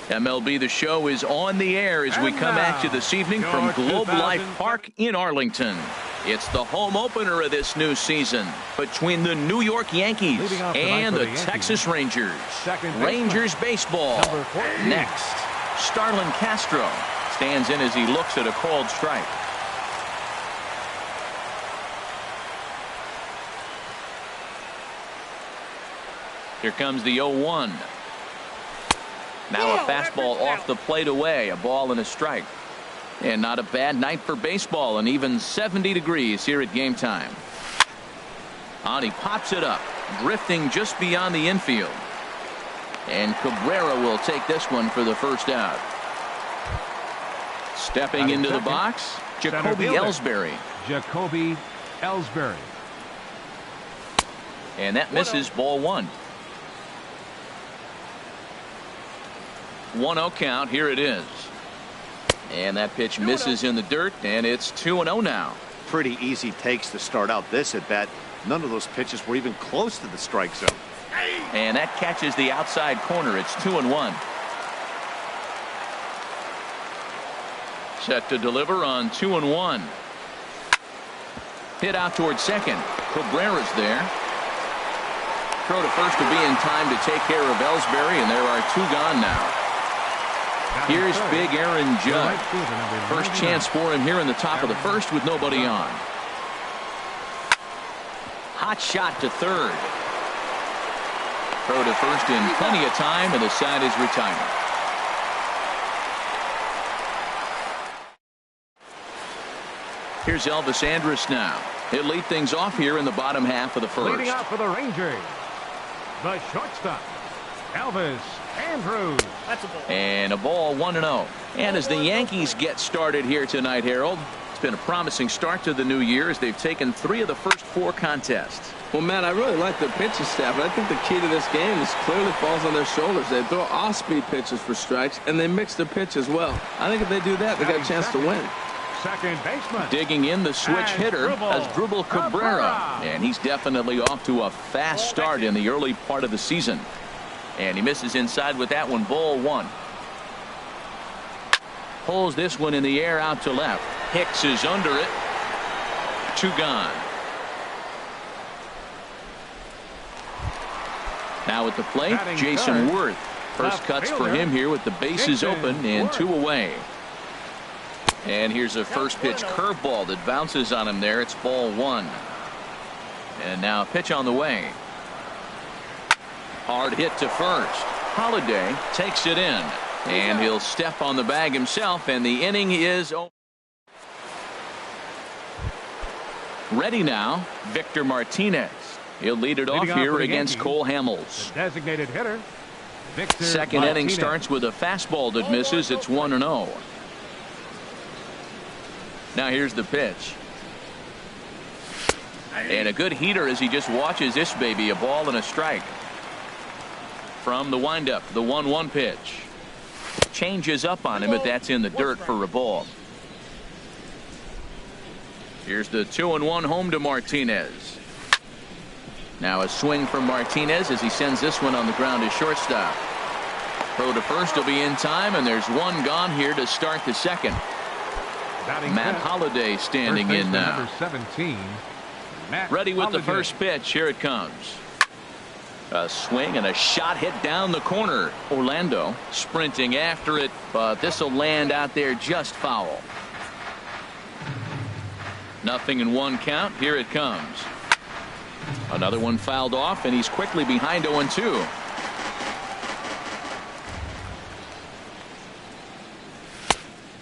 MLB The Show is on the air as we come at you this evening from Globe Life Park in Arlington. It's the home opener of this new season between the New York Yankees and the Texas Rangers. Rangers baseball next. Starlin Castro stands in as he looks at a called strike. Here comes the 0-1. Now a fastball off the plate away, a ball and a strike. And not a bad night for baseball, and even 70 degrees here at game time. On he pops it up, drifting just beyond the infield. And Cabrera will take this one for the first out. Stepping into the box, Jacoby Ellsbury. Jacoby Ellsbury. And that misses, ball one. 1-0 count. Here it is. And that pitch misses in the dirt, and it's 2-0 now. Pretty easy takes to start out this at bat. None of those pitches were even close to the strike zone. And that catches the outside corner. It's 2-1. Set to deliver on 2-1. Hit out towards second. Cabrera's there. Throw to first to be in time to take care of Ellsbury, and there are two gone now. Here's big Aaron Judge. First chance for him here in the top of the first with nobody on. Hot shot to third. Throw to first in plenty of time, and the side is retired. Here's Elvis Andrus now. He'll lead things off here in the bottom half of the first. Leading out for the Rangers, the shortstop, Elvis Andrus. And a ball, 1-0. And as the Yankees get started here tonight, Harold, it's been a promising start to the new year as they've taken 3 of the first 4 contests. Well, Matt, I really like the pitching staff, but I think the key to this game is clearly falls on their shoulders. They throw off-speed pitches for strikes, and they mix their pitch as well. I think if they do that, they got a chance to win. Second baseman. Digging in the switch hitter as Drupal Cabrera. And he's definitely off to a fast start in the early part of the season. And he misses inside with that one, ball 1. Pulls this one in the air out to left. Hicks is under it. 2 gone. Now at the plate, Jason Worth. First cuts for him here with the bases open and 2 away. And here's a first pitch curveball that bounces on him there. It's ball 1. And now a pitch on the way. Hard hit to first. Holiday takes it in. And he'll step on the bag himself, and the inning is over. Ready now, Victor Martinez. He'll lead it off here against Cole Hamels. Designated hitter, Victor Second Martinez. inning starts with a fastball that misses. It's 1-0. Now here's the pitch. And a good heater as he just watches this baby, a ball and a strike. From the windup, the 1-1 pitch. Changes up on him, but that's in the dirt for a ball. Here's the 2-1 home to Martinez. Now a swing from Martinez as he sends this one on the ground to shortstop. Throw to first will be in time, and there's 1 gone here to start the second. Matt Holliday standing in now. Number 17, Matt Ready with Holliday. the first pitch. Here it comes. A swing and a shot hit down the corner. Orlando sprinting after it, but this will land out there just foul. 0-1 count. Here it comes. Another one fouled off, and he's quickly behind 0-2.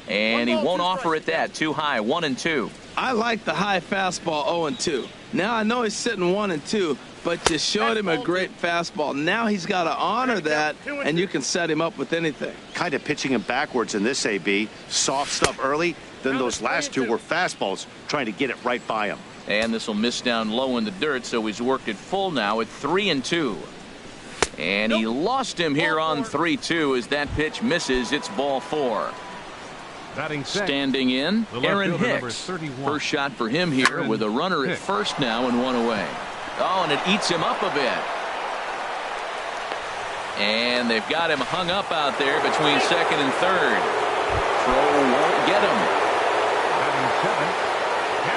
And he won't offer it that. Too high. 1-2. I like the high fastball 0-2. Now I know he's sitting 1-2, but you showed him a great fastball. Now he's got to honor that, and you can set him up with anything. Kind of pitching him backwards in this AB. Soft stuff early, then those last 2 were fastballs, trying to get it right by him. And this will miss down low in the dirt, so he's worked it full now at 3-2. And he lost him here on 3-2 as that pitch misses. It's ball 4. Standing in, Aaron Hicks. First shot for him here with a runner at first now and 1 away. Oh, and it eats him up a bit. And they've got him hung up out there between second and third. Throw won't get him.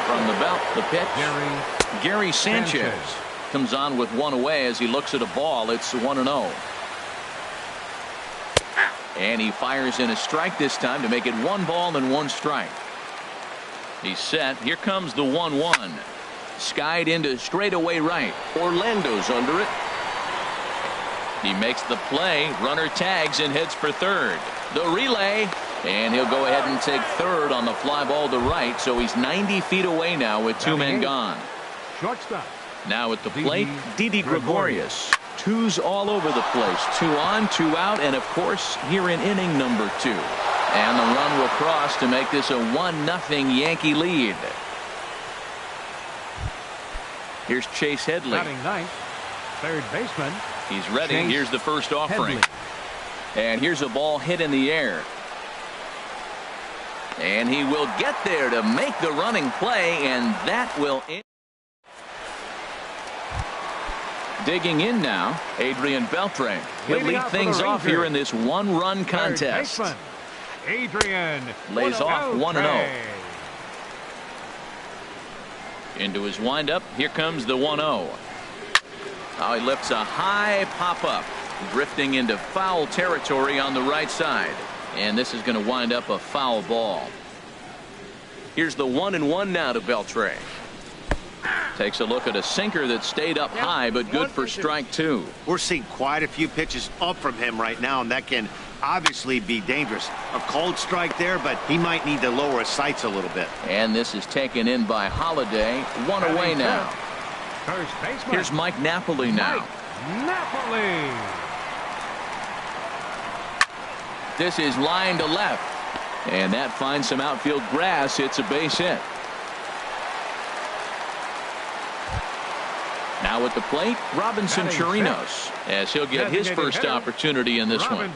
From the belt, the pitch. Gary Sanchez comes on with one away as he looks at a ball. It's 1-0. And he fires in a strike this time to make it 1 ball and 1 strike. He's set. Here comes the 1-1. Skied into straightaway right. Orlando's under it. He makes the play. Runner tags and heads for third. The relay. And he'll go ahead and take third on the fly ball to right. So he's 90 feet away now with 2 men gone. Shortstop. Now at the plate, Didi Gregorius. 2s all over the place. 2 on, 2 out, and of course here in inning number 2. And the run will cross to make this a 1-0 Yankee lead. Here's Chase Headley. Batting ninth, third baseman. He's ready. Chase Here's the first offering. Headley. And here's a ball hit in the air. And he will get there to make the running play, and that will end. Digging in now, Adrian Beltre. He'll lead things off here in this 1-run contest. Adrian Lays off Beltre. 1-0. Into his windup. Here comes the 1-0. Now he lifts a high pop-up, drifting into foul territory on the right side. And this is going to wind up a foul ball. Here's the 1-1 now to Beltre. Takes a look at a sinker that stayed up high, but good for strike 2. We're seeing quite a few pitches up from him right now, and that can obviously be dangerous. A cold strike there, but he might need to lower his sights a little bit. And this is taken in by Holiday. 1 away now. First baseman. Here's Mike Napoli now. Mike Napoli. This is line to left. And that finds some outfield grass. It's a base hit. Now at the plate, Robinson Chirinos, as he'll get his first opportunity in this one.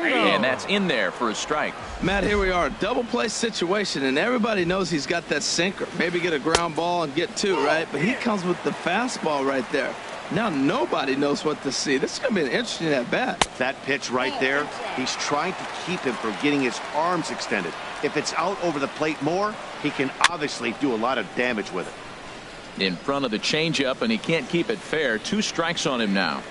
And that's in there for a strike. Matt, here we are, double play situation, and everybody knows he's got that sinker. Maybe get a ground ball and get 2, right? But he comes with the fastball right there. Now nobody knows what to see. This is going to be an interesting at bat. That pitch right there, he's trying to keep him from getting his arms extended. If it's out over the plate more, he can obviously do a lot of damage with it. In front of the changeup, and he can't keep it fair. 2 strikes on him now.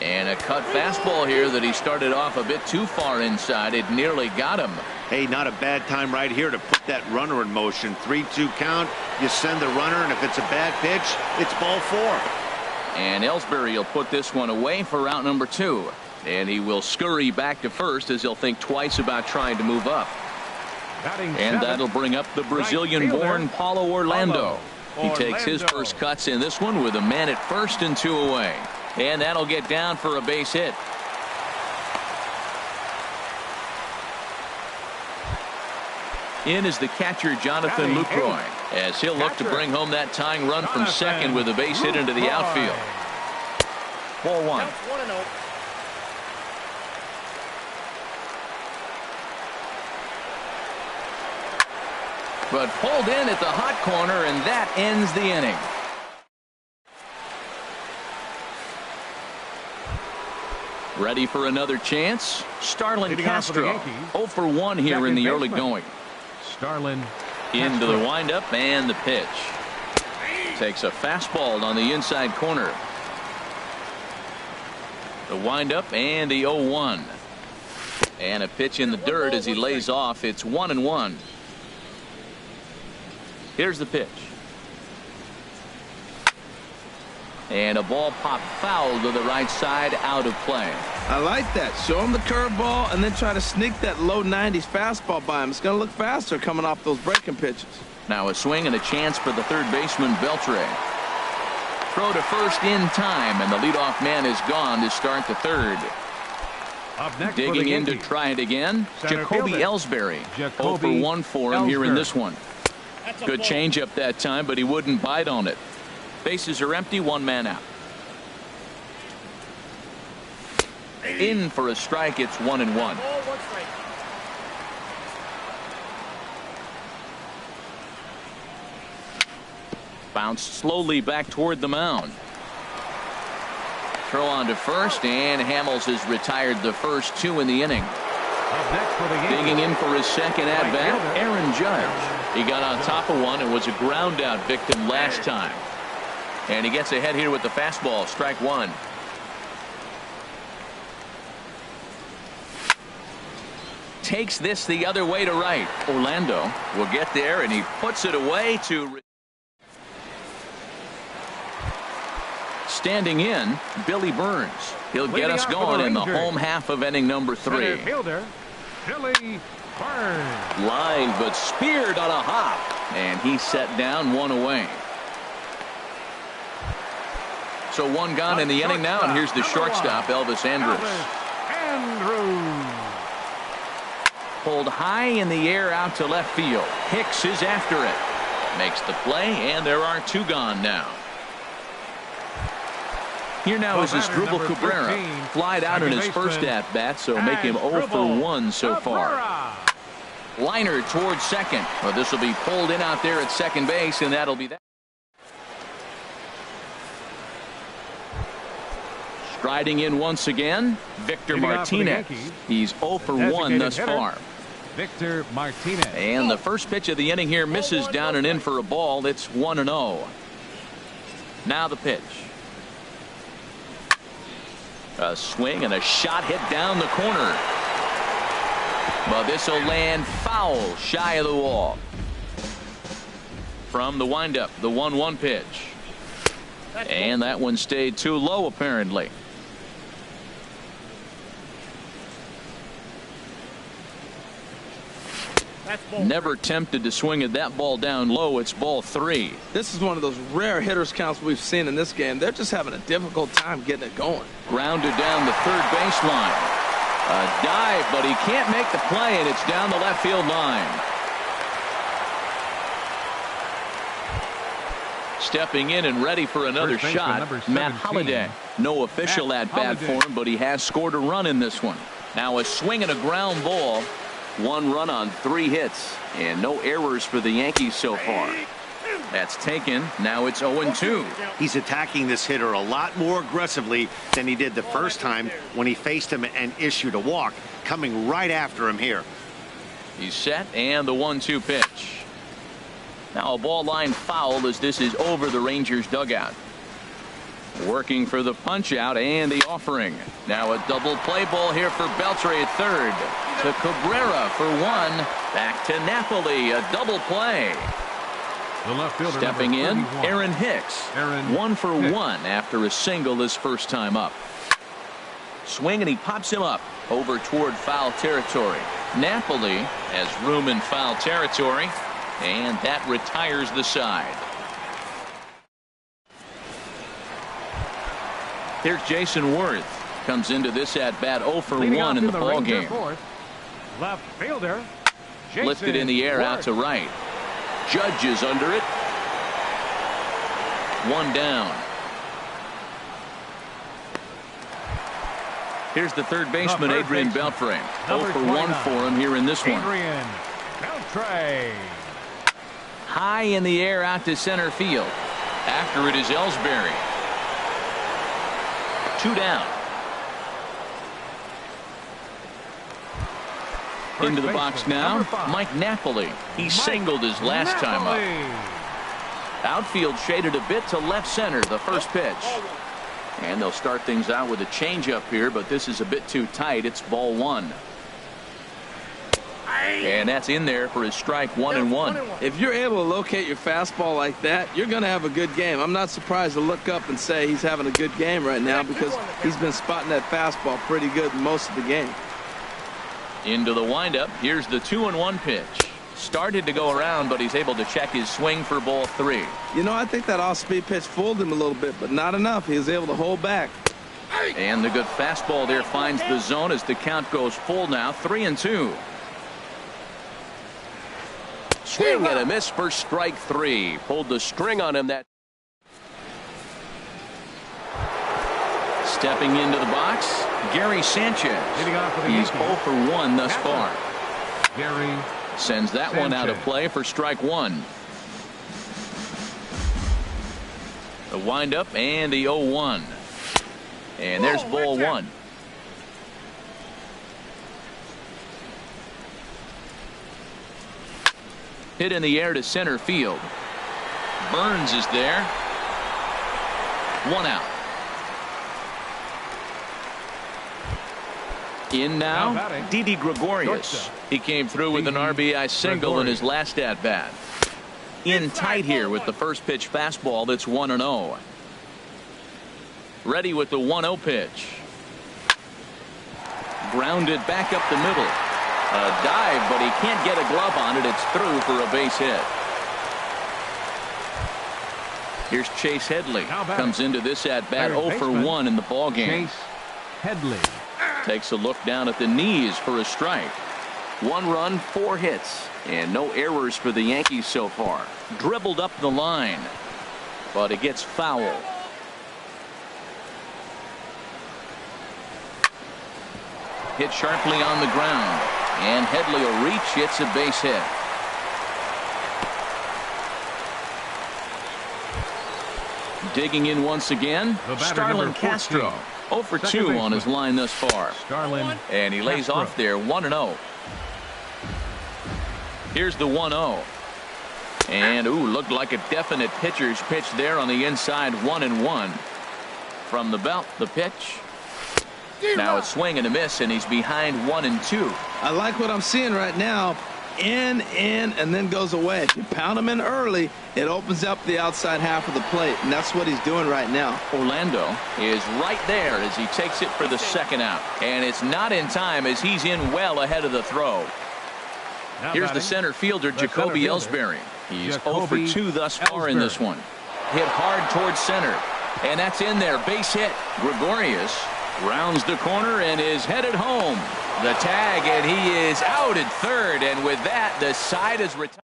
And a cut fastball here that he started off a bit too far inside. It nearly got him. Hey, not a bad time right here to put that runner in motion. 3-2 count. You send the runner, and if it's a bad pitch, it's ball 4. And Ellsbury will put this one away for out number 2. And he will scurry back to first as he'll think twice about trying to move up. And that'll bring up the Brazilian-born Paulo Orlando. He takes his first cuts in this one with a man at first and 2 away. And that'll get down for a base hit. In is the catcher Jonathan Lucroy, as he'll look to bring home that tying run from second with a base hit into the outfield. Ball 1. But pulled in at the hot corner, and that ends the inning. Ready for another chance? Starlin Castro. 0 for 1 here in the early going. Starlin into the windup and the pitch. Takes a fastball on the inside corner. The windup and the 0-1. And a pitch in the dirt as he lays off. It's 1-1. Here's the pitch. And a ball popped foul to the right side, out of play. I like that. Show him the curveball and then try to sneak that low 90s fastball by him. It's going to look faster coming off those breaking pitches. Now a swing and a chance for the third baseman, Beltre. Throw to first in time, and the leadoff man is gone to start the third. Up next digging in to try it again, Jacoby Ellsbury. 0 for 1 for him here in this one. Good changeup that time, but he wouldn't bite on it. Bases are empty, 1 man out. In for a strike, it's 1-1. Bounced slowly back toward the mound. Throw on to first, and Hamels has retired the first two in the inning. Up next for the Yankees. Digging in for his second at-bat, Aaron Judge. He got on top of one and was a ground-out victim last time. And he gets ahead here with the fastball, strike one. Takes this the other way to right. Orlando will get there, and he puts it away to... Standing in, Billy Burns. He'll get us going in the home half of inning number 3. Center fielder, Billy Burns. Line, but speared on a hop, and he set down one away. So one gone in the inning now, and here's the shortstop, Elvis Andrus. Pulled high in the air out to left field. Hicks is after it. Makes the play, and there are two gone now. Here now is Asdrubal Cabrera. Flied out in his first at-bat, so make him 0 for 1 so far. Liner towards second. Well, this will be pulled in out there at second base, and that'll be that. Striding in once again, Victor Martinez. He's 0 for 1 thus far. Victor Martinez. And the first pitch of the inning here misses down and in for a ball. It's 1-0. Now the pitch. A swing and a shot hit down the corner. But this will land foul shy of the wall. From the windup, the 1-1 pitch. And that one stayed too low apparently. Never tempted to swing at that ball down low. It's ball 3. This is one of those rare hitters counts we've seen in this game. They're just having a difficult time getting it going. Grounded down the third baseline. A dive, but he can't make the play, and it's down the left field line. Stepping in and ready for another shot, Matt Holliday. No official at-bat for him, but he has scored a run in this one. Now a swing and a ground ball. 1 run on 3 hits, and no errors for the Yankees so far. That's taken. Now it's 0-2. He's attacking this hitter a lot more aggressively than he did the first time when he faced him and issued a walk, coming right after him here. He's set, and the 1-2 pitch. Now a ball line foul as this is over the Rangers dugout. Working for the punch out and the offering. Now a double play ball here for Beltre at third. To Cabrera for 1. Back to Napoli. A double play. The left fielder, stepping in, 31. Aaron Hicks. 1 for 1 after a single his first time up. Swing and he pops him up over toward foul territory. Napoli has room in foul territory, and that retires the side. Here's Jason Worth. Comes into this at bat 0 for 1 in the ball game. Left fielder, Jason lifted in the air Worth. out to right. Judge is under it. 1 down. Here's the third baseman, Adrian Beltre. 0 for 1 for him here in this one. Adrian Beltre. High in the air out to center field. After it is Ellsbury. 2 down. Into the box now, Mike Napoli. He singled his last time up. Outfield shaded a bit to left center, the first pitch. And they'll start things out with a changeup here, but this is a bit too tight. It's ball 1. And that's in there for his strike 1-1. If you're able to locate your fastball like that, you're going to have a good game. I'm not surprised to look up and say he's having a good game right now because he's been spotting that fastball pretty good most of the game. Into the windup. Here's the 2-1 pitch. Started to go around, but he's able to check his swing for ball 3. You know, I think that off-speed pitch fooled him a little bit, but not enough. He was able to hold back. And the good fastball there finds the zone as the count goes full now. 3-2. Swing and a miss for strike 3. Pulled the string on him. That stepping into the box, Gary Sanchez. He's 0 for 1 thus far. Gary sends that one out of play for strike 1. The windup and the 0-1. And there's ball one. Hit in the air to center field. Burns is there. One out. In now, Didi Gregorius. He came through with an RBI single in his last at-bat. In tight here with the first pitch fastball that's 1-0. Ready with the 1-0 pitch. Grounded back up the middle. A dive, but he can't get a glove on it. It's through for a base hit. Here's Chase Headley. Comes into this at-bat 0 for 1 in the ballgame. Chase Headley. Takes a look down at the knees for a strike. 1 run, 4 hits, and no errors for the Yankees so far. Dribbled up the line, but it gets foul. Hit sharply on the ground, and Headley will reach. It's a base hit. Digging in once again, Starlin Castro. 0 for 2 on his line thus far. And he lays off there 1-0. Here's the 1-0. And looked like a definite pitcher's pitch there on the inside. 1-1. From the belt, the pitch. Now a swing and a miss, and he's behind 1-2. I like what I'm seeing right now. In, and then goes away. If you pound him in early, it opens up the outside half of the plate, and that's what he's doing right now. Orlando is right there as he takes it for the second out. And it's not in time as he's in well ahead of the throw. Here's the center fielder, Jacoby Ellsbury. He's 0 for 2 thus far in this one. Hit hard towards center. And that's in there. Base hit. Gregorius rounds the corner and is headed home. The tag, and he is out at third, and with that, the side is retired.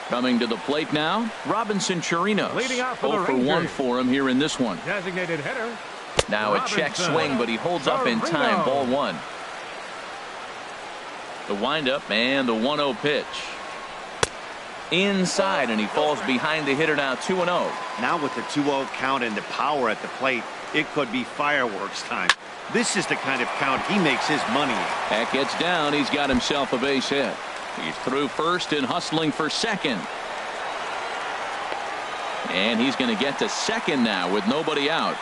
Coming to the plate now, Robinson Chirinos. 0 for 1 for him here in this one. Designated hitter. Now a check swing, but he holds up in time. Ball 1. The windup and the 1-0 pitch. Inside, and he falls behind the hitter now. 2-0. Now with the 2-0 count and the power at the plate, it could be fireworks time. This is the kind of count he makes his money in. That gets down. He's got himself a base hit. He's through first and hustling for second. And he's going to get to second now with nobody out.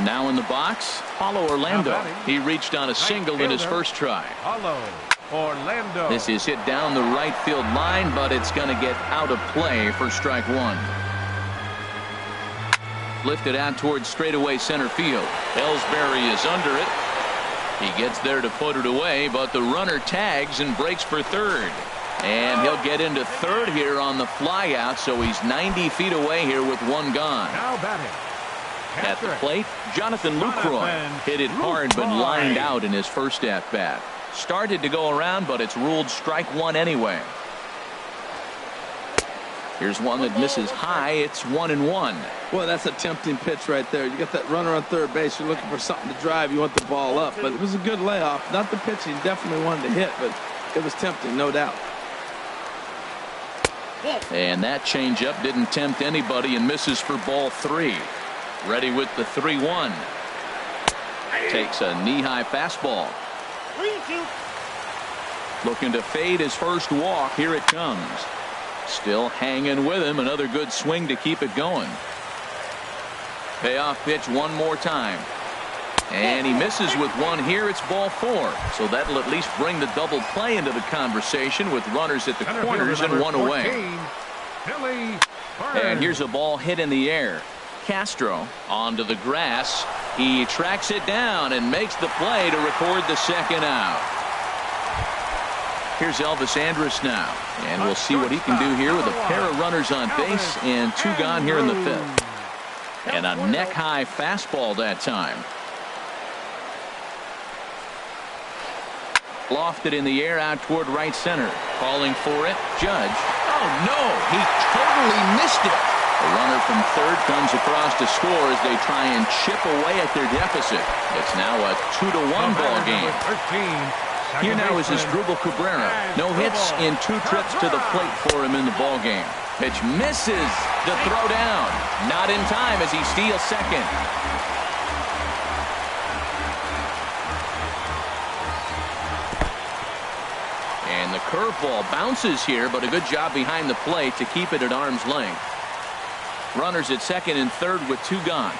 Now in the box, Paulo Orlando. He reached on a single in his first try. Paulo Orlando. This is hit down the right field line, but it's going to get out of play for strike 1. Lifted out towards straightaway center field. Ellsbury is under it. He gets there to put it away, but the runner tags and breaks for third. And he'll get into third here on the fly out, so he's 90 feet away here with 1 gone. Now batting. At the plate, Jonathan Lucroy hit it hard but lined out in his first at-bat. Started to go around, but it's ruled strike 1 anyway. Here's one that misses high. It's 1-1. Boy, that's a tempting pitch right there. You got that runner on third base. You're looking for something to drive. You want the ball up. But it was a good layoff. Not the pitch he definitely wanted to hit, but it was tempting, no doubt. And that changeup didn't tempt anybody and misses for ball 3. Ready with the 3-1. Takes a knee-high fastball. Looking to fade his first walk. Here it comes. Still hanging with him. Another good swing to keep it going. Payoff pitch one more time. And he misses with one here. It's ball 4. So that'll at least bring the double play into the conversation with runners at the corners and 1 away. And here's a ball hit in the air. Castro onto the grass. He tracks it down and makes the play to record the second out. Here's Elvis Andrus now, and we'll see what he can do here with a pair of runners on base and 2 gone here in the 5th. And a neck-high fastball that time. Lofted in the air out toward right center. Calling for it, Judge. Oh, no, he totally missed it. The runner from third comes across to score as they try and chip away at their deficit. It's now a 2-1 ball game. Here now is Asdrubal Cabrera. No hits in 2 trips to the plate for him in the ball game. Pitch misses the throw down. Not in time as he steals second. And the curveball bounces here, but a good job behind the plate to keep it at arm's length. Runners at second and third with 2 gone.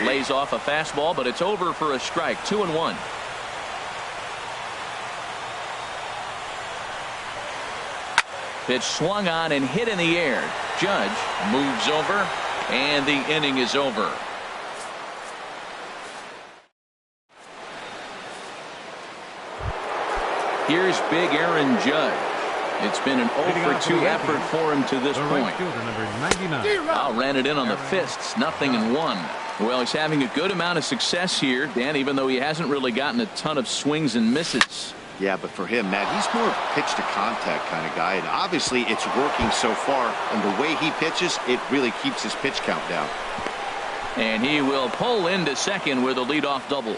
Lays off a fastball, but it's over for a strike. 2-1. Pitch swung on and hit in the air. Judge moves over, and the inning is over. Here's big Aaron Judge. It's been an 0-for-2 effort for him to this point. Ran it in on the fists. 0-1. Well, he's having a good amount of success here, Dan, even though he hasn't really gotten a ton of swings and misses. Yeah, but for him, Matt, he's more pitch to contact kind of guy, and obviously it's working so far, and the way he pitches, it really keeps his pitch count down. And he will pull into second with a leadoff double.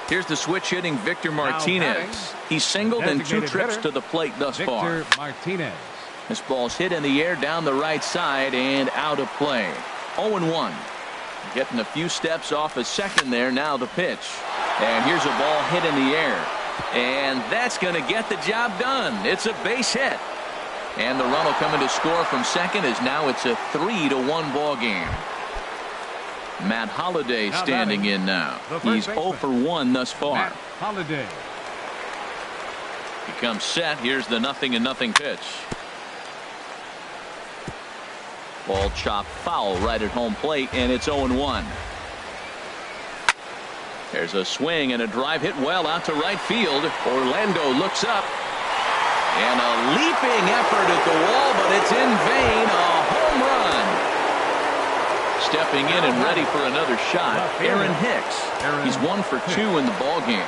Here's the switch hitting Victor Martinez. He's singled in 2 trips to the plate thus far. Victor Martinez. This ball's hit in the air down the right side and out of play. 0-1. Getting a few steps off a second there. Now the pitch. And here's a ball hit in the air. And that's going to get the job done. It's a base hit. And the run will come in to score from second as now it's a 3-1 ball game. Matt Holliday standing in now. He's 0-for-1 thus far. Matt Holliday. He comes set. Here's the 0-0 pitch. Ball chopped foul right at home plate, and it's 0-1. There's a swing and a drive hit well out to right field. Orlando looks up. And a leaping effort at the wall, but it's in vain. A home run. Stepping in and ready for another shot, Aaron Hicks. He's 1-for-2 in the ball game.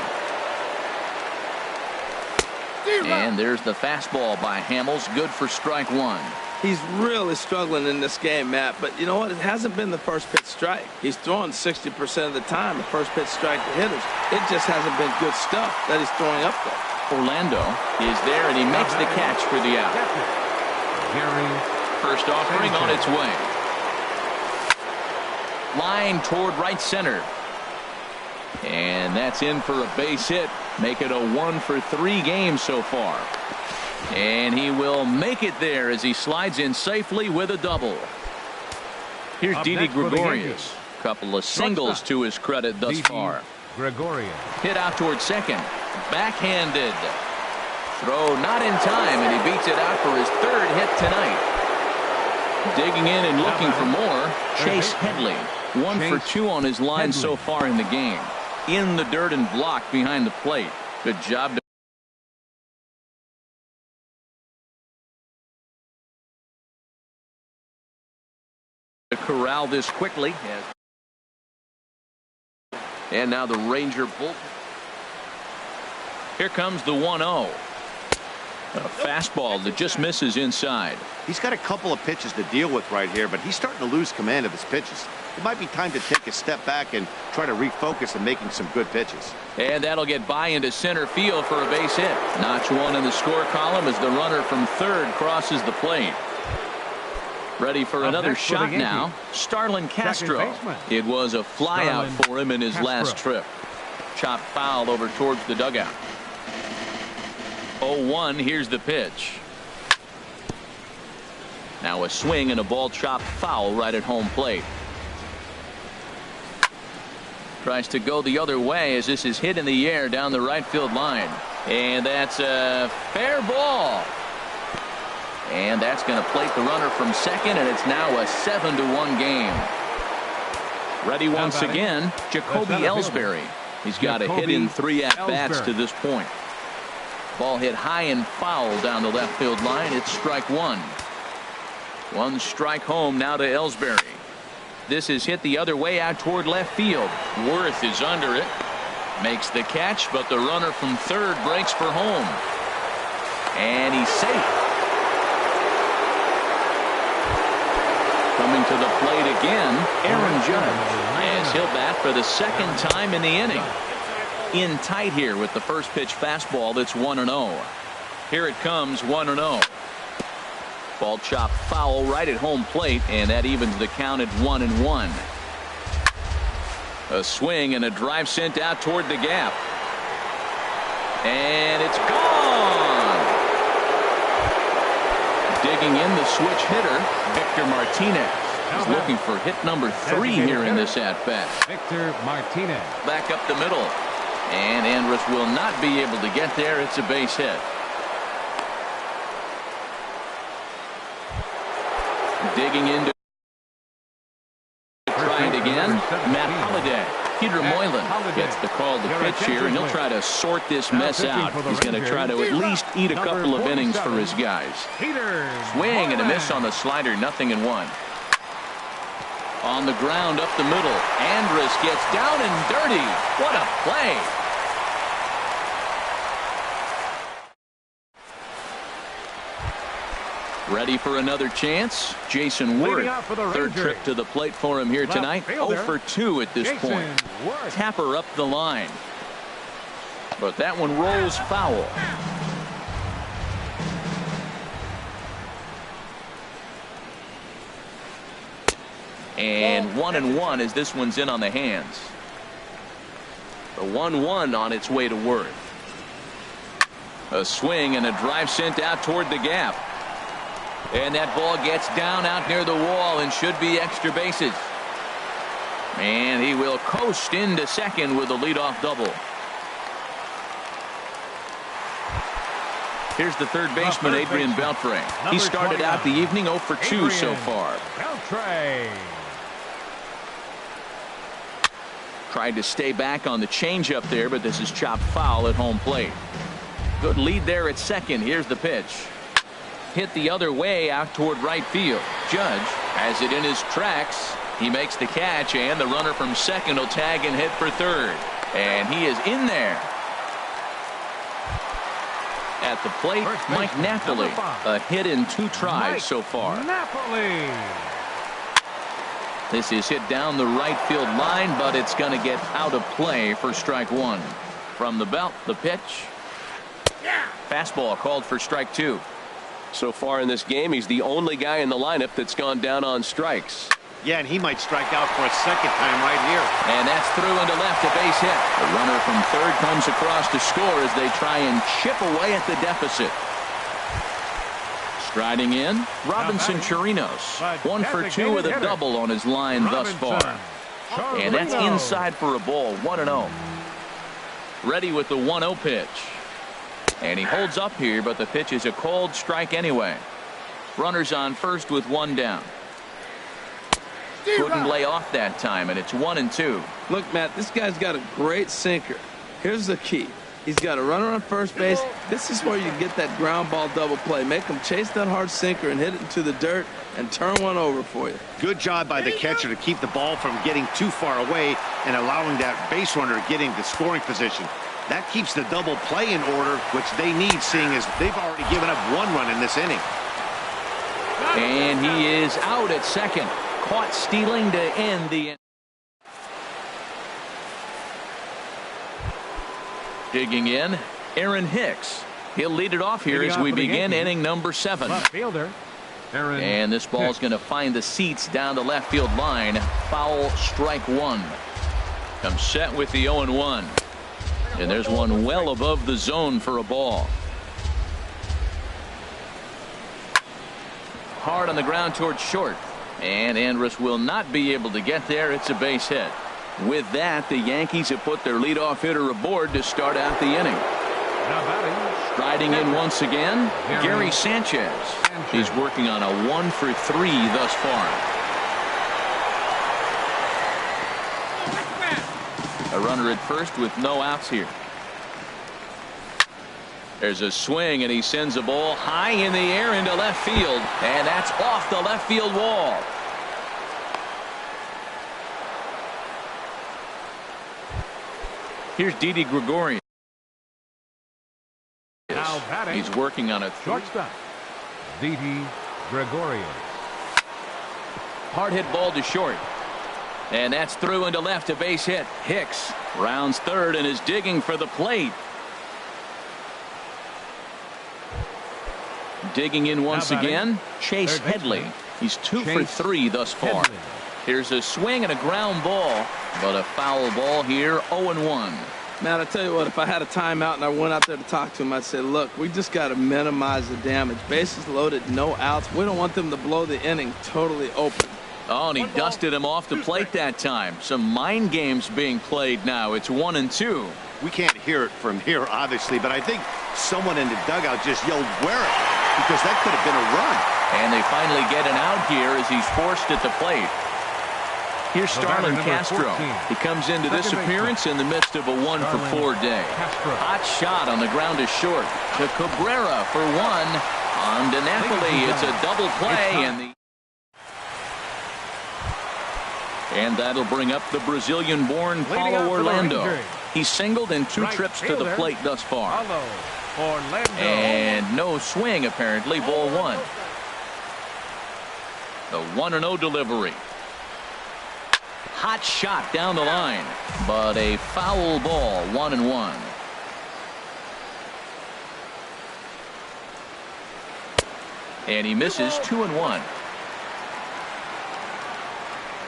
And there's the fastball by Hamels, good for strike 1. He's really struggling in this game, Matt, but you know what? It hasn't been the first pitch strike. He's throwing 60% of the time the first pitch strike to hitters. It just hasn't been good stuff that he's throwing up there. Orlando is there, and he makes the catch for the out. First offering on its way. Line toward right center. And that's in for a base hit. Make it a 1-for-3 game so far. And he will make it there as he slides in safely with a double. Here's Didi Gregorius. Couple of singles to his credit thus far. Gregorius. Hit out toward second. Backhanded. Throw not in time, and he beats it out for his 3rd hit tonight. Digging in and looking for more, Chase Headley. 1-for-2 on his line so far in the game. In the dirt and blocked behind the plate. Good job to corral this quickly. And now the Ranger bullpen. Here comes the 1-0. A fastball that just misses inside. He's got a couple of pitches to deal with right here, but he's starting to lose command of his pitches. It might be time to take a step back and try to refocus on making some good pitches. And that'll get by into center field for a base hit. Notch 1 in the score column as the runner from third crosses the plate. Ready for another shot now. Starlin Castro. It was a flyout for him in his last trip. Chopped foul over towards the dugout. 0-1. Here's the pitch. Now a swing and a ball chopped foul right at home plate. Tries to go the other way as this is hit in the air down the right field line. And that's a fair ball. And that's going to plate the runner from second, and it's now a 7-1 game. Ready once again, Jacoby Ellsbury. He's got a hit in 3 at-bats to this point. Ball hit high and foul down the left field line. It's strike 1. 1 strike home now to Ellsbury. This is hit the other way out toward left field. Worth is under it. Makes the catch, but the runner from third breaks for home. And he's safe. Coming to the plate again, Aaron Judge, as he'll bat for the 2nd time in the inning. In tight here with the first pitch fastball that's 1-0. Here it comes, 1-0. Ball chopped foul right at home plate, and that evens the count at 1-1. A swing and a drive sent out toward the gap. And it's gone. Digging in the switch hitter, Victor Martinez. He's looking for hit number 3 here in this at-bat. Victor Martinez. Back up the middle. And Andrus will not be able to get there. It's a base hit. Digging into try it again. Matt Holliday. Peter Moylan gets the call to pitch here, and he'll try to sort this mess out. He's going to try to at least eat a couple of innings for his guys. Swing and a miss on the slider, 0-1. On the ground up the middle. Andrus gets down and dirty. What a play. Ready for another chance. Jason Worth. Third trip to the plate for him here tonight. 0 for 2 at this point. Tapper up the line. But that one rolls foul. And 1-1 as this one's in on the hands. The 1-1 on its way to Worth. A swing and a drive sent out toward the gap. And that ball gets down out near the wall and should be extra bases. And he will coast into second with a leadoff double. Here's the third baseman, Adrian Beltre. He started out the evening 0 for 2 so far. Beltre. Tried to stay back on the changeup there, but this is chopped foul at home plate. Good lead there at second. Here's the pitch. Hit the other way out toward right field. Judge has it in his tracks. He makes the catch, and the runner from second will tag and hit for third. And he is in there. At the plate, Mike Napoli. A hit in 2 tries so far. Napoli. This is hit down the right field line, but it's going to get out of play for strike 1. From the belt, the pitch. Fastball called for strike 2. So far in this game, he's the only guy in the lineup that's gone down on strikes. Yeah, and he might strike out for a second time right here. And that's through into left, a base hit. The runner from third comes across to score as they try and chip away at the deficit. Striding in, Robinson Chirinos. 1 for 2 with a double on his line thus far. And that's inside for a ball, 1-0. Ready with the 1-0 pitch. And he holds up here, but the pitch is a called strike anyway. Runners on first with 1 down. Couldn't lay off that time, and it's 1-2. Look, Matt, this guy's got a great sinker. Here's the key. He's got a runner on first base. This is where you get that ground ball double play. Make him chase that hard sinker and hit it into the dirt and turn one over for you. Good job by the catcher to keep the ball from getting too far away and allowing that base runner to get into scoring position. That keeps the double play in order, which they need, seeing as they've already given up 1 run in this inning. And he is out at second. Caught stealing to end the inning. Digging in, Aaron Hicks. He'll lead it off here as we begin inning number 7. Left fielder, Aaron And this ball's Hicks. going to find the seats down the left field line. Foul, strike 1. Comes set with the 0-1. And there's one well above the zone for a ball. Hard on the ground towards short. And Andrus will not be able to get there. It's a base hit. With that, the Yankees have put their leadoff hitter aboard to start out the inning. Now batting. Striding in once again, Gary Sanchez. He's working on a 1 for 3 thus far. A runner at first with no outs here. There's a swing, and he sends a ball high in the air into left field, and that's off the left field wall. Here's Didi Gregorius. Now batting. He's working on a Shortstop, Didi Gregorius. hard hit ball to short. And that's through into left, a base hit. Hicks rounds third and is digging for the plate. Digging in once again, Chase Headley. He's 2 for 3 thus far. Here's a swing and a ground ball, but a foul ball here, 0-1. Man, I tell you what, if I had a timeout and I went out there to talk to him, I'd say, look, we just got to minimize the damage. Bases loaded, no outs. We don't want them to blow the inning totally open. Oh, and he dusted him off the plate that time. Some mind games being played now. It's 1-2. We can't hear it from here, obviously, but I think someone in the dugout just yelled, "Wear it," because that could have been a run. And they finally get an out here as he's forced at the plate. Here's Starlin Castro. He comes into this appearance in the midst of a 1-for-4 day. Hot shot on the ground is short to Cabrera for 1. On to Napoli. It's a double play, and that'll bring up the Brazilian-born Paulo Orlando. He's singled in 2 trips to the plate thus far. And no swing, apparently. Ball 1. The 1-0 delivery. Hot shot down the line, but a foul ball, 1-1. And he misses 2-1.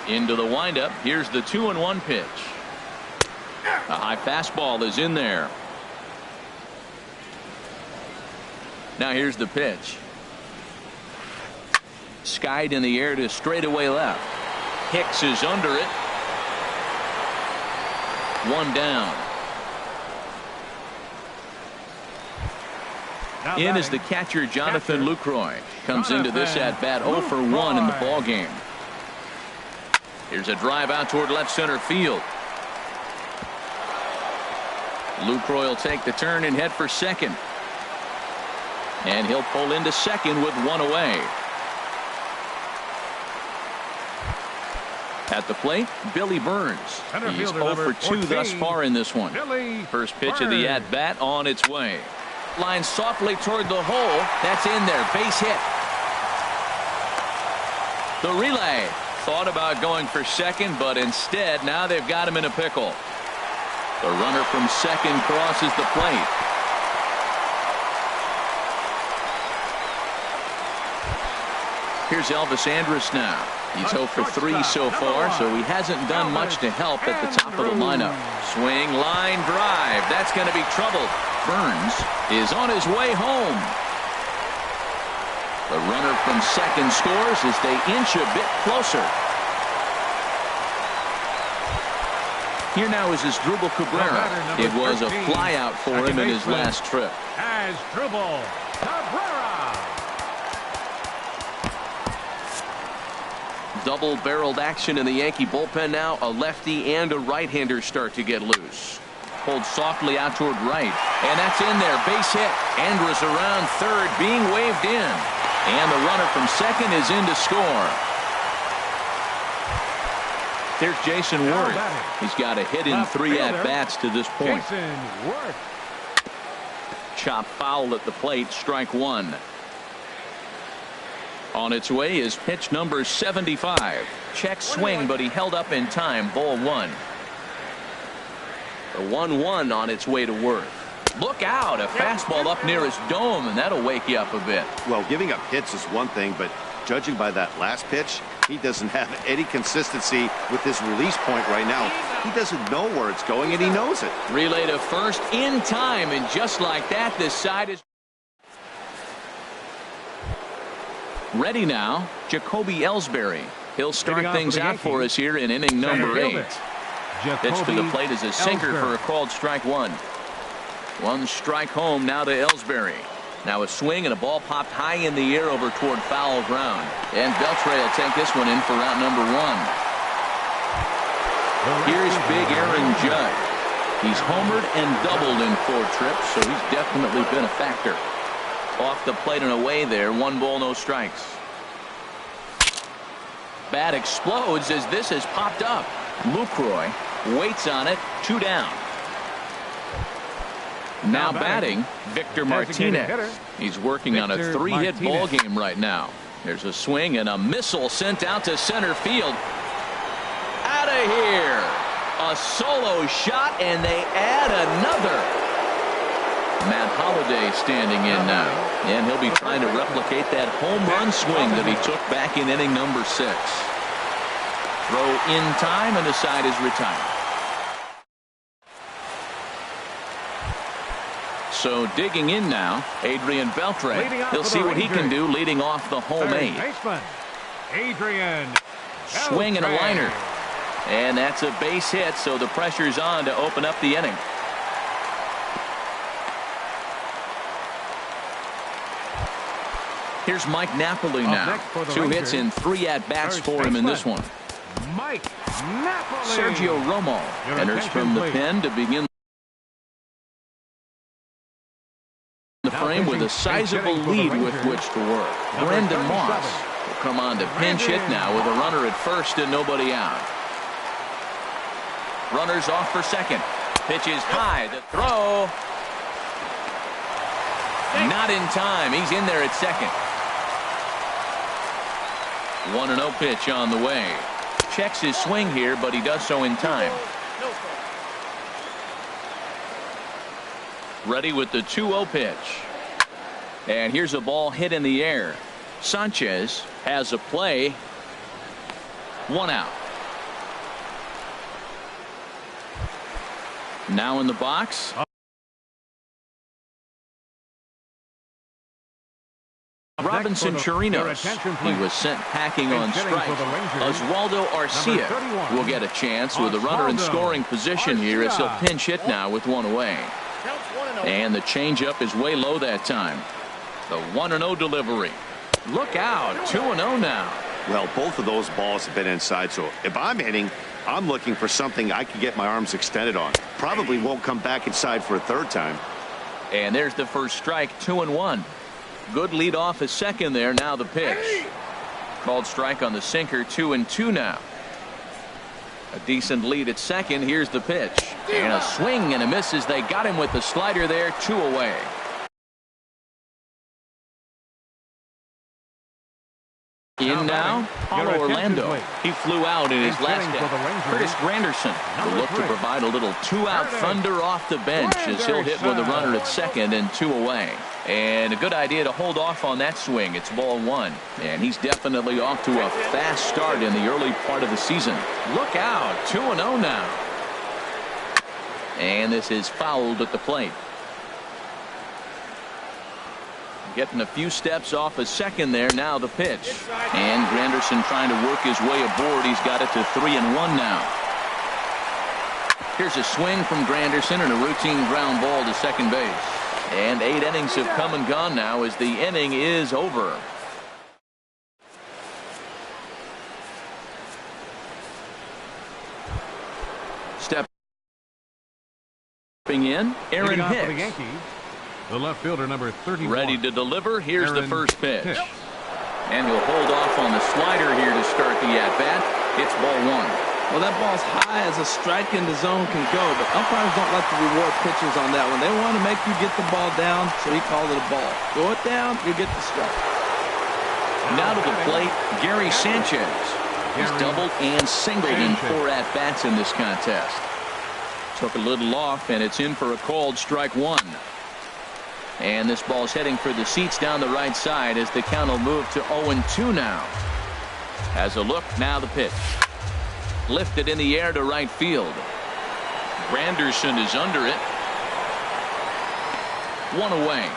Into the windup. Here's the 2-1 pitch. A high fastball is in there. Now here's the pitch. Skied in the air to straightaway left. Hicks is under it. 1 down. In is the catcher Jonathan Lucroy. Comes into this at bat 0 for 1 in the ball game. Here's a drive out toward left center field. Lucroy will take the turn and head for second. And he'll pull into second with 1 away. At the plate, Billy Burns. He's 0 for 2 thus far in this one. First pitch of the at-bat on its way. Line softly toward the hole. That's in there. Base hit. The relay. Thought about going for second, but instead now they've got him in a pickle. The runner from second crosses the plate. Here's Elvis Andrus now. He's 0 for 3 so far, so he hasn't done much to help at the top of the lineup. Swing, line, drive. That's going to be trouble. Burns is on his way home. The runner from second scores as they inch a bit closer. Here now is Asdrubal Cabrera. It was a flyout for him in his last trip. Asdrubal Cabrera. Double-barreled action in the Yankee bullpen now. A lefty and a right-hander start to get loose. Pulled softly out toward right. And that's in there. Base hit. Andrus around third, being waved in. And the runner from second is in to score. There's Jason Worth. He's got a hit in 3 at-bats to this point. Chop foul at the plate. Strike 1. On its way is pitch number 75. Check swing, but he held up in time. Ball 1. The 1-1 on its way to Worth. Look out, a fastball up near his dome, and that'll wake you up a bit. Well, giving up hits is one thing, but judging by that last pitch, he doesn't have any consistency with his release point right now. He doesn't know where it's going, and he knows it. Relay to first in time, and just like that, this side is ready now. Jacoby Ellsbury. He'll start things out for us here in inning number 8. Pitch to the plate is a sinker for a called strike 1. 1 strike home now to Ellsbury. Now a swing and a ball popped high in the air over toward foul ground. And Beltre will take this one in for out number 1. Here's big Aaron Judge. He's homered and doubled in 4 trips, so he's definitely been a factor. Off the plate and away there. 1 ball, no strikes. Bat explodes as this has popped up. Lucroy waits on it. 2 down. Now batting, Victor Martinez. He's working on a 3-hit ball game right now. There's a swing and a missile sent out to center field. Out of here. A solo shot, and they add another. Matt Holliday standing in now. And he'll be trying to replicate that home run swing that he took back in inning number 6. Throw in time, and the side is retired. So digging in now, Adrian Beltre. He'll see what he can do leading off the home 8. Adrian Swing and a liner. And that's a base hit, so the pressure's on to open up the inning. Here's Mike Napoli now. 2 hits in 3 at-bats for him in this one. Mike Napoli. Sergio Romo enters from the pen to begin the frame with a sizable lead with which to work. Brendan Moss will come on to pinch hit now with a runner at first and nobody out. Runners off for second. Pitch is high. The throw. Not in time. He's in there at second. 1-0 pitch on the way. Checks his swing here, but he does so in time. Ready with the 2-0 pitch. And here's a ball hit in the air. Sanchez has a play. 1 out. Now in the box. Robinson Chirinos. He was sent packing on strike. Oswaldo Arcia will get a chance with a runner in scoring position here as he'll pinch hit now with 1 away. And the changeup is way low that time. The 1-0 delivery. Look out. 2-0 now. Well, both of those balls have been inside, so if I'm hitting, I'm looking for something I can get my arms extended on. Probably won't come back inside for a third time. And there's the first strike. 2-1. Good lead off a second there. Now the pitch. Called strike on the sinker. 2-2 now. A decent lead at second. Here's the pitch. And a swing and a miss as they got him with the slider there. 2 away. In now, Paulo Orlando. He flew out in his last game. Curtis Granderson will look to provide a little 2-out thunder off the bench as he'll hit with a runner at second and 2 away. And a good idea to hold off on that swing. It's ball 1. And he's definitely off to a fast start in the early part of the season. Look out. 2-0 now. And this is fouled at the plate. Getting a few steps off a second there. Now the pitch. And Granderson trying to work his way aboard. He's got it to 3-1 now. Here's a swing from Granderson and a routine ground ball to second base. And 8 innings have come and gone now as the inning is over. Stepping in, Aaron Hicks. The left fielder, number 31. Ready to deliver. Here's the first pitch. And he'll hold off on the slider here to start the at-bat. It's ball 1. Well, that ball's high as a strike in the zone can go, but umpires don't like to reward pitchers on that one. They want to make you get the ball down, so he called it a ball. Go it down, you get the strike. Now to the plate, Gary Sanchez. He's doubled and singled in 4 at-bats in this contest. Took a little off, and it's in for a called strike 1. And this ball's heading for the seats down the right side as the count will move to 0-2 now. As a look, now the pitch. Lifted in the air to right field. Granderson is under it. 1 away.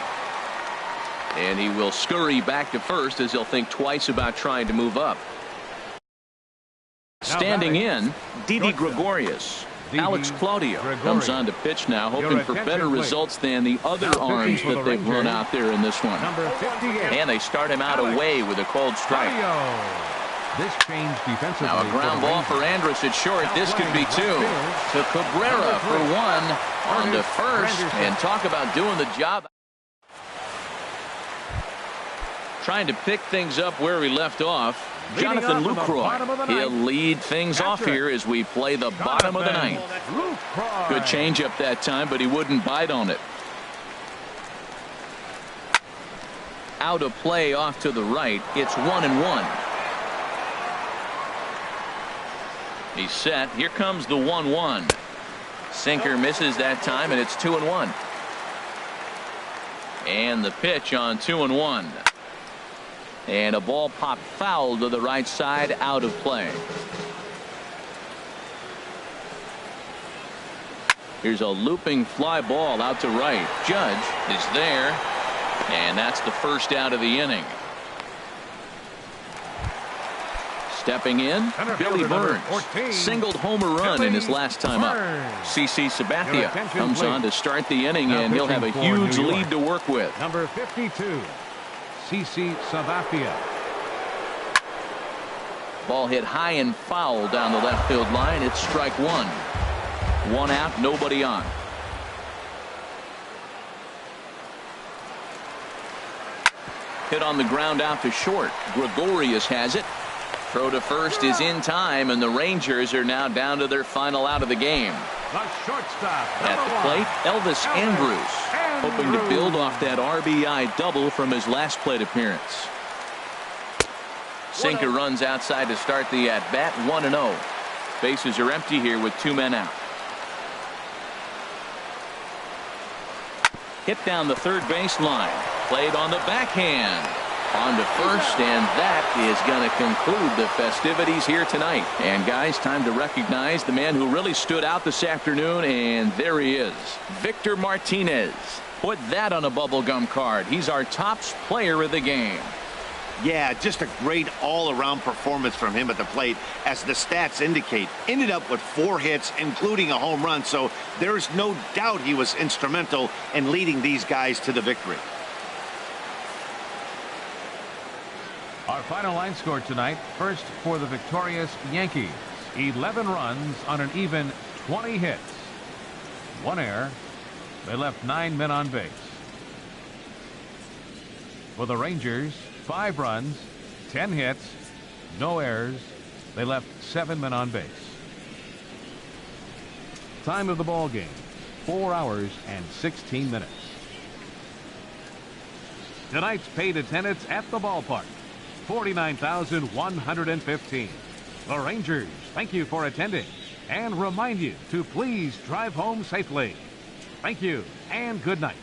And he will scurry back to first as he'll think twice about trying to move up. Standing in, Didi Gregorius. Alex Claudio comes on to pitch now, hoping for better results than the other arms that they've run out there in this one. And they start him out away with a cold strike. This change defensively. Now a ground ball for Andrus at short. This could be 2. To Cabrera for 1. On to first. And talk about doing the job. Trying to pick things up where we left off. Jonathan Lucroy. He'll lead things off here as we play the bottom of the 9th. Good changeup that time, but he wouldn't bite on it. Out of play off to the right. It's 1-1. He's set. Here comes the 1-1. Sinker misses that time, and it's 2-1. And the pitch on 2-1. And a ball popped foul to the right side, out of play. Here's a looping fly ball out to right. Judge is there. And that's the first out of the inning. Stepping in, Billy Burns singled homer run in his last time up. CC Sabathia comes on to start the inning, and he'll have a huge lead to work with. Number 52, CC Sabathia. Ball hit high and foul down the left field line. It's strike one. One out, nobody on. Hit on the ground out to short. Gregorius has it. Throw to first is in time, and the Rangers are now down to their final out of the game. The shortstop. At the plate, Elvis Andrus, hoping to build off that RBI double from his last plate appearance. Sinker runs outside to start the at-bat, 1-0. Bases are empty here with 2 men out. Hit down the third base line. Played on the backhand. On to first, and that is going to conclude the festivities here tonight. And guys, time to recognize the man who really stood out this afternoon, and there he is, Victor Martinez. Put that on a bubblegum card. He's our top player of the game. Yeah, just a great all-around performance from him at the plate, as the stats indicate. Ended up with 4 hits, including a home run, so there's no doubt he was instrumental in leading these guys to the victory. Our final line score tonight, first for the victorious Yankees. 11 runs on an even 20 hits. 1 error. They left 9 men on base. For the Rangers, 5 runs, 10 hits, no errors. They left 7 men on base. Time of the ball game, 4 hours and 16 minutes. Tonight's paid attendance at the ballpark, 49,115. The Rangers thank you for attending and remind you to please drive home safely. Thank you and good night.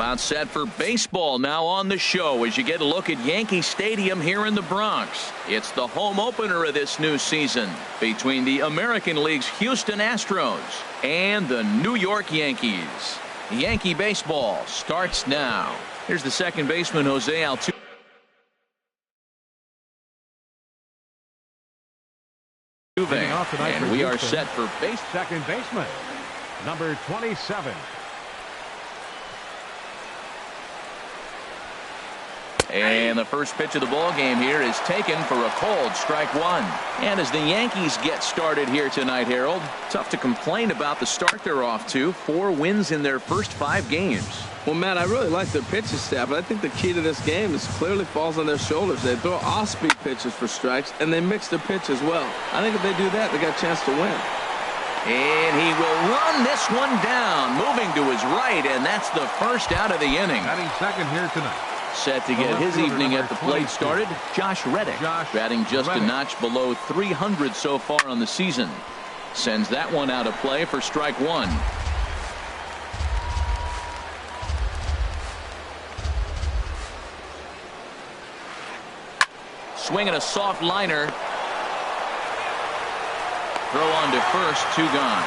About set for baseball now on the show as you get a look at Yankee Stadium here in the Bronx. It's the home opener of this new season between the American League's Houston Astros and the New York Yankees. Yankee baseball starts now. Here's the second baseman, Jose Altuve. And we are set for second baseman, number 27. And the first pitch of the ball game here is taken for a cold strike one. And as the Yankees get started here tonight, Harold, tough to complain about the start they're off to. 4 wins in their first 5 games. Well, Matt, I really like their pitching staff, but I think the key to this game is clearly falls on their shoulders. They throw off-speed pitches for strikes, and they mix their pitch as well. I think if they do that, they got a chance to win. And he will run this one down, moving to his right, and that's the first out of the inning. Batting second here tonight. Set to get his evening at the plate started, Josh Reddick, batting just a notch below 300 so far on the season. Sends that one out of play for strike one. Swinging a soft liner. Throw on to first, 2 gone.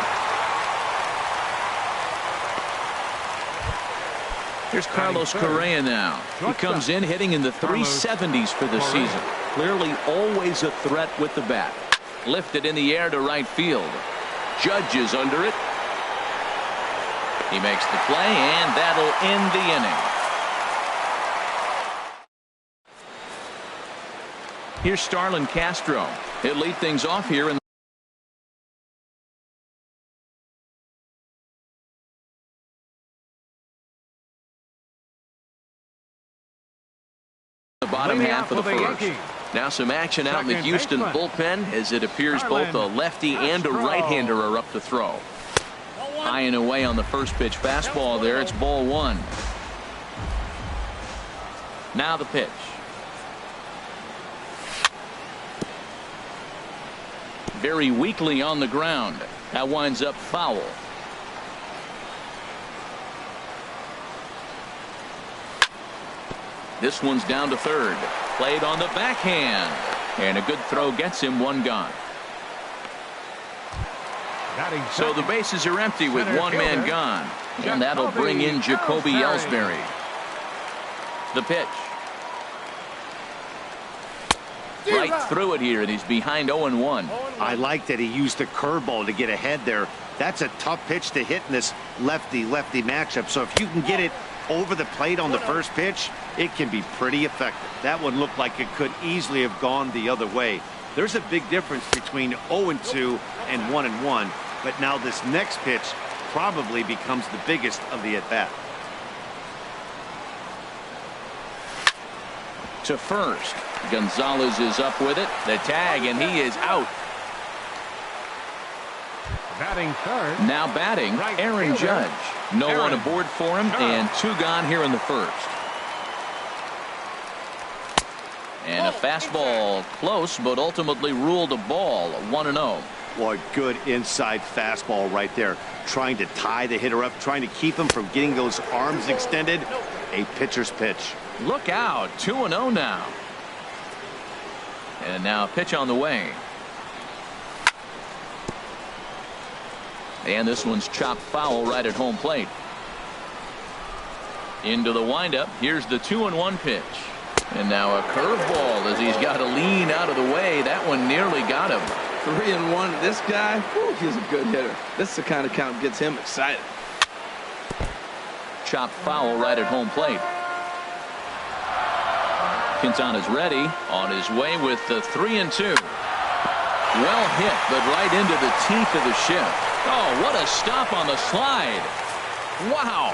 Here's Carlos Correa now. He comes in hitting in the 370s for the season. Clearly always a threat with the bat. Lifted in the air to right field. Judge is under it. He makes the play, and that'll end the inning. Here's Starlin Castro. He'll lead things off here in the bottom half of the first. Now some action out in the Houston bullpen as it appears both a lefty and a right-hander are up to throw. High and away on the first pitch fastball there. It's ball 1. Now the pitch. Very weakly on the ground. That winds up foul. This one's down to third. Played on the backhand. And a good throw gets him 1 gone. So the bases are empty with 1 man gone. And that'll bring in Jacoby Ellsbury. The pitch. Right through it here, and he's behind 0-1. I like that he used the curveball to get ahead there. That's a tough pitch to hit in this lefty-lefty matchup. So if you can get it over the plate on the first pitch, it can be pretty effective. That one looked like it could easily have gone the other way. There's a big difference between 0-2 and 1-1, but now this next pitch probably becomes the biggest of the at-bat. To first. Gonzalez is up with it. The tag, and he is out. Batting third. Now batting, Aaron Judge. No one aboard for him, and 2 gone here in the first. And a fastball close, but ultimately ruled a ball, 1-0. Boy, good inside fastball right there. Trying to tie the hitter up, trying to keep him from getting those arms extended. A pitcher's pitch. Look out, 2-0 now. And now a pitch on the way. And this one's chopped foul right at home plate. Into the windup. Here's the 2-1 pitch. And now a curveball as he's got to lean out of the way. That one nearly got him. 3-1. This guy, whew, he's a good hitter. This is the kind of count gets him excited. Chopped foul right at home plate. Quintana's ready, on his way with the 3-2. Well hit, but right into the teeth of the shift. Oh, what a stop on the slide. Wow.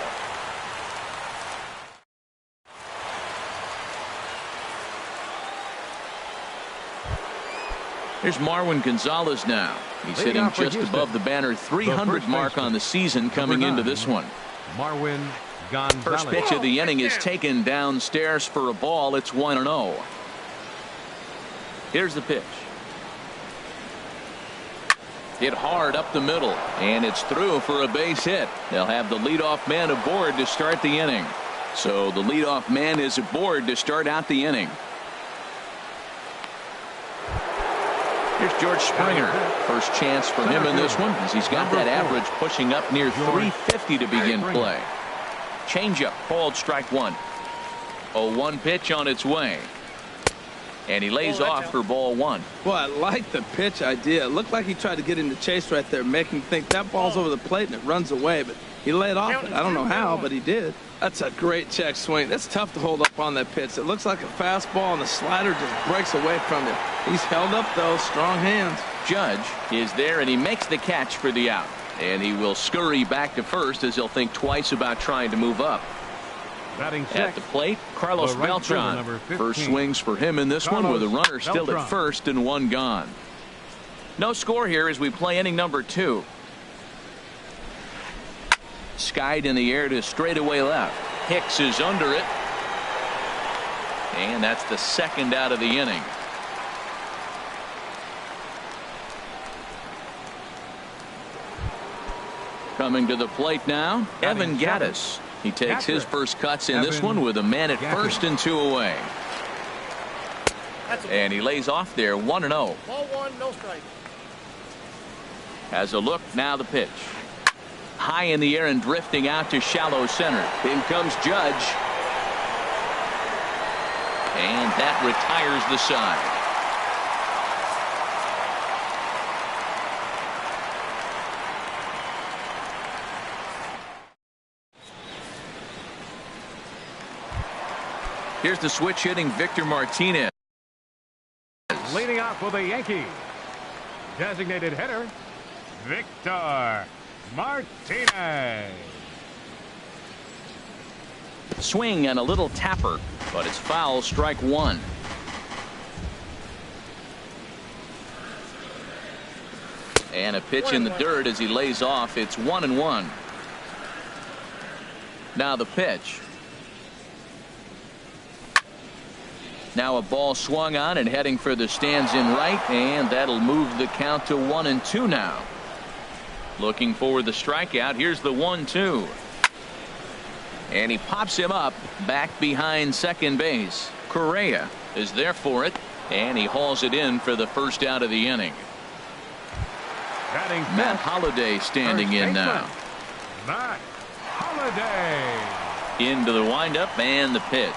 Here's Marwin Gonzalez now. He's hitting just above the banner 300 mark on the season coming into this one. Marwin Gonzalez. First pitch of the inning is taken downstairs for a ball. It's 1-0. Here's the pitch. Hit hard up the middle, and it's through for a base hit. They'll have the leadoff man aboard to start the inning. So the leadoff man is aboard to start out the inning. Here's George Springer. First chance for him in this one, as he's got that average pushing up near 350 to begin play. Changeup, called strike one. 0-1 pitch on its way. And he lays off for ball one. Well, I like the pitch idea. It looked like he tried to get in the chase right there, making him think that ball's over the plate and it runs away. But he laid off it. I don't know how, but he did. That's a great check swing. That's tough to hold up on that pitch. It looks like a fastball, and the slider just breaks away from him. He's held up, though. Strong hands. Judge is there, and he makes the catch for the out. And he will scurry back to first, as he'll think twice about trying to move up. At the plate, Carlos Beltran. First swings for him in this one, with a runner still at first and one gone. No score here as we play inning number 2. Skied in the air to straightaway left. Hicks is under it. And that's the second out of the inning. Coming to the plate now, Evan Gattis. He takes his first cuts in this one with a man at first and 2 away. And he lays off there 1-0. Ball one, no strike. Has a look, now the pitch. High in the air and drifting out to shallow center. In comes Judge. And that retires the side. Here's the switch hitting Victor Martinez. Leading off for the Yankees, designated hitter, Victor Martinez. Swing and a little tapper, but it's foul, strike one. And a pitch in the dirt as he lays off. It's 1-1. Now the pitch. Now a ball swung on and heading for the stands in right, and that'll move the count to 1-2 now. Looking for the strikeout. Here's the 1-2. And he pops him up back behind second base. Correa is there for it, and he hauls it in for the first out of the inning. Matt Holliday standing in now. Matt Holliday. Into the windup and the pitch.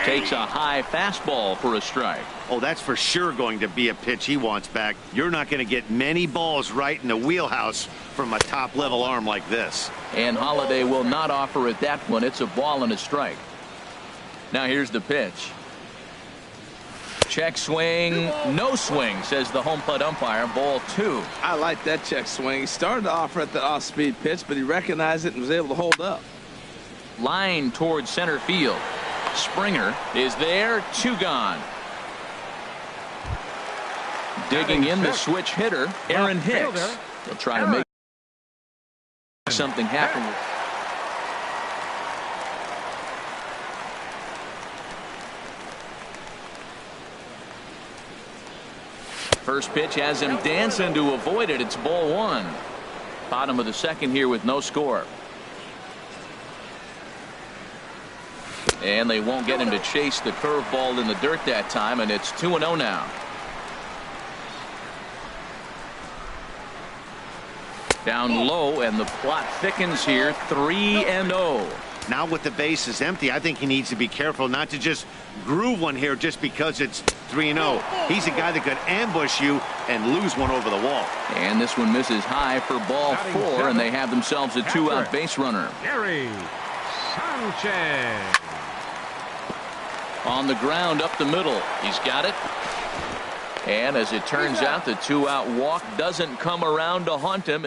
Takes a high fastball for a strike. Oh, that's for sure going to be a pitch he wants back. You're not going to get many balls right in the wheelhouse from a top-level arm like this. And Holliday will not offer it that one. It's a ball and a strike. Now here's the pitch. Check swing, no swing, says the home plate umpire. Ball 2. I like that check swing. He started to offer at the off-speed pitch, but he recognized it and was able to hold up. Line towards center field. Springer is there, 2 gone. Digging in the switch hitter, Aaron Hicks. He'll try to make something happen. First pitch has him dancing to avoid it. It's ball 1. Bottom of the second here with no score. And they won't get him to chase the curveball in the dirt that time, and it's 2-0 now. Down low, and the plot thickens here. 3-0. Now with the bases empty, I think he needs to be careful not to just groove one here just because it's 3-0. He's a guy that could ambush you and lose one over the wall. And this one misses high for ball 4, and they have themselves a 2-out base runner. Gary Sanchez. On the ground up the middle. He's got it. And as it turns out, the 2-out walk doesn't come around to haunt him.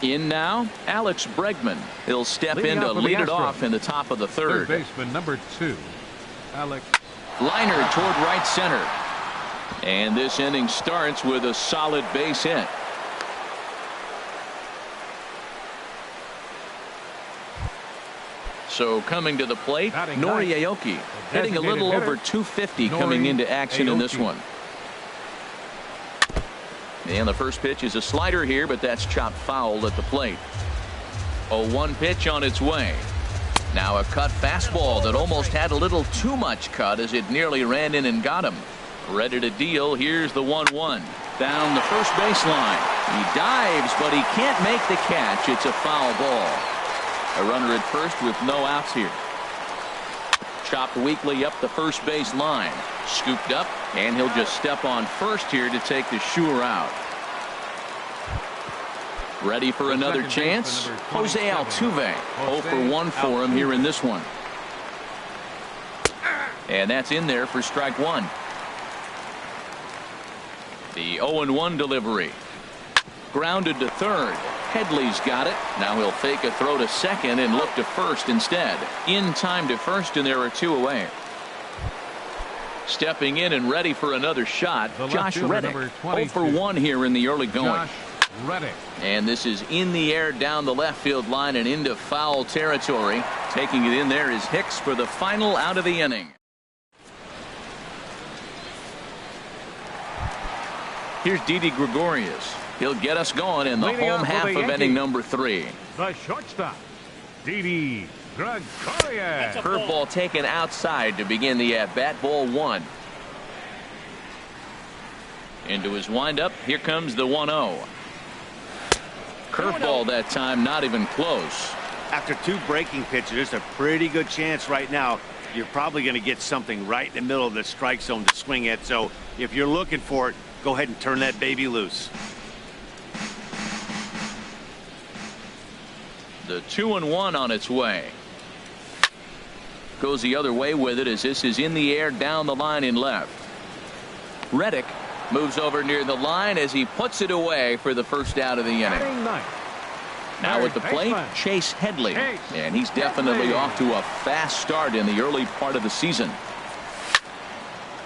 In now, Alex Bregman. He'll step in to lead it off in the top of the third. Third baseman number 2, Alex. Liner toward right center. And this inning starts with a solid base hit. So coming to the plate, Nori Aoki hitting a little over 250 coming into action in this one. And the first pitch is a slider here, but that's chopped foul at the plate. 0-1 pitch on its way. Now a cut fastball that almost had a little too much cut as it nearly ran in and got him. Ready to deal. Here's the 1-1. Down the first baseline. He dives, but he can't make the catch. It's a foul ball. A runner at first with no outs here. Chopped weakly up the first base line. Scooped up, and he'll just step on first here to take the sure out. Ready for another chance? Jose Altuve. 0 for 1 for him here in this one. And that's in there for strike one. The 0-1 delivery. Grounded to third. Headley's got it. Now he'll fake a throw to second and look to first instead. In time to first, and there are two away. Stepping in and ready for another shot, Josh Reddick. 0 for 1 here in the early going. Reddick. And this is in the air down the left field line and into foul territory. Taking it in there is Hicks for the final out of the inning. Here's Didi Gregorius. He'll get us going in the Leading home half of inning number 3. The shortstop, Didi Gregorius. Curveball taken outside to begin the at-bat. Ball 1. Into his windup. Here comes the 1-0. Curveball that time, not even close. After two breaking pitches, there's a pretty good chance right now you're probably going to get something right in the middle of the strike zone to swing at. So if you're looking for it, go ahead and turn that baby loose. The 2-1 on its way. Goes the other way with it as this is in the air down the line in left. Reddick moves over near the line as he puts it away for the first out of the inning. Now at the plate, Chase Headley. And he's definitely off to a fast start in the early part of the season.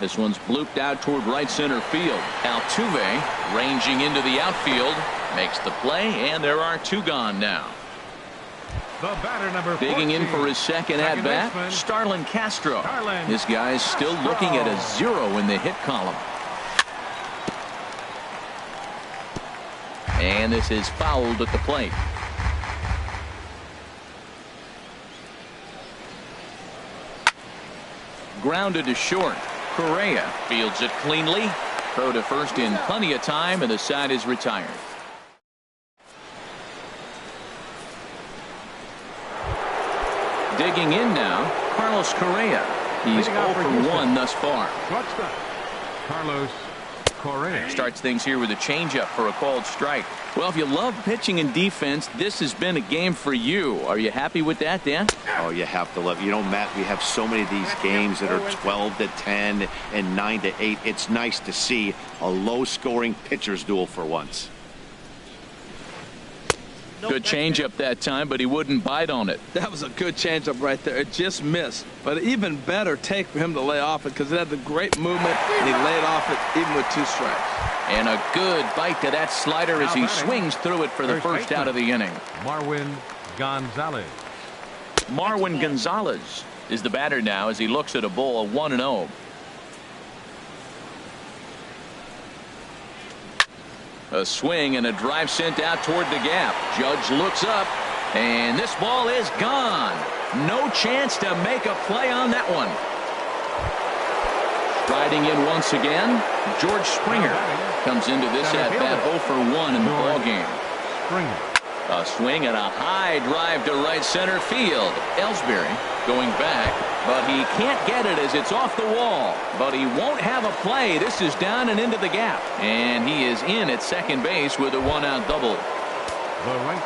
This one's blooped out toward right center field. Altuve ranging into the outfield. Makes the play, and there are two gone now. The batter, number 14, digging in for his second at-bat, Starlin Castro. This guy's still looking at a 0 in the hit column. And this is fouled at the plate. Grounded to short. Correa fields it cleanly. Throw to first in plenty of time, and the side is retired. Digging in now, Carlos Correa. He's 0 for 1 thus far. Carlos Correa starts things here with a changeup for a called strike. Well, if you love pitching and defense, this has been a game for you. Are you happy with that, Dan? Oh, you have to love it. You know, Matt, we have so many of these games that are 12-10 and 9-8. It's nice to see a low-scoring pitcher's duel for once. Good changeup that time, but he wouldn't bite on it. That was a good changeup right there. It just missed. But even better take for him to lay off it because it had the great movement, and he laid off it even with 2 strikes. And a good bite to that slider as he swings through it for the first out of the inning. Marwin Gonzalez. Marwin Gonzalez is the batter now as he looks at a ball of 1-0. A swing and a drive sent out toward the gap. Judge looks up, and this ball is gone. No chance to make a play on that one. Riding in once again, George Springer comes into this at-bat 0 for 1 in the ballgame. A swing and a high drive to right center field. Ellsbury going back, but he can't get it as it's off the wall. But he won't have a play. This is down and into the gap. And he is in at second base with a 1-out double.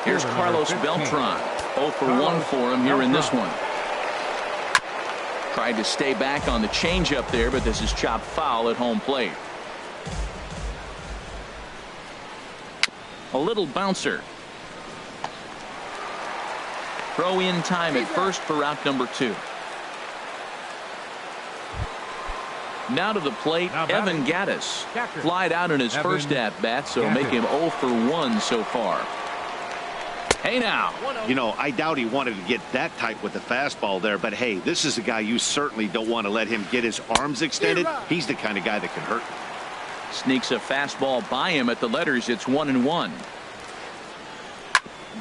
Here's Carlos Beltran. 0 for 1 for him here in this one. Tried to stay back on the changeup there, but this is chopped foul at home plate. A little bouncer. Throw in time at first for out number 2. Now to the plate, Evan Gattis. Flied out in his first at-bat, so make him 0 for 1 so far. Hey now. You know, I doubt he wanted to get that tight with the fastball there, but hey, this is a guy you certainly don't want to let him get his arms extended. He's the kind of guy that can hurt. Sneaks a fastball by him at the letters. It's 1-1.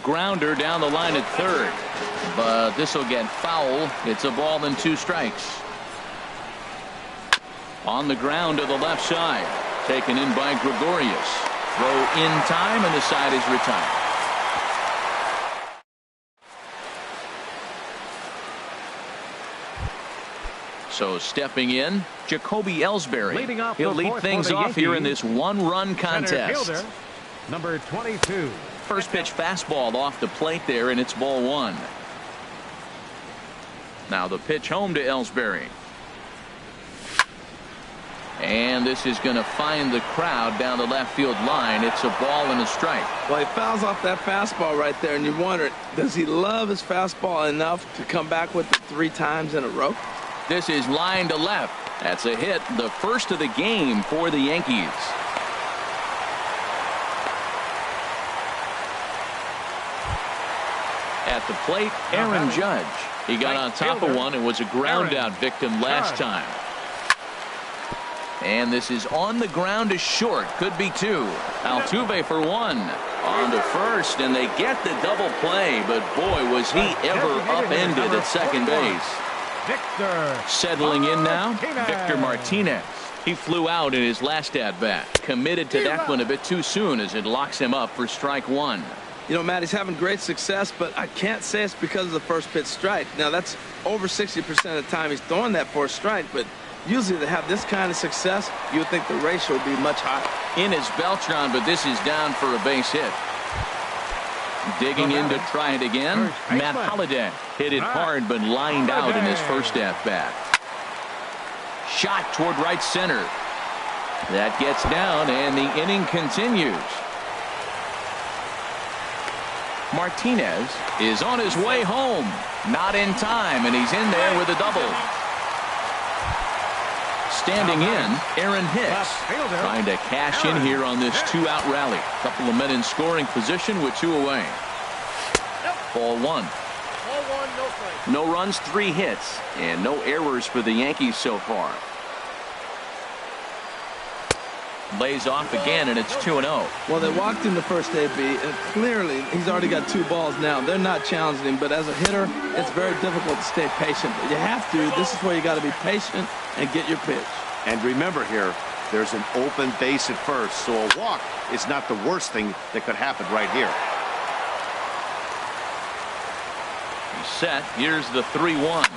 Grounder down the line at third, but this will get foul. It's a ball and 2 strikes. On the ground to the left side, taken in by Gregorius. Throw in time, and the side is retired. So stepping in, Jacoby Ellsbury. He'll lead things off here in this 1-run contest. Fielder, number 22. First pitch fastball off the plate there, and it's ball 1. Now the pitch home to Ellsbury. And this is going to find the crowd down the left field line. It's a ball and a strike. Well, he fouls off that fastball right there, and you wonder, does he love his fastball enough to come back with it 3 times in a row? This is line to left. That's a hit, the first of the game for the Yankees. At the plate, Aaron Judge. He got on top of one and was a ground out victim last time. And this is on the ground to short. Could be 2. Altuve for 1. On to first, and they get the double play, but boy, was he ever upended at second base. Settling in now, Victor Martinez. He flew out in his last at-bat. Committed to that one a bit too soon as it locks him up for strike 1. You know, Matt, he's having great success, but I can't say it's because of the first pitch strike. Now, that's over 60% of the time he's throwing that for a strike, but usually to have this kind of success, you would think the ratio would be much higher. In is Beltran, but this is down for a base hit. Digging in to try it again, Matt Holliday hit it hard but lined out in his first at-bat. Shot toward right center. That gets down, and the inning continues. Martinez is on his way home. Not in time, and he's in there with a double. Standing in, Aaron Hicks, trying to cash in here on this 2-out rally. Couple of men in scoring position with 2 away. Ball 1. No runs, 3 hits, and no errors for the Yankees so far. Lays off again, and it's 2-0. Well, they walked in the first AB, and clearly he's already got 2 balls now. They're not challenging him, but as a hitter, it's very difficult to stay patient. But you have to. This is where you got to be patient and get your pitch. And remember here, there's an open base at first, so a walk is not the worst thing that could happen right here. He's set. Here's the 3-1.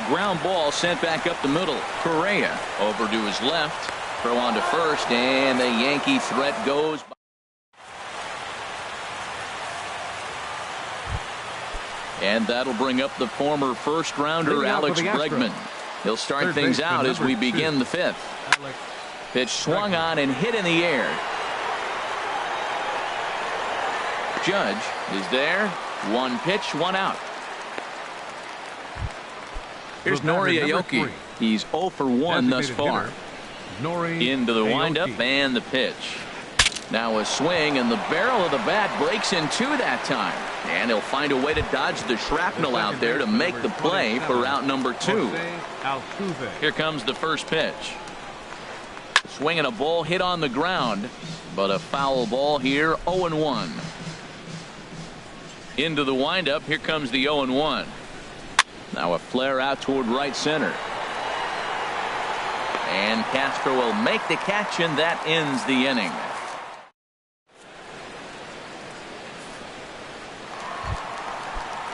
Ground ball sent back up the middle. Correa over to his left. Throw on to first, and the Yankee threat goes. And that'll bring up the former first-rounder Alex Bregman. He'll start things out as we begin the 5th. Pitch swung on and hit in the air. Judge is there. 1 pitch, 1 out. Here's Nori Aoki. He's 0 for 1 thus far. Into the windup and the pitch. Now a swing, and the barrel of the bat breaks in 2 that time. And he'll find a way to dodge the shrapnel out there to make the play for out number 2. Here comes the first pitch. Swinging a ball hit on the ground, but a foul ball here. 0-1. Into the windup. Here comes the 0-1. Now a flare out toward right center. And Castro will make the catch, and that ends the inning.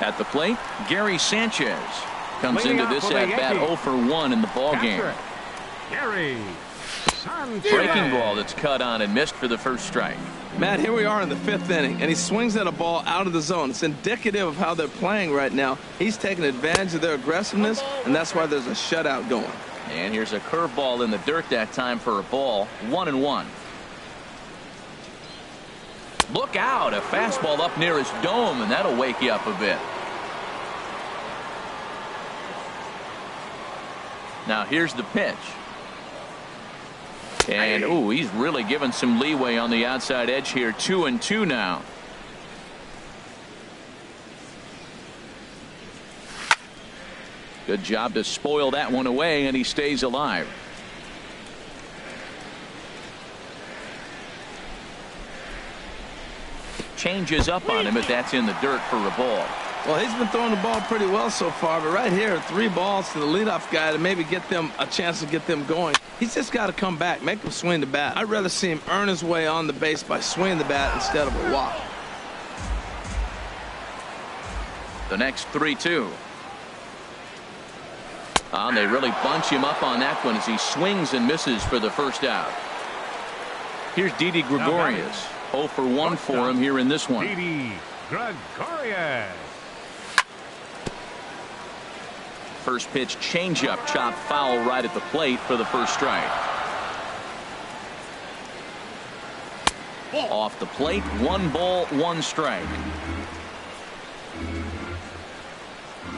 At the plate, Gary Sanchez comes into this at-bat 0 for 1 in the ballgame. Gary Sanchez. Breaking ball that's cut on and missed for the first strike. Matt, here we are in the 5th inning, and he swings at a ball out of the zone. It's indicative of how they're playing right now. He's taking advantage of their aggressiveness, and that's why there's a shutout going. And here's a curveball in the dirt that time for a ball. 1-1. Look out, a fastball up near his dome, and that'll wake you up a bit. Now here's the pitch. And ooh, he's really given some leeway on the outside edge here. 2-2 now. Good job to spoil that one away, and he stays alive. changes up on him, but that's in the dirt for a ball. Well, he's been throwing the ball pretty well so far, but right here, 3 balls to the leadoff guy to maybe get them a chance to get them going. He's just got to come back, make him swing the bat. I'd rather see him earn his way on the base by swinging the bat instead of a walk. The next 3-2. They really bunch him up on that one as he swings and misses for the first out. Here's Didi Gregorius. 0 for 1 for him here in this one. Didi Gregorius. First pitch changeup, chopped foul right at the plate for the first strike. Off the plate, 1 ball, 1 strike.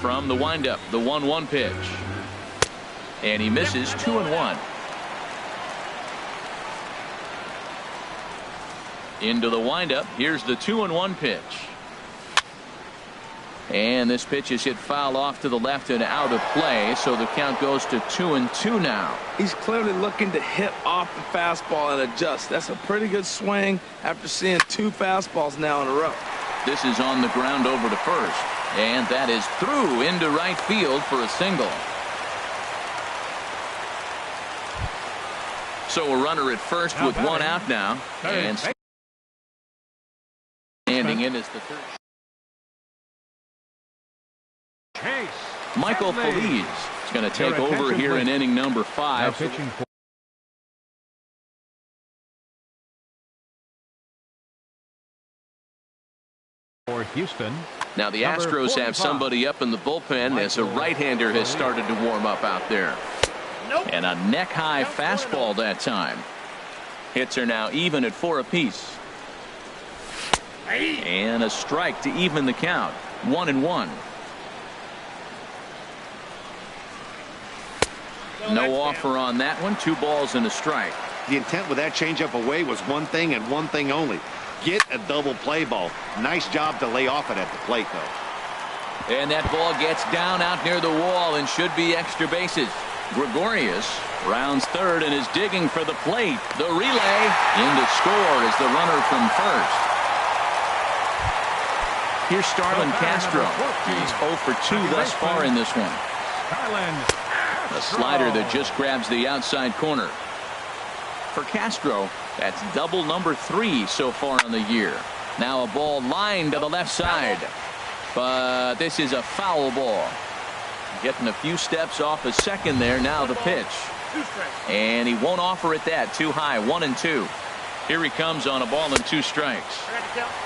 From the windup, the 1-1 pitch. And he misses 2-1. Into the windup. Here's the 2-1 pitch. And this pitch is hit foul off to the left and out of play, so the count goes to 2-2 now. He's clearly looking to hit off the fastball and adjust. That's a pretty good swing after seeing 2 fastballs now in a row. This is on the ground over to first, and that is through into right field for a single. So a runner at first with 1 out now, and standing in is the third. Chase Michael Stanley. Feliz is going to take over here in inning number 5. Now pitching for Houston. Now the Number Astros 45. have somebody up in the bullpen as a right-hander has started to warm up out there. And a neck-high fastball that time. Hits are now even at 4 apiece. And a strike to even the count. 1-1. No offer on that one. 2 balls and a strike. The intent with that changeup away was one thing and one thing only. Get a double play ball. Nice job to lay off it at the plate, though. And that ball gets down out near the wall and should be extra bases. Gregorius rounds third and is digging for the plate. The relay in to score is the runner from first. Here's Starlin Castro. He's 0 for 2 thus far in this one. A slider that just grabs the outside corner. For Castro, that's double number 3 so far on the year. Now a ball lined to the left side. But this is a foul ball. Getting a few steps off a second there. Now the pitch. And he won't offer it that. Too high. 1-2. Here he comes on a ball and 2 strikes.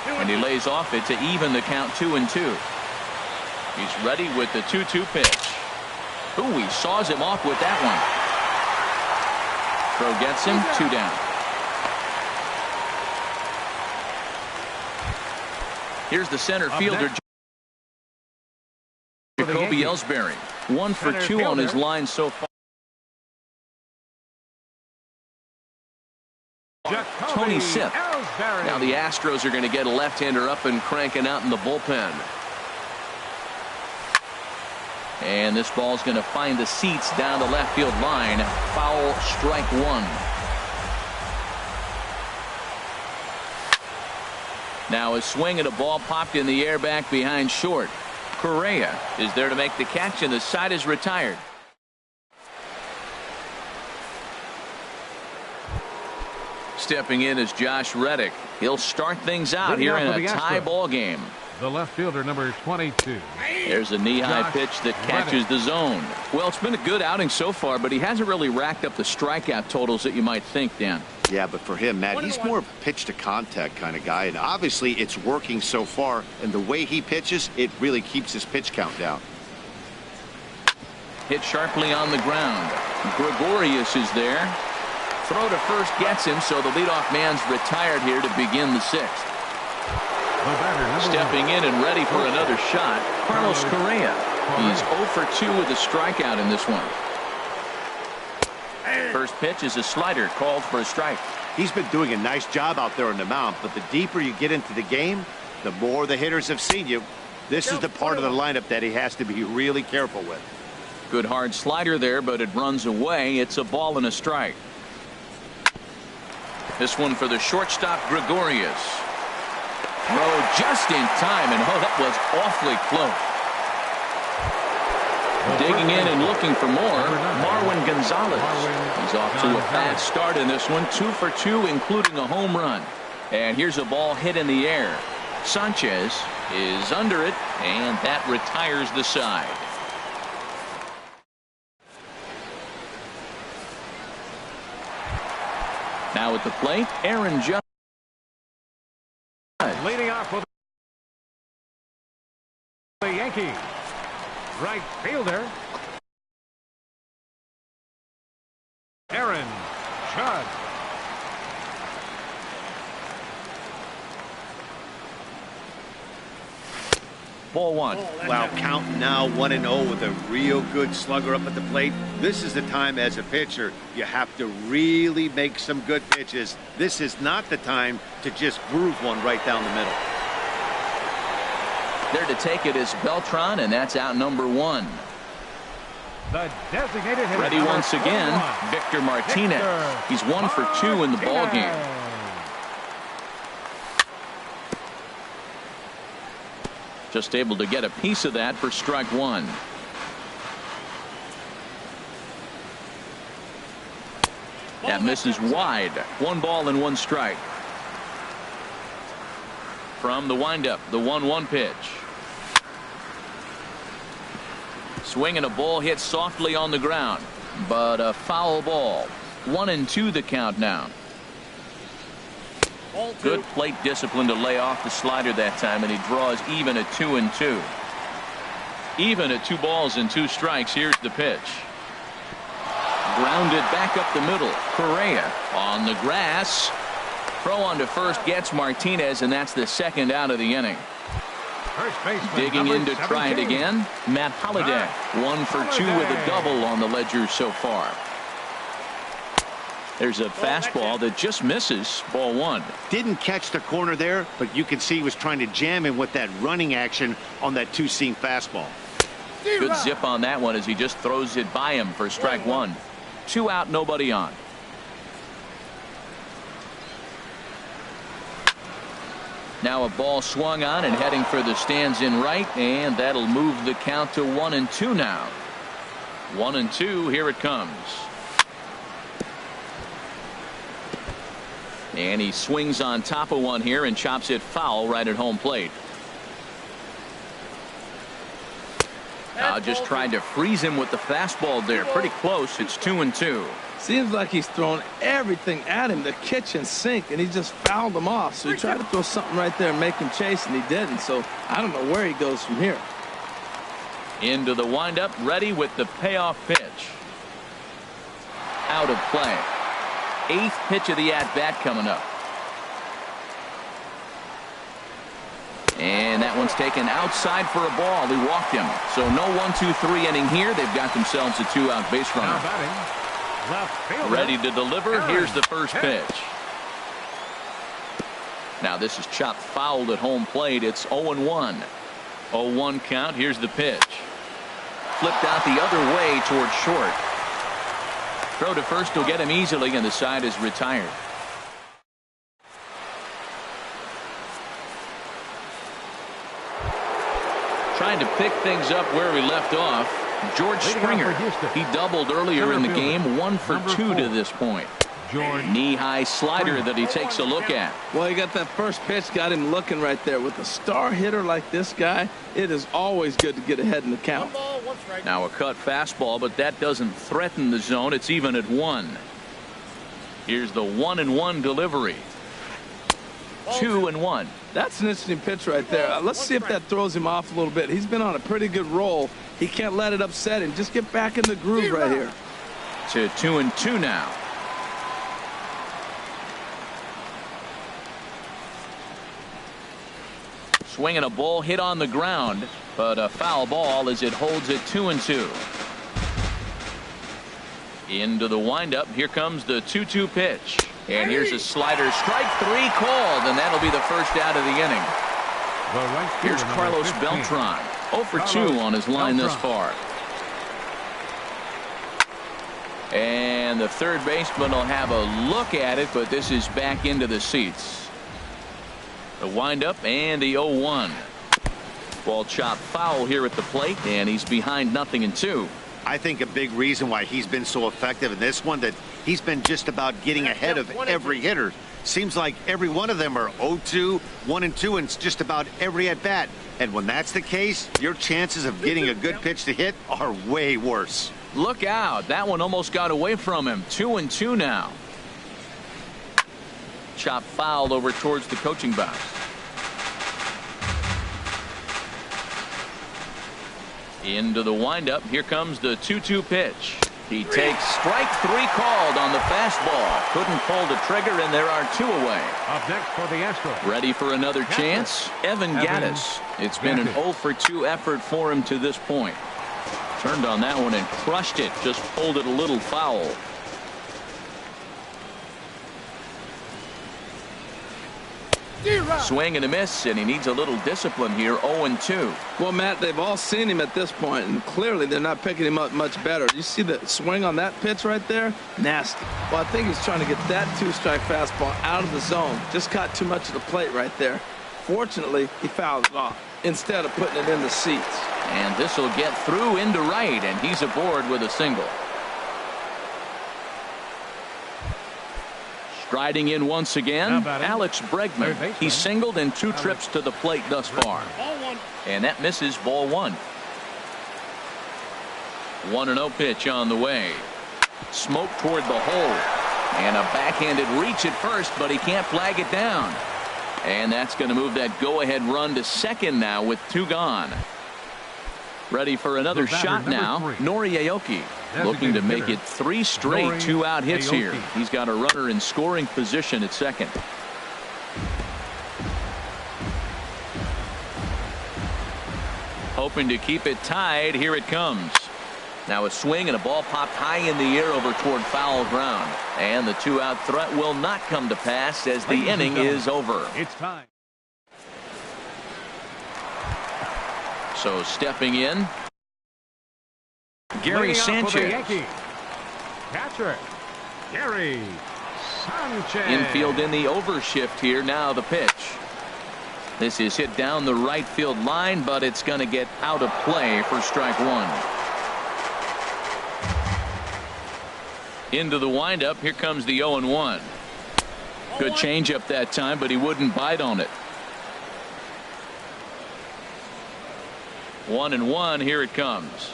And he lays off it to even the count 2-2. He's ready with the 2-2 pitch. Ooh, he saws him off with that one. Throw gets him. 2 down. Here's the center fielder, Jacoby Ellsbury. 1 for 2 on his line so far. Tony Sipp. Now the Astros are going to get a left-hander up and cranking out in the bullpen. And this ball's going to find the seats down the left field line. Foul, strike 1. Now a swing and a ball popped in the air back behind short. Correa is there to make the catch, and the side is retired. Stepping in is Josh Reddick. He'll start things out here in a tie ball game. The left fielder, number 22. There's a knee-high pitch that catches the zone. Well, it's been a good outing so far, but he hasn't really racked up the strikeout totals that you might think, Dan. Yeah, but for him, Matt, he's more of a pitch-to-contact kind of guy, and obviously it's working so far, and the way he pitches, it really keeps his pitch count down. Hit sharply on the ground. Gregorius is there. Throw to first gets him, so the leadoff man's retired here to begin the 6th. Stepping in and ready for another shot, Carlos Correa. He's 0 for 2 with a strikeout in this one. First pitch is a slider called for a strike. He's been doing a nice job out there on the mound, but the deeper you get into the game, the more the hitters have seen you. This is the part of the lineup that he has to be really careful with. Good hard slider there, but it runs away. It's a ball and a strike. This one for the shortstop, Gregorius. throw just in time, and oh, that was awfully close. Digging in and looking for more, Marwin Gonzalez. He's off to a bad start in this one, 2 for 2, including a home run. And here's a ball hit in the air. Sanchez is under it, and that retires the side. Now at the plate, Aaron Judge. Leading off for the Yankees. Right fielder, Aaron Judge. Ball one. Wow, count now 1-0 with a real good slugger up at the plate. This is the time as a pitcher you have to really make some good pitches. This is not the time to just groove one right down the middle. There to take it is Beltran, and that's out number 1. The designated hitter. Ready once again, Victor Martinez. He's 1 for 2 in the ball game. Just able to get a piece of that for strike 1. That misses wide. 1 ball and 1 strike. From the windup, the 1-1 pitch. Swing and a ball hit softly on the ground, but a foul ball. 1-2 the count now. Good plate discipline to lay off the slider that time, and he draws even at 2-2. Even at 2 balls and 2 strikes. Here's the pitch. Grounded back up the middle. Correa on the grass. Throw on to first gets Martinez, and that's the 2nd out of the inning. Digging in to try it again, Matt Holliday. 1 for 2 with a double on the ledger so far. There's a fastball that just misses. Ball 1. Didn't catch the corner there, but you can see he was trying to jam him with that running action on that 2-seam fastball. Good zip on that one as he just throws it by him for strike 1. 2 out, nobody on. Now a ball swung on and heading for the stands in right, and that'll move the count to 1-2 now. 1-2, here it comes. And he swings on top of one here and chops it foul right at home plate. Just trying to freeze him with the fastball there. Pretty close. It's 2-2. Seems like he's thrown everything at him, the kitchen sink, and he just fouled him off. So he tried to throw something right there and make him chase, and he didn't. So I don't know where he goes from here. Into the windup, ready with the payoff pitch. Out of play. 8th pitch of the at-bat coming up. And that one's taken outside for a ball. He walked him. So no 1-2-3 inning here. They've got themselves a 2-out base runner. Ready to deliver. Here's the first pitch. Now this is chopped fouled at home plate. It's 0-1. 0-1 count. Here's the pitch. Flipped out the other way towards short. Throw to first will get him easily, and the side is retired. Trying to pick things up where we left off. George Springer. He doubled earlier in the game. 1 for 2 to this point. Knee-high slider that he takes a look at. Well, he got that first pitch, got him looking right there. With a star hitter like this guy, it is always good to get ahead in the count. Now a cut fastball, but that doesn't threaten the zone. It's even at 1. Here's the 1-1 delivery. 2-1. That's an interesting pitch right there. Let's see if that throws him off a little bit. He's been on a pretty good roll. He can't let it upset him. Just get back in the groove right here. To 2-2 now. Swinging a ball hit on the ground, but a foul ball as it holds it 2-2. Into the windup. Here comes the 2-2 pitch. And here's a slider. Strike 3 called, and that'll be the first out of the inning. Here's Carlos Beltran. 0 for 2 on his line thus far. And the third baseman will have a look at it, but this is back into the seats. The windup and the 0-1. Ball chopped foul here at the plate, and he's behind 0-2. I think a big reason why he's been so effective in this one, that he's been just about getting ahead of every hitter. Seems like every one of them are 0-2, 1-2, and it's just about every at-bat. And when that's the case, your chances of getting a good pitch to hit are way worse. Look out. That one almost got away from him. 2-2 now. Chop foul over towards the coaching box. Into the windup. Here comes the 2-2 pitch. He takes strike 3 called on the fastball. Couldn't pull the trigger, and there are 2 away. Up next for the Astros. Ready for another chance? Evan Gattis. It's been an 0-for-2 effort for him to this point. Turned on that one and crushed it. Just pulled it a little foul. Swing and a miss, and he needs a little discipline here. 0-2. Well, Matt, they've all seen him at this point, and clearly they're not picking him up much better. You see the swing on that pitch right there? Nasty. Well, I think he's trying to get that 2-strike fastball out of the zone. Just caught too much of the plate right there. Fortunately, he fouled it off instead of putting it in the seats. And this will get through into right, and he's aboard with a single. Striding in once again, Alex Bregman. He's singled in 2 trips to the plate thus far. And that misses, ball 1. 1-0 pitch on the way. Smoke toward the hole. And a backhanded reach at first, but he can't flag it down. And that's going to move that go-ahead run to second now with 2 gone. Ready for another shot now. Nori Aoki looking to make it 3 straight 2-out hits here. He's got a runner in scoring position at second. Hoping to keep it tied. Here it comes. Now a swing and a ball popped high in the air over toward foul ground. And the 2-out threat will not come to pass as the inning is over. It's time. So stepping in, Gary Sanchez. Catcher, Gary Sanchez. Infield in the overshift here. Now the pitch. This is hit down the right field line, but it's going to get out of play for strike 1. Into the windup. Here comes the 0-1. Good changeup that time, but he wouldn't bite on it. 1-1. Here it comes.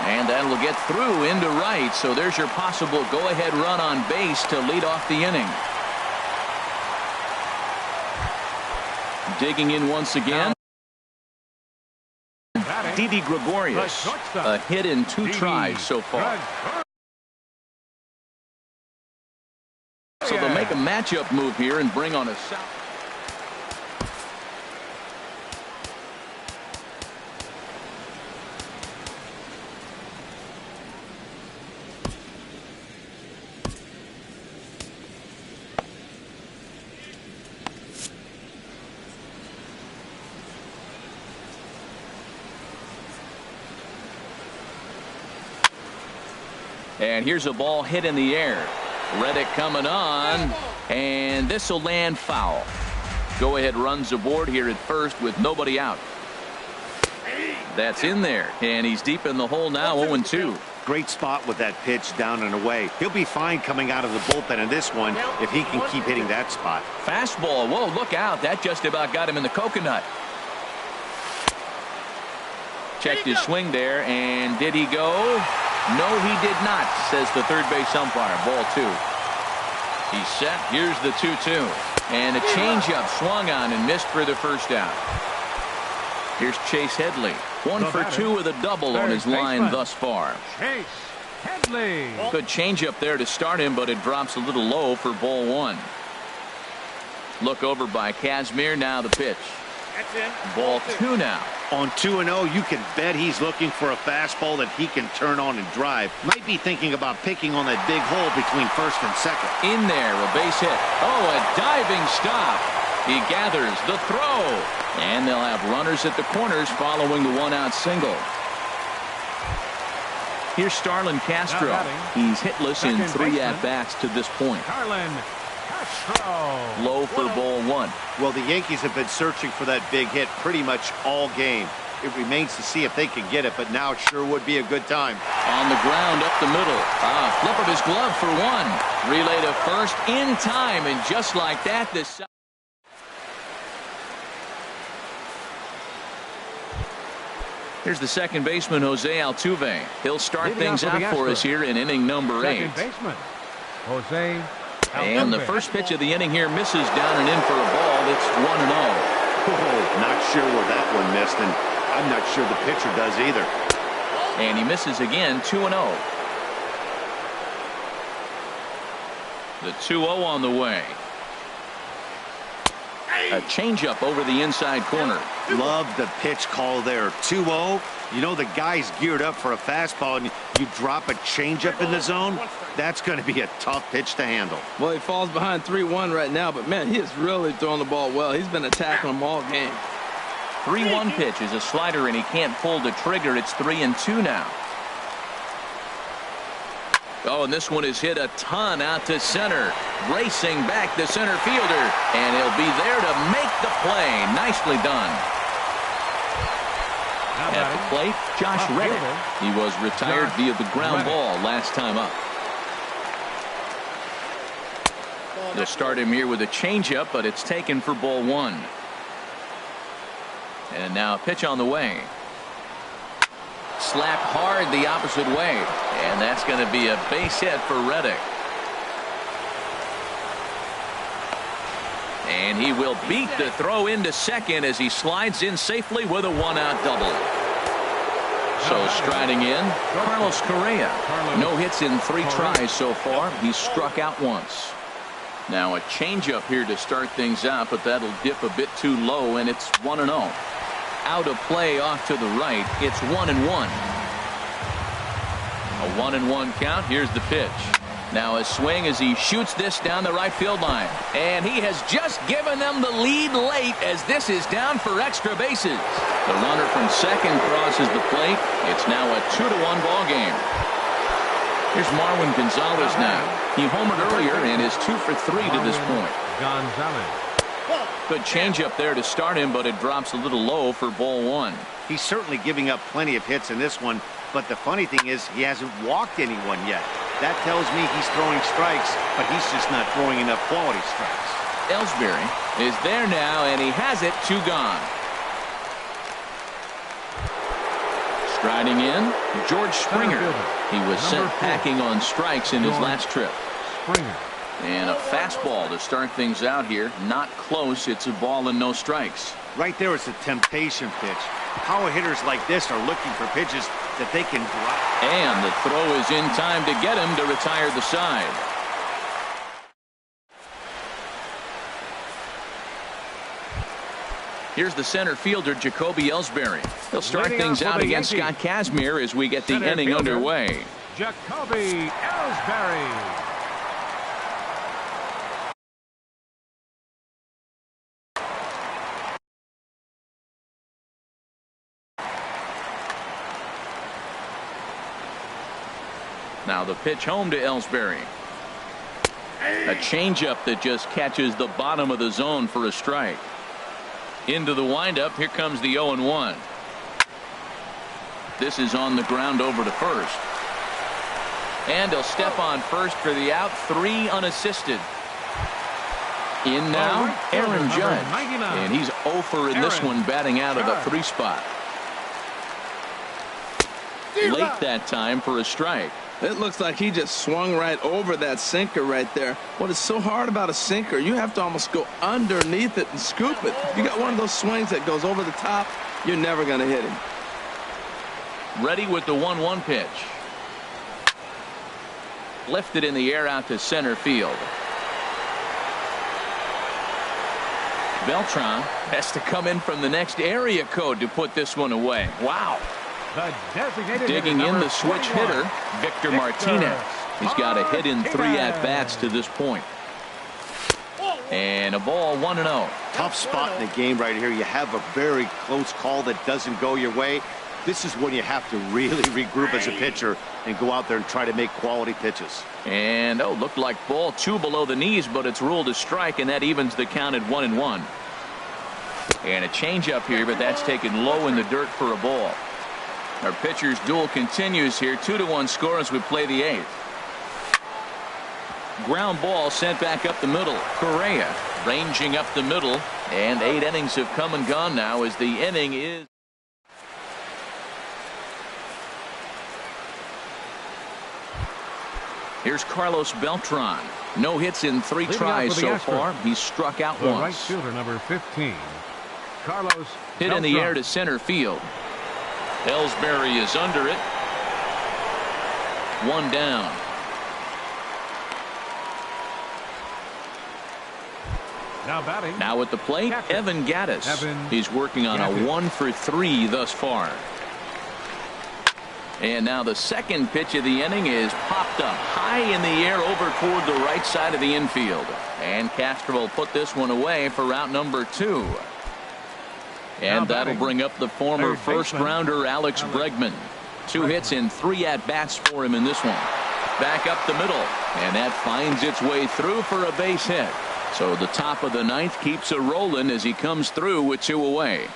And that'll get through into right. So there's your possible go-ahead run on base to lead off the inning. Digging in once again. Didi Gregorius. A hit in 2 tries so far. So they'll make a matchup move here and bring on a south. And here's a ball hit in the air. Reddick coming on, and this will land foul. Go ahead runs aboard here at first with nobody out. That's in there, and he's deep in the hole now. 0-2. Great spot with that pitch down and away. He'll be fine coming out of the bullpen in this one if he can keep hitting that spot. Fastball. Whoa, look out. That just about got him in the coconut. Checked his swing there, and did he go? No, he did not, says the third base umpire. Ball 2. He's set. Here's the 2-2. And a changeup swung on and missed for the first out. Here's Chase Headley. 1 for 2 with a double on his line thus far. Chase Headley. Good changeup there to start him, but it drops a little low for ball 1. Look over by Kazmir. Now the pitch. Ball 2 now. On 2-0, you can bet he's looking for a fastball that he can turn on and drive. Might be thinking about picking on that big hole between first and second. In there, a base hit. Oh, a diving stop. He gathers the throw. And they'll have runners at the corners following the 1-out single. Here's Starlin Castro. He's hitless in 3 at-bats to this point. Starlin throw. Low for ball one. Well, the Yankees have been searching for that big hit pretty much all game. It remains to see if they can get it, but now it sure would be a good time. On the ground up the middle. Flip of his glove for one. Relay to first in time, and just like that, this. Here's the second baseman, Jose Altuve. He'll start things out for us here in inning number 8. Second baseman, Jose Altuve. And the first pitch of the inning here misses down and in for a ball. It's 1-0. Oh, not sure where that one missed, and I'm not sure the pitcher does either. And he misses again, 2-0. The 2-0 on the way. A changeup over the inside corner. Love the pitch call there. 2-0. You know the guy's geared up for a fastball, and you drop a changeup in the zone. That's going to be a tough pitch to handle. Well, he falls behind 3-1 right now, but man, he is really throwing the ball well. He's been attacking them all game. 3-1 pitch is a slider, and he can't pull the trigger. It's 3-2 now. Oh, and this one is hit a ton out to center. Racing back the center fielder, and he'll be there to make the play. Nicely done. At the plate, Josh Reddick. He was retired via the ground ball last time up. They'll start him here with a changeup, but it's taken for ball one. And now a pitch on the way. Slapped hard the opposite way, and that's going to be a base hit for Reddick. And he will beat the throw into second as he slides in safely with a one-out double. So striding in, Carlos Correa. No hits in 3 tries so far. He's struck out once. Now a changeup here to start things out, but that'll dip a bit too low, and it's 1-0. Out of play off to the right. It's 1-1. A 1-1 count. Here's the pitch. Now a swing as he shoots this down the right field line. And he has just given them the lead late as this is down for extra bases. The runner from second crosses the plate. It's now a 2-1 ball game. Here's Marwin Gonzalez now. He homered earlier and is 2 for 3 to this point. Gonzalez. Good changeup there to start him, but it drops a little low for ball one. He's certainly giving up plenty of hits in this one, but the funny thing is he hasn't walked anyone yet. That tells me he's throwing strikes, but he's just not throwing enough quality strikes. Ellsbury is there now, and he has it. 2 gone. Striding in, George Springer. He was sent packing on strikes in his last trip. Springer. And a fastball to start things out here. Not close. It's a ball and no strikes. Right there is a temptation pitch. Power hitters like this are looking for pitches that they can drop. And the throw is in time to get him to retire the side. Here's the center fielder, Jacoby Ellsbury. He'll start things out against Scott Kazmir as we get the inning underway. Jacoby Ellsbury. Now the pitch home to Ellsbury. A changeup that just catches the bottom of the zone for a strike. Into the windup. Here comes the 0-1. This is on the ground over to first. And he'll step on first for the out. 3 unassisted. In now, Aaron Judge. And he's 0 for in this one, batting out of the 3 spot. Late that time for a strike. It looks like he just swung right over that sinker right there. What is so hard about a sinker, you have to almost go underneath it and scoop it. If you got one of those swings that goes over the top, you're never going to hit him. Ready with the 1-1 pitch. Lifted in the air out to center field. Beltran has to come in from the next area code to put this one away. Wow. Digging in the switch hitter, Victor Martinez. He's got a hit in 3 at-bats to this point. And a ball, 1-0. Tough spot in the game right here. You have a very close call that doesn't go your way. This is when you have to really regroup as a pitcher and go out there and try to make quality pitches. And, looked like ball 2 below the knees, but it's ruled a strike, and that evens the count at 1-1. And a changeup here, but that's taken low in the dirt for a ball. Our pitcher's duel continues here. 2-1 score as we play the 8th. Ground ball sent back up the middle. Correa ranging up the middle, and 8 innings have come and gone now as the inning is. Here's Carlos Beltran. No hits in 3 tries so far. He's struck out once. Right fielder number 15, Carlos Hit in the air to center field. Ellsbury is under it. 1 down. Now batting. Now at the plate, Catcher. Evan Gattis. Evan He's working on Gattis. a 1 for 3 thus far. And now the second pitch of the inning is popped up high in the air over toward the right side of the infield. And Castro will put this one away for route number 2. And that'll bring up the former first-rounder Alex Bregman. 2 hits and 3 at-bats for him in this one. Back up the middle, and that finds its way through for a base hit. So the top of the 9th keeps it rolling as he comes through with 2 away.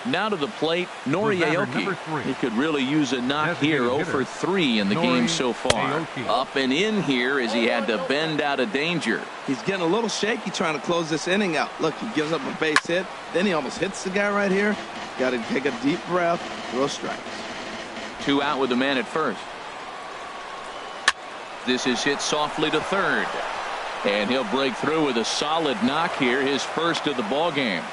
Now to the plate, Nori Aoki. He could really use a knock here. 0 for 3 in the game so far. Up and in here as he had to bend out of danger. He's getting a little shaky trying to close this inning out. Look, he gives up a base hit. Then he almost hits the guy right here. Got to take a deep breath. Throw strikes. 2 out with the man at first. This is hit softly to third. And he'll break through with a solid knock here. His first of the ball game.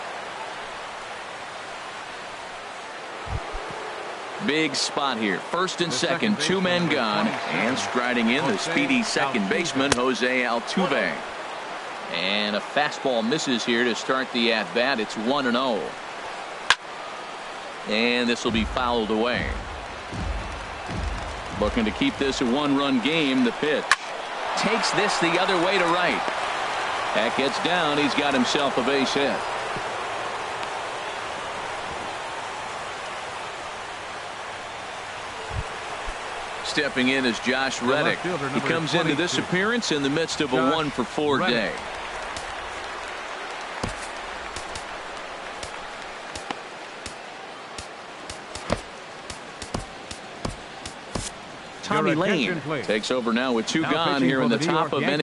Big spot here. First and second, 2 men gone, and striding in the speedy second baseman Jose Altuve. And a fastball misses here to start the at bat. It's 1-0, and this will be fouled away. Looking to keep this a 1-run game. The pitch takes this the other way to right. That gets down. He's got himself a base hit. Stepping in is Josh Reddick. He comes into this appearance in the midst of a 1 for 4 day. Tommy Lane takes over now with 2 gone here in the top of inning.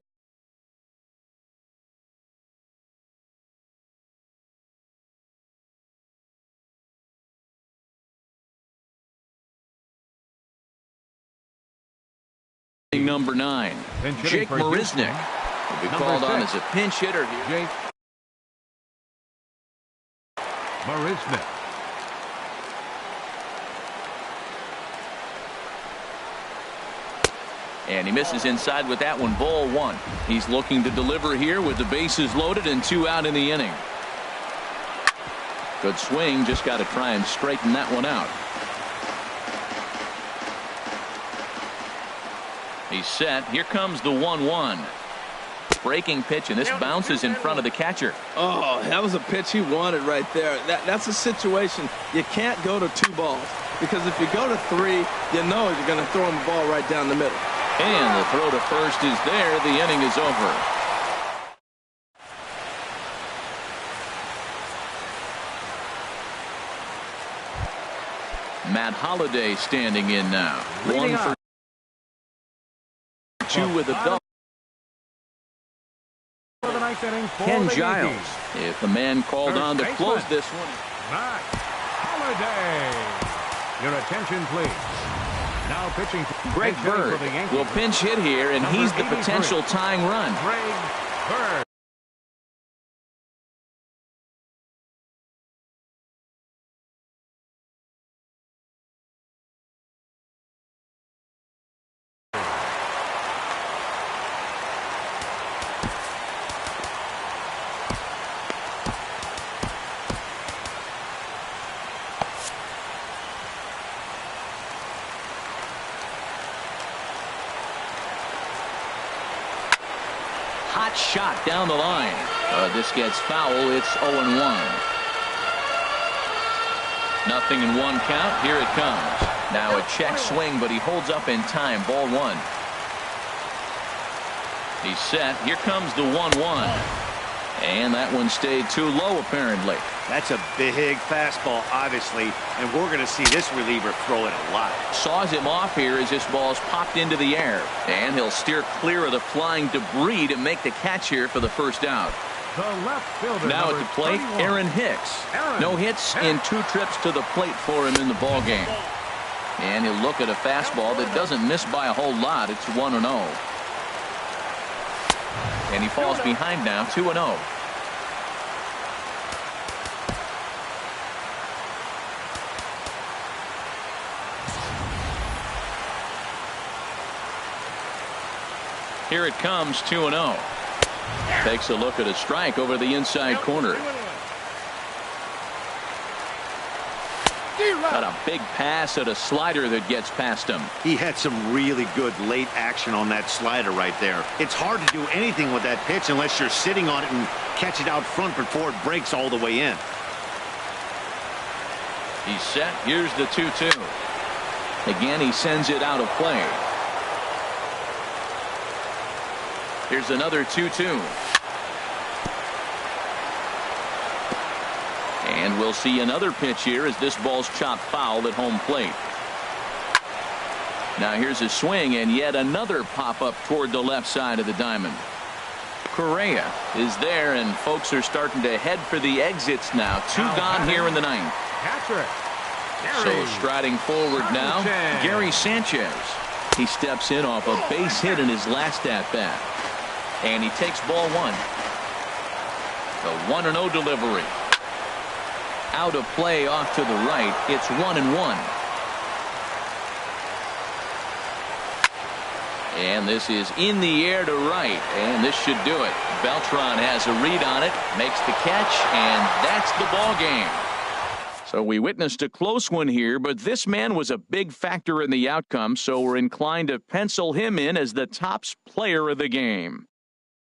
Number 9, Jake Marisnick will be called on as a pinch hitter here. Jake Marisnick. And he misses inside with that one. Ball 1. He's looking to deliver here with the bases loaded and 2 out in the inning. Good swing. Just got to try and straighten that one out. He's set. Here comes the 1-1. Breaking pitch, and this bounces in front of the catcher. Oh, that was a pitch he wanted right there. That's a situation you can't go to 2 balls, because if you go to 3, you know you're going to throw him a ball right down the middle. And the throw to first is there. The inning is over. Matt Holliday standing in now. 1 for 2 with a double. Ken Giles, if the man called on to close this one. Matt Holliday. Your attention, please. Now pitching. Greg Bird will pinch hit here, and he's the potential tying run. Greg Bird. Hot shot down the line. This gets foul. It's 0-1. Nothing in one count. Here it comes. Now a check swing, but he holds up in time. Ball one. He's set. Here comes the 1-1. And that one stayed too low, apparently. That's a big fastball, obviously, and we're going to see this reliever throw it a lot. Saws him off here as this ball's popped into the air. And he'll steer clear of the flying debris to make the catch here for the first out. The left fielder, now at the plate, 31. Aaron Hicks. No hits in 2 trips to the plate for him in the ballgame. And he'll look at a fastball that doesn't miss by a whole lot. It's 1-0. And he falls behind now, 2-0. Here it comes, 2-0. Takes a look at a strike over the inside corner. Got a big pass at a slider that gets past him. He had some really good late action on that slider right there. It's hard to do anything with that pitch unless you're sitting on it and catch it out front before it breaks all the way in. He's set. Here's the 2-2. Again, he sends it out of play. Here's another 2-2. And we'll see another pitch here as this ball's chopped foul at home plate. Now here's a swing and yet another pop-up toward the left side of the diamond. Correa is there, and folks are starting to head for the exits now. 2 gone here in the 9th. So striding forward now, Gary Sanchez. He steps in off a base hit in his last at-bat. And he takes ball 1. The 1-0 delivery. Out of play off to the right. It's 1-1. And this is in the air to right. And this should do it. Beltran has a read on it. Makes the catch. And that's the ball game. So we witnessed a close one here, but this man was a big factor in the outcome, so we're inclined to pencil him in as the top player of the game.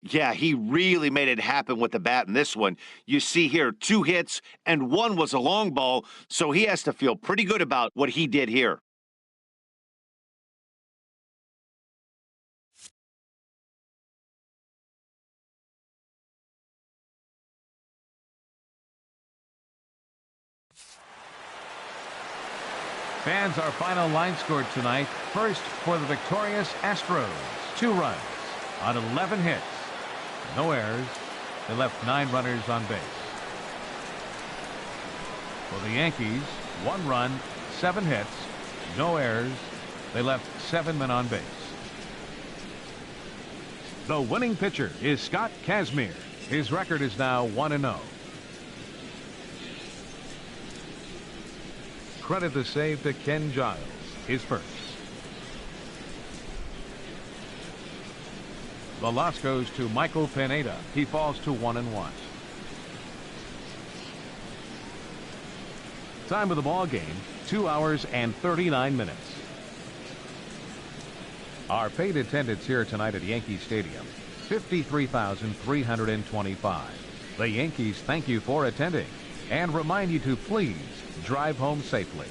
Yeah, he really made it happen with the bat in this one. You see here 2 hits, and 1 was a long ball, so he has to feel pretty good about what he did here. Fans, our final line score tonight. First for the victorious Astros. 2 runs on 11 hits. No errors. They left 9 runners on base. For the Yankees, 1 run, 7 hits, no errors. They left 7 men on base. The winning pitcher is Scott Kazmir. His record is now 1-0. Credit the save to Ken Giles, his first. The loss goes to Michael Pineda. He falls to 1-1. Time of the ball game, 2 hours and 39 minutes. Our paid attendance here tonight at Yankee Stadium, 53,325. The Yankees thank you for attending and remind you to please drive home safely.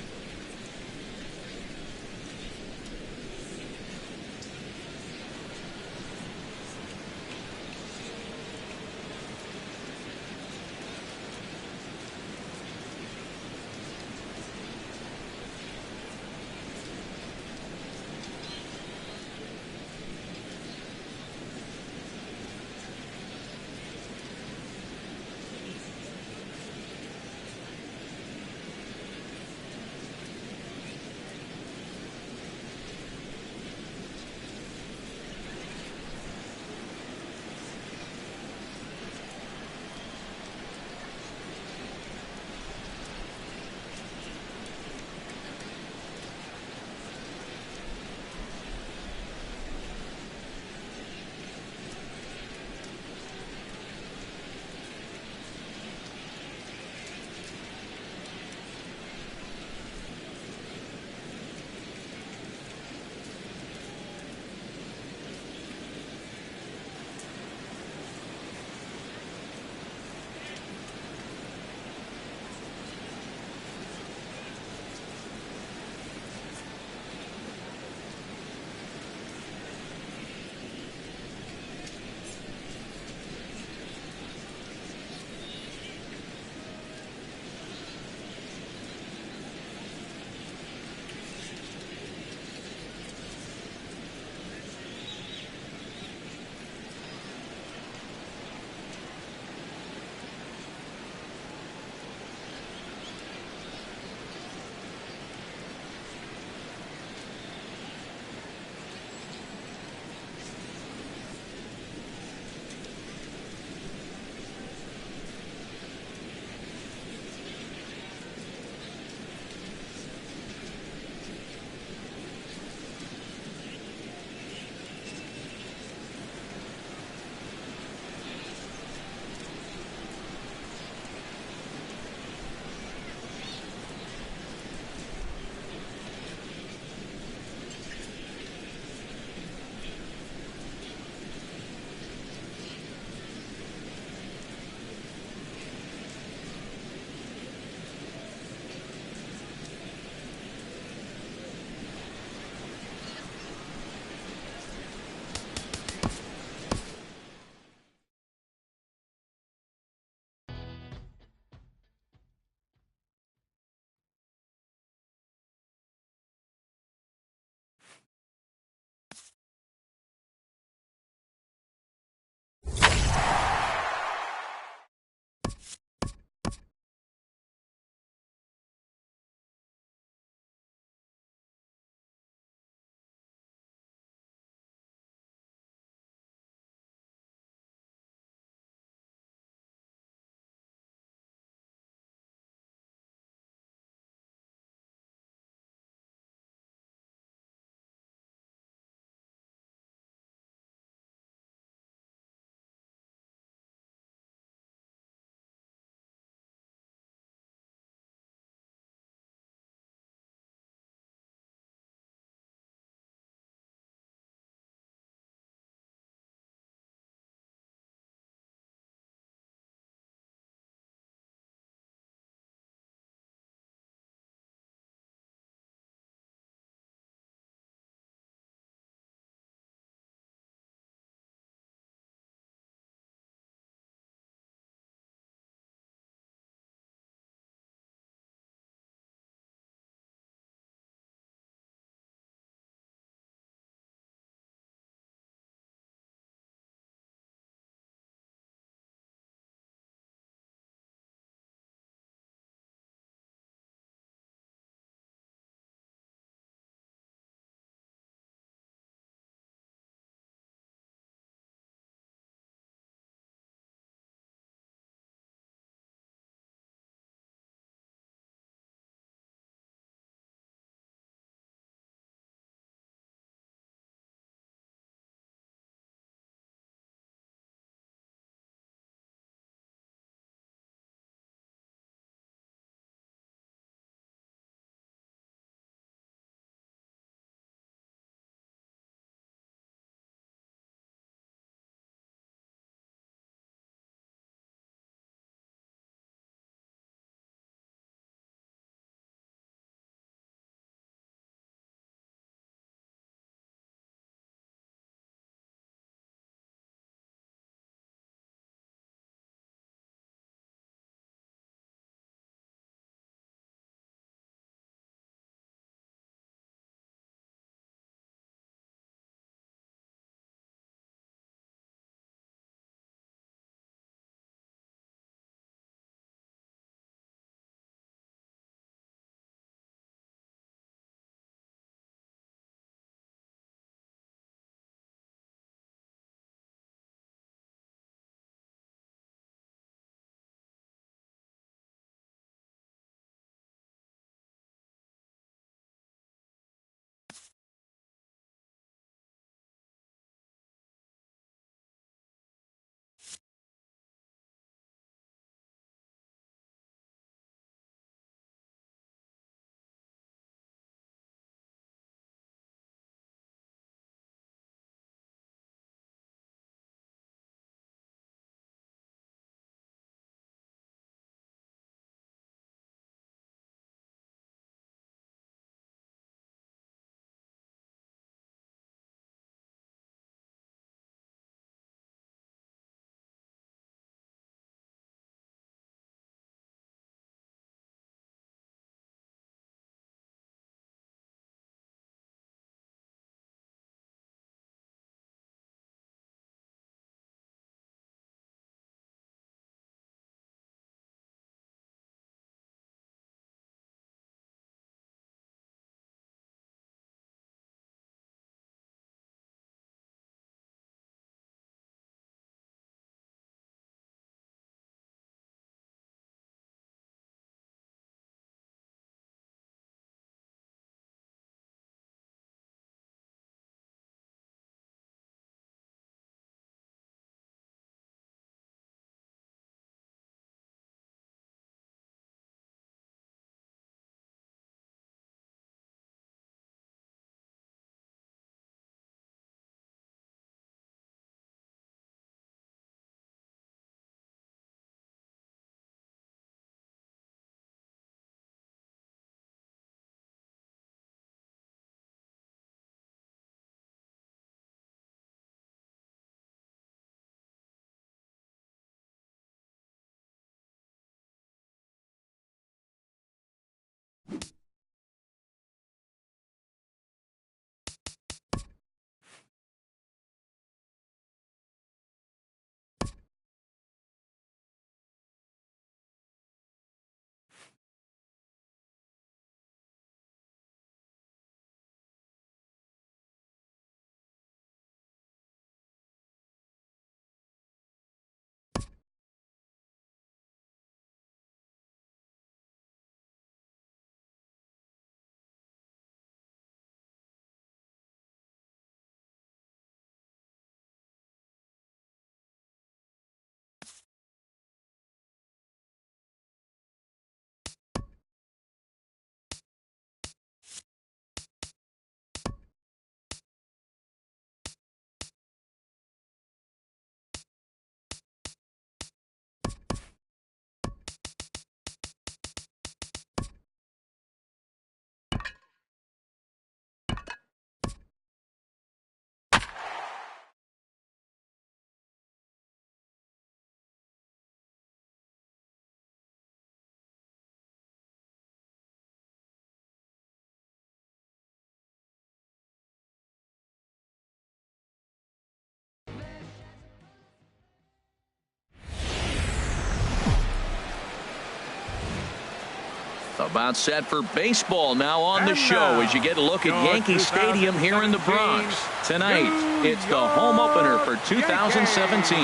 About set for baseball now on the show as you get a look at Yankee Stadium here in the Bronx. Tonight, it's the home opener for 2017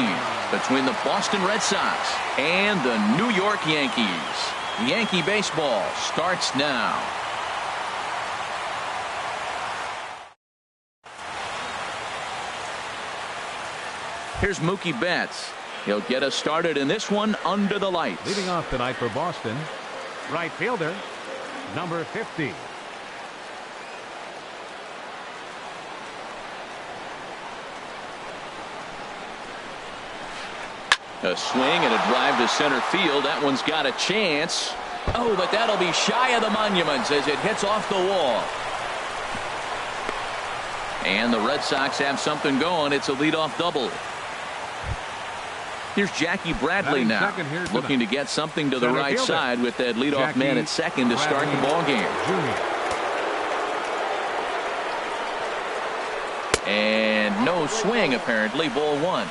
between the Boston Red Sox and the New York Yankees. Yankee baseball starts now. Here's Mookie Betts. He'll get us started in this one under the lights. Leading off tonight for Boston, right fielder, number 50. A swing and a drive to center field. That one's got a chance. Oh, but that'll be shy of the monuments as it hits off the wall. And the Red Sox have something going. It's a leadoff double. Here's Jackie Bradley now, looking to get something to the right side with that leadoff man at second to start the ball game. And no swing, apparently. Ball one.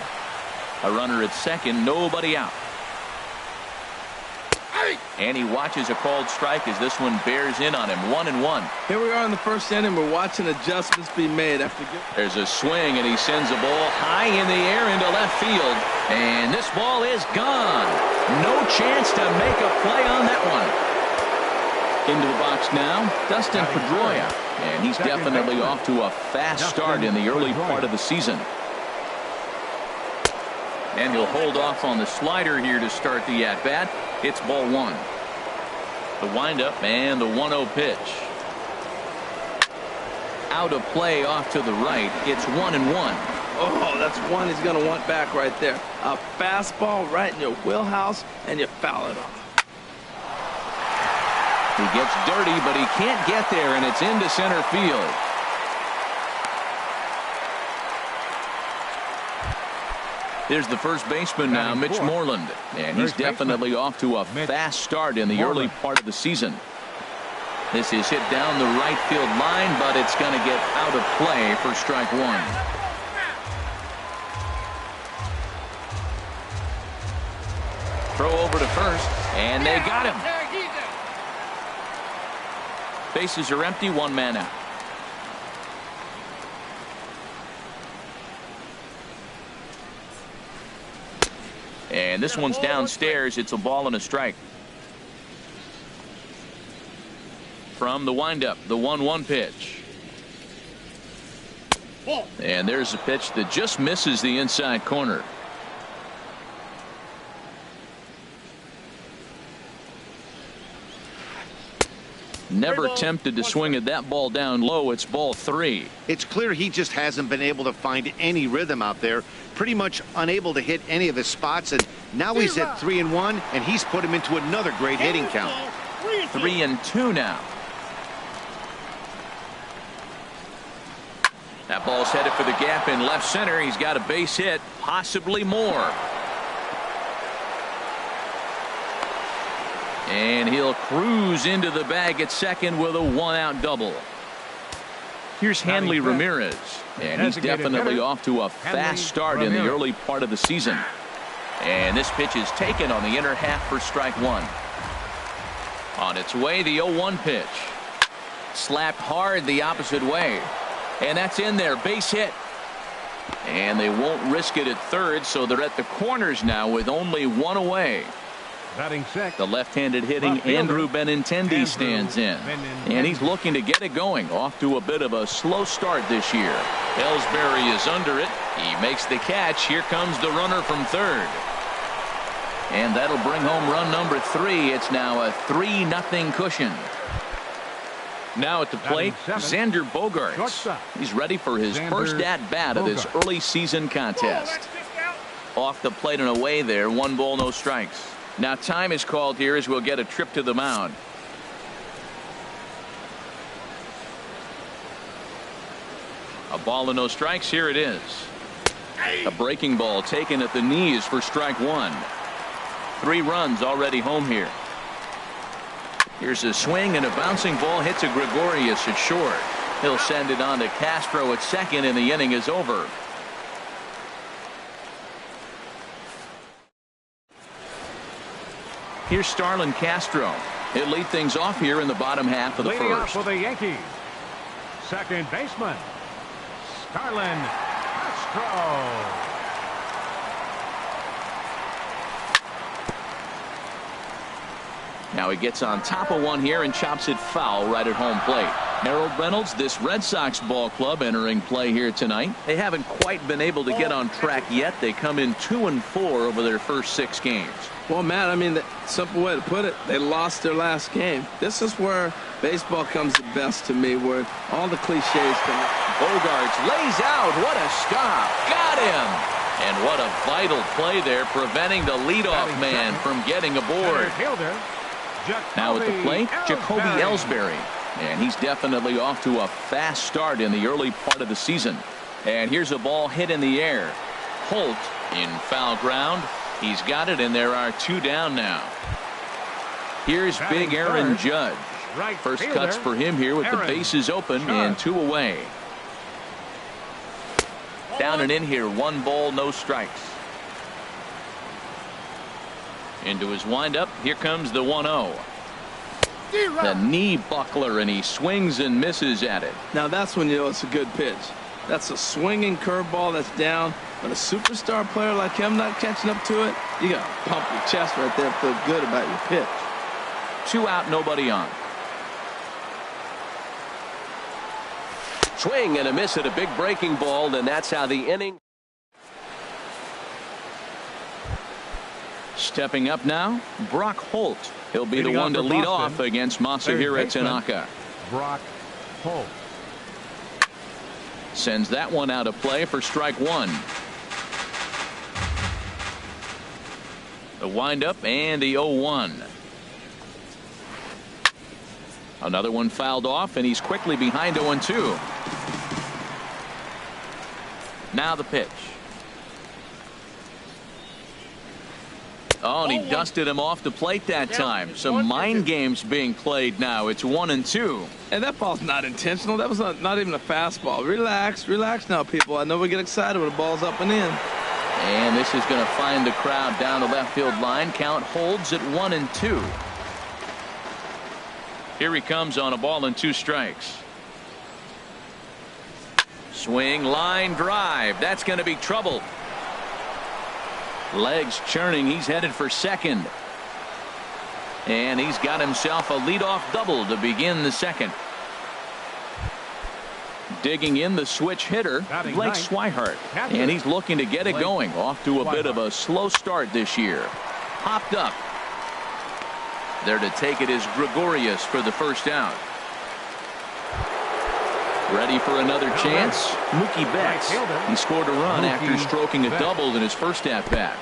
A runner at second, nobody out. And he watches a called strike as this one bears in on him. 1-1. Here we are in the first inning. We're watching adjustments be made after. There's a swing, and he sends a ball high in the air into left field. And this ball is gone. No chance to make a play on that one. Into the box now, Dustin Pedroia. And he's definitely off to a fast start in the early part of the season. And he'll hold off on the slider here to start the at-bat. It's ball one. The windup and the 1-0 pitch. Out of play off to the right. It's 1-1. Oh, that's one he's going to want back right there. A fastball right in your wheelhouse, and you foul it off. He gets dirty, but he can't get there, and it's into center field. Here's the first baseman now, Mitch Moreland. And he's definitely off to a fast start in the early part of the season. This is hit down the right field line, but it's going to get out of play for strike one. Throw over to first, and they got him. Bases are empty, one man out. And this one's downstairs. It's a ball and a strike. From the windup, the 1-1 pitch. And there's a pitch that just misses the inside corner. Never tempted to swing at that ball down low. It's ball three. It's clear he just hasn't been able to find any rhythm out there. Pretty much unable to hit any of his spots. And now he's at 3-1, and he's put him into another great hitting count. 3-2 now. That ball's headed for the gap in left center. He's got a base hit, possibly more. And he'll cruise into the bag at second with a one-out double. Here's Hanley Ramirez, and he's definitely off to a fast start in the early part of the season. And this pitch is taken on the inner half for strike one. On its way, the 0-1 pitch. Slapped hard the opposite way. And that's in there, base hit. And they won't risk it at third, so they're at the corners now with only one away. The left-handed hitting Andrew Benintendi stands in. And he's looking to get it going. Off to a bit of a slow start this year. Ellsbury is under it. He makes the catch. Here comes the runner from third. And that'll bring home run number 3. It's now a 3-0 cushion. Now at the plate, Xander Bogaerts. He's ready for his first at-bat of this early season contest. Off the plate and away there. 1 ball, no strikes. Now time is called here as we'll get a trip to the mound. A ball and no strikes. Here it is. A breaking ball taken at the knees for strike one. 3 runs already home here. Here's a swing and a bouncing ball hits a Gregorius at short. He'll send it on to Castro at second and the inning is over. Here's Starlin Castro. He'll lead things off here in the bottom half of the Leading off first. for the Yankees, second baseman, Starlin Castro. Now he gets on top of one here and chops it foul right at home plate. Harold Reynolds, this Red Sox ball club entering play here tonight. They haven't quite been able to get on track yet. They come in 2-4 over their first 6 games. Well, Matt, I mean, the simple way to put it, they lost their last game. This is where baseball comes the best to me, where all the cliches come out. Bogaerts lays out. What a stop. Got him. And what a vital play there, preventing the leadoff man from getting aboard. Now at the plate, Jacoby Ellsbury. And he's definitely off to a fast start in the early part of the season. And here's a ball hit in the air. Holt in foul ground. He's got it, and there are 2 down now. Here's big Aaron Judge. First cuts for him here with the bases open and 2 away. Down and in here, 1 ball, no strikes. Into his windup, here comes the 1-0. The knee buckler, and he swings and misses at it. Now that's when you know it's a good pitch. That's a swinging curveball that's down, but a superstar player like him not catching up to it, you got to pump your chest right there and feel good about your pitch. 2 out, nobody on. Swing and a miss at a big breaking ball, and that's how the inning. Stepping up now, Brock Holt. He'll be the one to lead off against Masahiro Tanaka. Brock Holt sends that one out of play for strike 1. The windup and the 0-1. Another one fouled off, and he's quickly behind 0-2. Now the pitch. Oh, and he dusted him off the plate that time. Some mind games being played now. It's 1-2. And that ball's not intentional. That was not even a fastball. Relax, relax now, people. I know we get excited when the ball's up and in. And this is going to find the crowd down the left field line. Count holds at 1-2. Here he comes on a ball and 2 strikes. Swing, line drive. That's going to be trouble. Legs churning. He's headed for second. And he's got himself a leadoff double to begin the second. Digging in the switch hitter, Blake Swihart. And he's looking to get it going. Off to a bit of a slow start this year. Popped up. There to take it is Gregorius for the first out. Ready for another chance. Mookie Betts. He scored a run after stroking a double in his first at bat.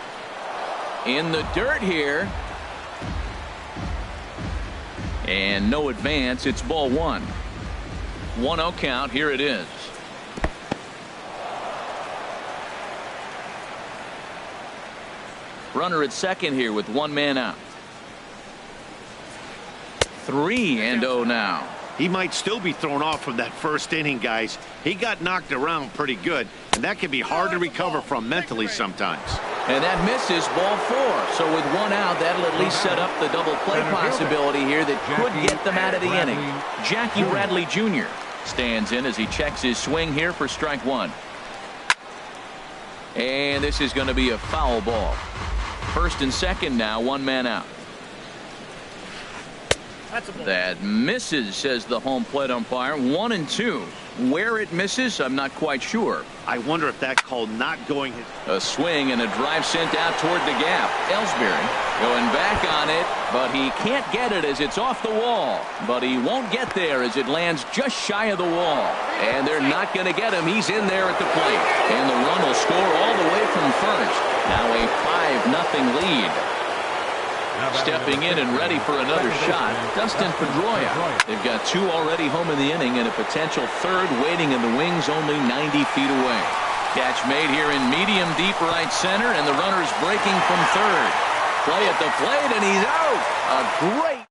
In the dirt here. And no advance. It's ball 1. 1-0 count. Here it is. Runner at second here with 1 man out. 3-0 now. He might still be thrown off from that first inning, guys. He got knocked around pretty good, and that can be hard to recover from mentally sometimes. And that misses, ball 4. So with 1 out, that'll at least set up the double play possibility here that could get them out of the inning. Jackie Bradley Jr. stands in as he checks his swing here for strike 1. And this is going to be a foul ball. First and second now, 1 man out. That misses, says the home plate umpire. 1-2. Where it misses, I'm not quite sure. I wonder if that call not going. A swing and a drive sent out toward the gap. Ellsbury going back on it, but he can't get it as it's off the wall. But he won't get there as it lands just shy of the wall. And they're not going to get him. He's in there at the plate. And the run will score all the way from first. Now a 5-0 lead. Stepping in and ready for another shot, Dustin Pedroia. They've got 2 already home in the inning and a potential third waiting in the wings only 90 feet away. Catch made here in medium deep right center, and the runner's breaking from third. Play at the plate, and he's out. A great.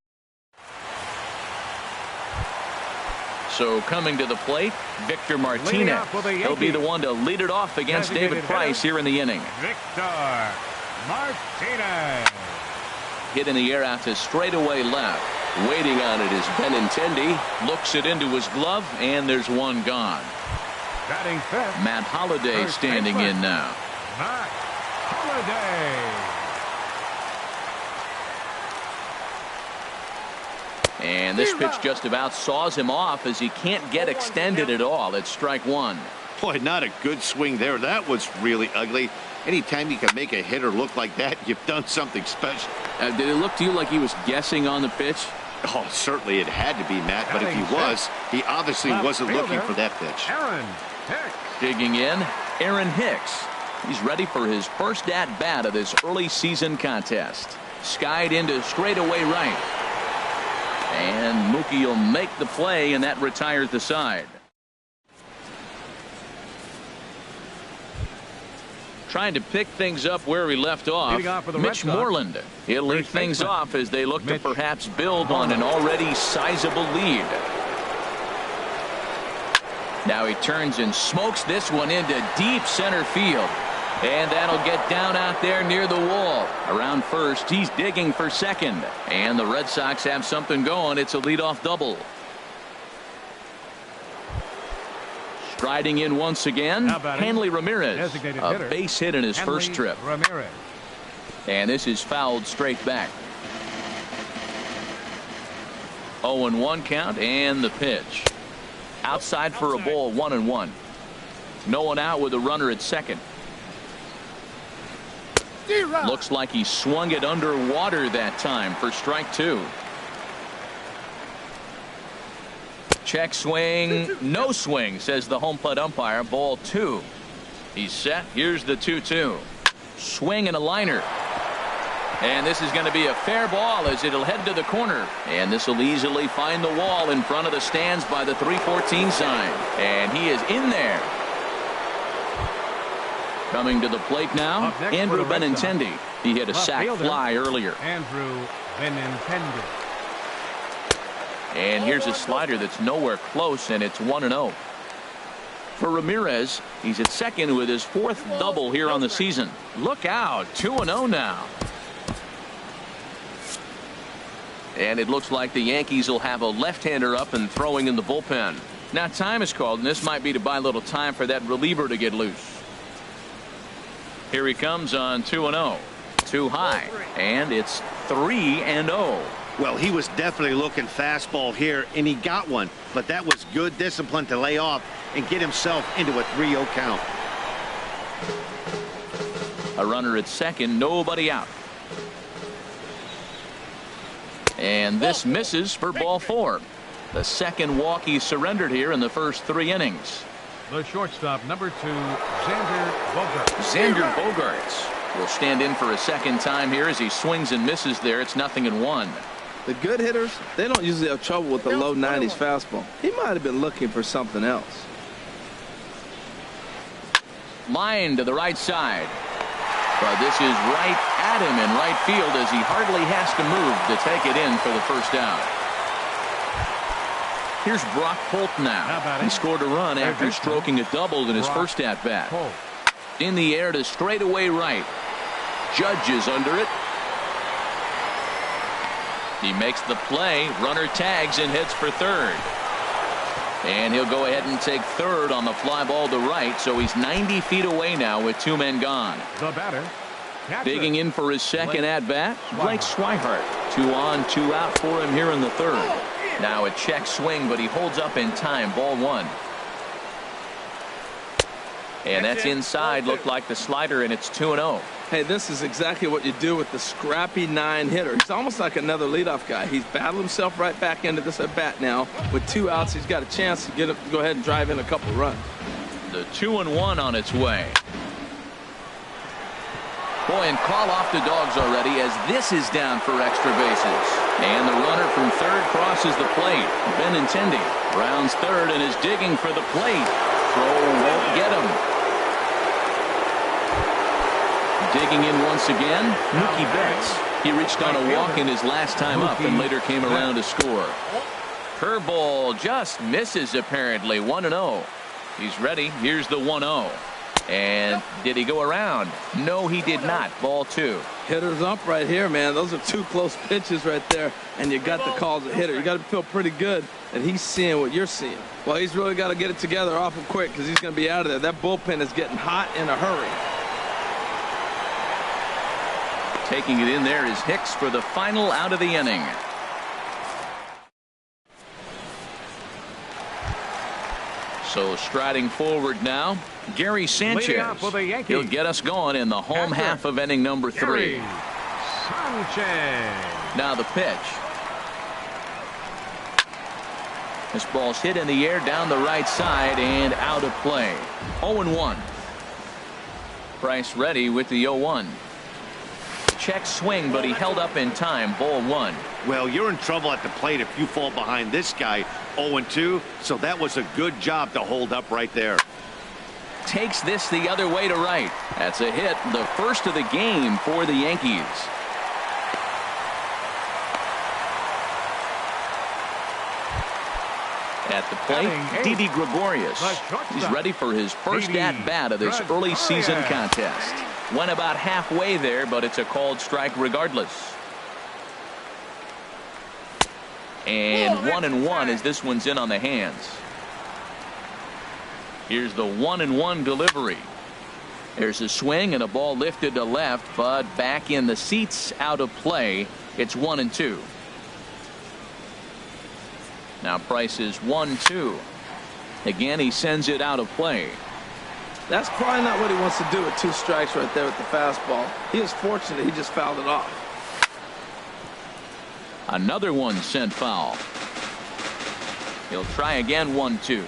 So coming to the plate, Victor Martinez. He'll be the one to lead it off against David Price here in the inning. Victor Martinez. Hit in the air out to straightaway left. Waiting on it is Benintendi. Looks it into his glove, and there's one gone. Batting fifth. Matt Holliday standing in now. Matt Holliday. And this pitch just about saws him off as he can't get extended at all. It's strike one. Boy, not a good swing there. That was really ugly. Anytime you can make a hitter look like that, you've done something special. Did it look to you like he was guessing on the pitch? Oh, certainly it had to be, Matt, but if he was, he obviously wasn't looking for that pitch. Aaron Hicks. Digging in, Aaron Hicks. He's ready for his first at-bat of this early season contest. Skied into straightaway right. And Mookie will make the play, and that retires the side. Trying to pick things up where he left off, Mitch Moreland. He'll lead things off as they look to perhaps build on an already sizable lead. Now he turns and smokes this one into deep center field. And that'll get down out there near the wall. Around first, he's digging for second. And the Red Sox have something going. It's a leadoff double. Striding in once again, Hanley Ramirez. A base hit in his first trip. And this is fouled straight back. 0-1 count, and the pitch. Outside for a ball, 1-1. No one out with a runner at second. Looks like he swung it underwater that time for strike two. Check swing, no swing, says the home plate umpire. Ball two. He's set. Here's the 2-2. Swing and a liner. And this is going to be a fair ball as it'll head to the corner. And this will easily find the wall in front of the stands by the 314 sign. And he is in there. Coming to the plate now, Andrew Benintendi. He hit a sac fly earlier. Andrew Benintendi. And here's a slider that's nowhere close, and it's 1-0. For Ramirez, he's at second with his fourth double here on the season. Look out, 2-0 now. And it looks like the Yankees will have a left-hander up and throwing in the bullpen. Now time is called, and this might be to buy a little time for that reliever to get loose. Here he comes on 2-0. Too high, and it's 3-0. Well, he was definitely looking fastball here, and he got one. But that was good discipline to lay off and get himself into a 3-0 count. A runner at second, nobody out. And this misses for ball four. The second walk he surrendered here in the first 3 innings. The shortstop, number 2, Xander Bogaerts. Xander Bogaerts will stand in for a second time here as he swings and misses there. It's 0-1. The good hitters, they don't usually have trouble with the low 90s fastball. He might have been looking for something else. Line to the right side. But this is right at him in right field as he hardly has to move to take it in for the first out. Here's Brock Holt now. He scored a run after stroking a double in his first at-bat. In the air to straightaway right. Judge is under it. He makes the play. Runner tags and heads for third. And he'll go ahead and take third on the fly ball to right. So he's 90 feet away now with 2 men gone. The batter. Digging in for his second at-bat, Blake Swihart. 2 on, 2 out for him here in the third. Now a check swing, but he holds up in time. Ball 1. And that's inside. Looked like the slider, and it's 2-0. Hey, this is exactly what you do with the scrappy 9 hitter. He's almost like another leadoff guy. He's battled himself right back into this at bat now. With 2 outs, he's got a chance to go ahead and drive in a couple runs. The 2-1 on its way. Boy, and call off the Dogs already as this is down for extra bases. And the runner from third crosses the plate. Benintendi rounds third and is digging for the plate. Throw won't get him. Digging in once again, Mookie Betts. He reached on a walk in his last time up and later came around to score. Curveball just misses apparently. 1-0. He's ready. Here's the 1-0. And did he go around? No, he did not. Ball 2. Hitter's up right here, man. Those are 2 close pitches right there, and you got the call as a hitter. You got to feel pretty good that he's seeing what you're seeing. Well, he's really got to get it together awful quick because he's going to be out of there. That bullpen is getting hot in a hurry. Taking it in there is Hicks for the final out of the inning. So striding forward now, Gary Sanchez. He'll get us going in the home half of inning number 3. Sanchez. Now the pitch. This ball's hit in the air down the right side and out of play. 0-1. Price ready with the 0-1. Check swing, but he held up in time. Ball 1. Well, you're in trouble at the plate if you fall behind this guy 0-2, so that was a good job to hold up right there. Takes this the other way to right. That's a hit, the first of the game for the Yankees. At the plate, Didi Gregorius. He's ready for his first at-bat of this early season contest. Went about halfway there, but it's a called strike regardless. And 1-1 as this one's in on the hands. Here's the 1-1 delivery. There's a swing and a ball lifted to left, but back in the seats, out of play. It's 1-2. Now Price is 1-2. Again, he sends it out of play. That's probably not what he wants to do with 2 strikes right there with the fastball. He is fortunate he just fouled it off. Another one sent foul. He'll try again. 1-2.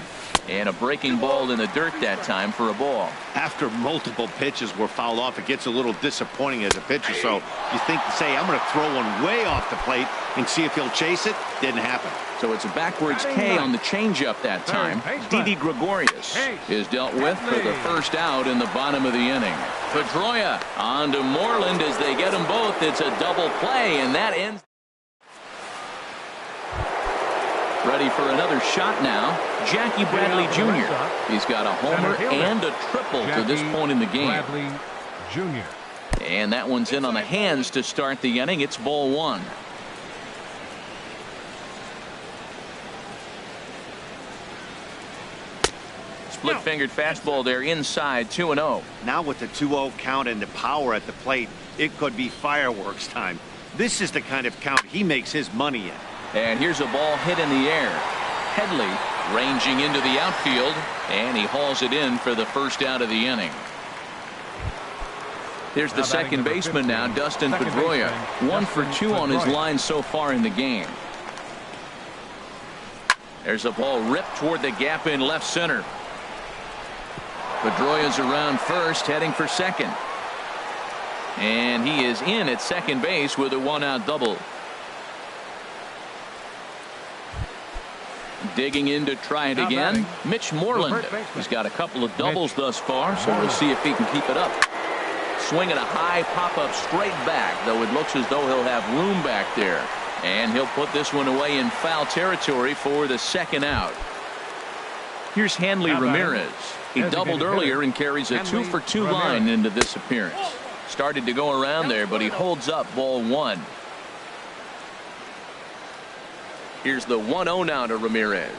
And a breaking ball in the dirt that time for a ball. After multiple pitches were fouled off, it gets a little disappointing as a pitcher. So you think to say, I'm going to throw one way off the plate and see if he'll chase it. Didn't happen. So it's a backwards K on the changeup that time. Didi Gregorius is dealt with for the first out in the bottom of the inning. Pedroia on to Moreland as they get them both. It's a double play, and that ends. Ready for another shot now, Jackie Bradley Jr. He's got a homer and a triple to this point in the game. Bradley Jr. And that one's in on the hands to start the inning. It's ball 1. Split-fingered fastball there inside. 2-0. Now with the 2-0 count and the power at the plate, it could be fireworks time. This is the kind of count he makes his money in. And here's a ball hit in the air. Headley ranging into the outfield, and he hauls it in for the first out of the inning. There's the second baseman now, Dustin Pedroia. 1 for 2 on his line so far in the game. There's a ball ripped toward the gap in left center. Pedroia's around first, heading for second. And he is in at second base with a 1-out double. Digging in to try it again, Mitch Moreland. He's got a couple of doubles thus far, so we'll see if he can keep it up. Swinging a high pop-up straight back, though it looks as though he'll have room back there. And he'll put this one away in foul territory for the second out. Here's Hanley Ramirez. He doubled earlier and carries a 2 for 2 line into this appearance. Started to go around there, but he holds up. Ball 1. Here's the 1-0 now to Ramirez.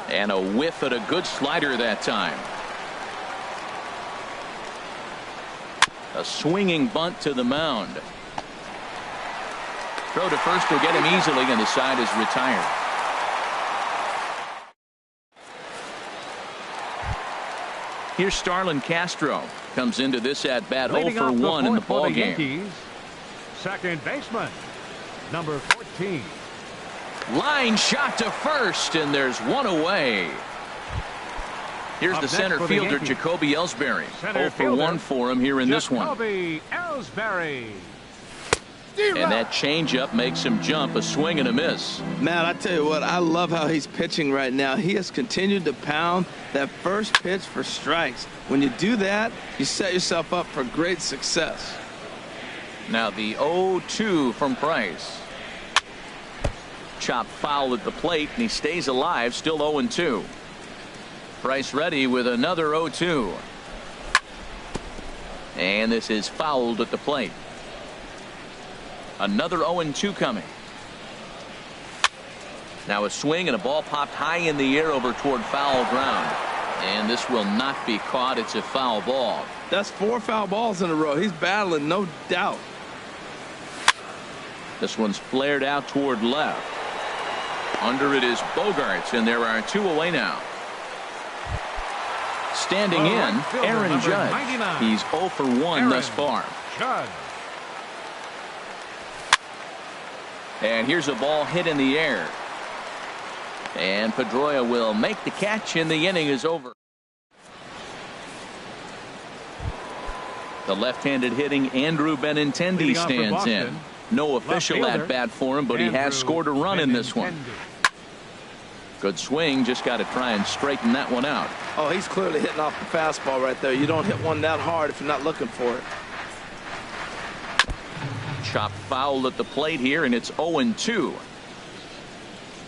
And a whiff at a good slider that time. A swinging bunt to the mound. Throw to first will get him easily, and the side is retired. Here's Starlin Castro. Comes into this at bat 0 for 1 in the ball game. Second baseman, number 14. Line shot to first, and there's one away. Here's the center fielder, Jacoby Ellsbury. 0 for 1 for him here in this one. Jacoby Ellsbury. And that changeup makes him jump. A swing and a miss. Man, I tell you what, I love how he's pitching right now. He has continued to pound that first pitch for strikes. When you do that, you set yourself up for great success. Now the 0-2 from Price. Chop foul at the plate, and he stays alive, still 0-2. Price ready with another 0-2. And this is fouled at the plate. Another 0-2 coming. Now a swing and a ball popped high in the air over toward foul ground. And this will not be caught. It's a foul ball. That's 4 foul balls in a row. He's battling, no doubt. This one's flared out toward left. Under it is Bogaerts, and there are 2 away now. Standing in, Aaron Judge. 99. He's 0 for 1 thus far. Judge. And here's a ball hit in the air. And Pedroia will make the catch, and the inning is over. The left-handed hitting Andrew Benintendi stands in. No official at bat for him, but he has scored a run in this one. Good swing, just got to try and straighten that one out. Oh, he's clearly hitting off the fastball right there. You don't hit one that hard if you're not looking for it. Chopped foul at the plate here, and it's 0-2.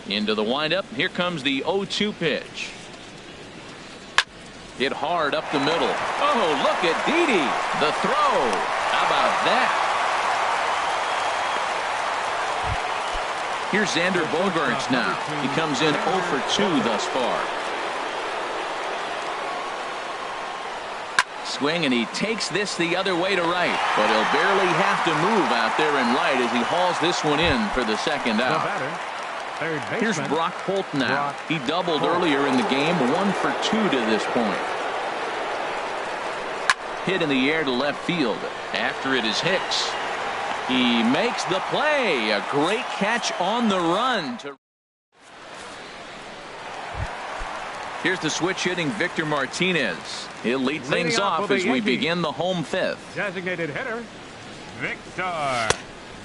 Into the windup. Here comes the 0-2 pitch. Hit hard up the middle. Oh, look at Didi. The throw. How about that? Here's Xander Bogaerts now. He comes in 0 for 2 thus far. Swing, and he takes this the other way to right, but he'll barely have to move out there in right as he hauls this one in for the second out. Here's Brock Holt now. He doubled earlier in the game, 1 for 2 to this point. Hit in the air to left field. After it is Hicks. He makes the play. A great catch on the run. Here's the switch hitting Victor Martinez. He'll lead things off as we begin the home 5th. Designated hitter, Victor.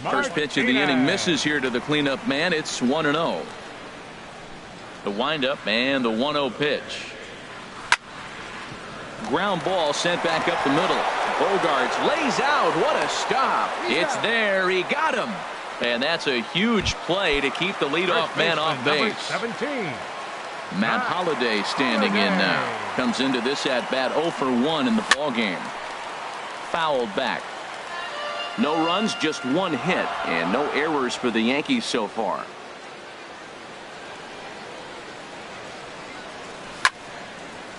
First pitch of the inning misses here to the cleanup man. It's 1-0. The windup and the 1-0 pitch. Ground ball sent back up the middle. Bogaerts lays out. What a stop. It's there. He got him. And that's a huge play to keep the leadoff man off base. 17. Matt Holliday standing in now. Comes into this at bat 0 for 1 in the ballgame. Fouled back. No runs, just 1 hit, and no errors for the Yankees so far.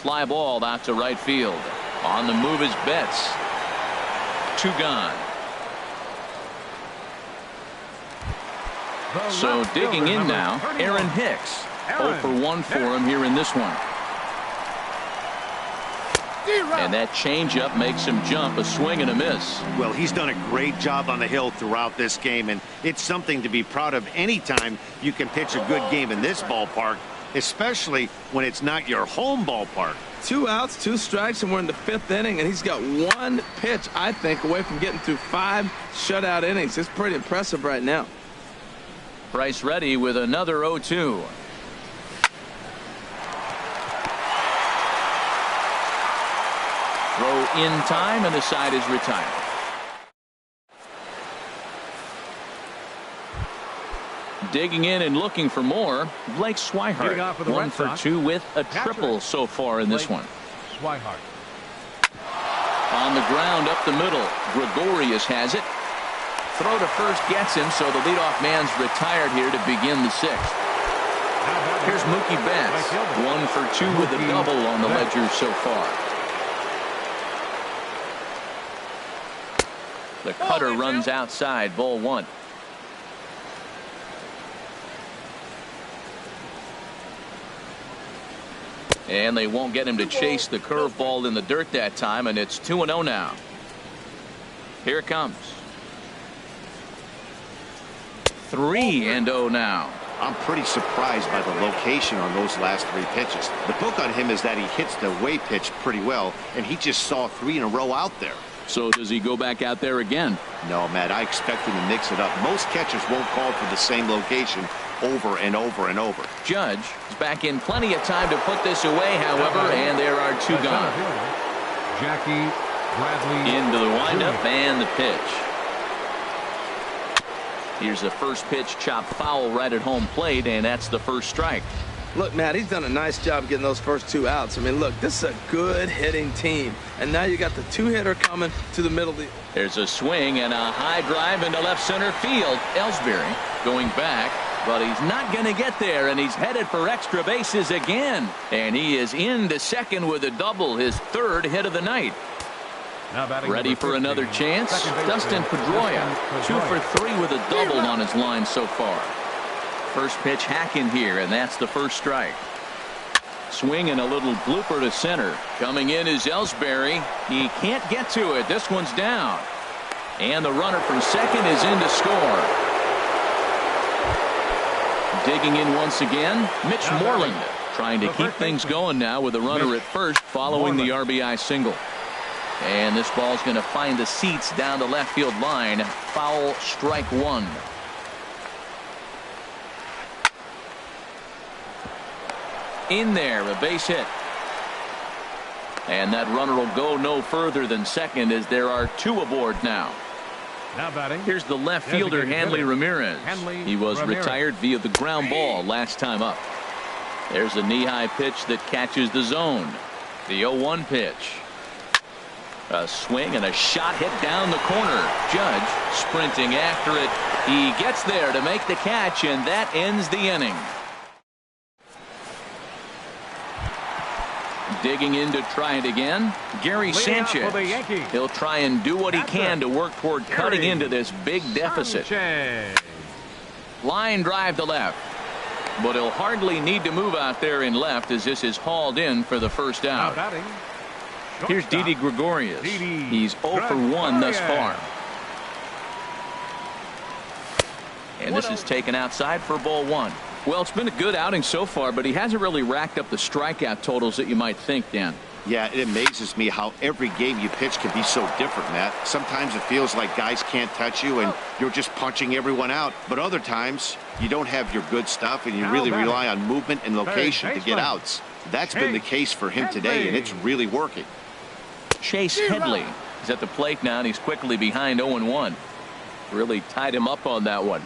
Fly ball out to right field. On the move is Betts. 2 gone. So digging in now, Aaron Hicks. 0 for 1 for him here in this one. And that changeup makes him jump. A swing and a miss. Well, he's done a great job on the hill throughout this game, and it's something to be proud of anytime you can pitch a good game in this ballpark, especially when it's not your home ballpark. 2 outs, 2 strikes, and we're in the 5th inning, and he's got 1 pitch, I think, away from getting through 5 shutout innings. It's pretty impressive right now. Bryce ready with another 0-2. Throw in time, and the side is retired. Digging in and looking for more, Blake Swihart. For 1 for 2 with a triple so far in this one. Swihart. On the ground up the middle. Gregorius has it. Throw to first gets him, so the leadoff man's retired here to begin the 6th. Here's Mookie Betts. 1 for 2 with a double on the ledger so far. The cutter runs outside, ball 1. And they won't get him to chase the curveball in the dirt that time, and it's 2-0 now. Here it comes. 3-0 now. I'm pretty surprised by the location on those last 3 pitches. The book on him is that he hits the away pitch pretty well, and he just saw 3 in a row out there. So does he go back out there again? No, Matt, I expect him to mix it up. Most catchers won't call for the same location over and over and over. Judge is back in plenty of time to put this away, however, and there are 2 gone. Jackie Bradley. Into the windup and the pitch. Here's the first pitch chopped foul right at home plate, and that's the first strike. Look, Matt, he's done a nice job getting those first 2 outs. I mean, look, this is a good hitting team. And now you got the 2-hitter coming to the middle. There's a swing and a high drive into left center field. Ellsbury going back, but he's not going to get there, and he's headed for extra bases again. And he is into second with a double, his 3rd hit of the night. Ready for another chance? Dustin Pedroia, 2 for 3 with a double on his line so far. First pitch hacking here, and that's the first strike. Swing and a little blooper to center. Coming in is Ellsbury. He can't get to it. This one's down. And the runner from second is in to score. Digging in once again, Mitch Moreland, trying to keep things going now with a runner at first following the RBI single. And this ball's going to find the seats down the left field line. Foul, strike 1. In there, a base hit. And that runner will go no further than second as there are 2 aboard now. Now batting. Here's the left fielder, Hanley Ramirez. He was retired via the ground ball last time up. There's a knee-high pitch that catches the zone. The 0-1 pitch. A swing and a shot hit down the corner. Judge sprinting after it. He gets there to make the catch, and that ends the inning. Digging in to try it again, Gary Sanchez. He'll try and do what he can to work toward cutting into this big deficit. Line drive to left, but he'll hardly need to move out there in left as this is hauled in for the first out. Here's Didi Gregorius. He's 0 for 1 thus far. And this is taken outside for ball 1. Well, it's been a good outing so far, but he hasn't really racked up the strikeout totals that you might think, Dan. Yeah, it amazes me how every game you pitch can be so different, Matt. Sometimes it feels like guys can't touch you and you're just punching everyone out. But other times you don't have your good stuff and you really rely on movement and location to get outs. That's been the case for him today, and it's really working. Chase Headley is at the plate now, and he's quickly behind 0-1. Really tied him up on that one.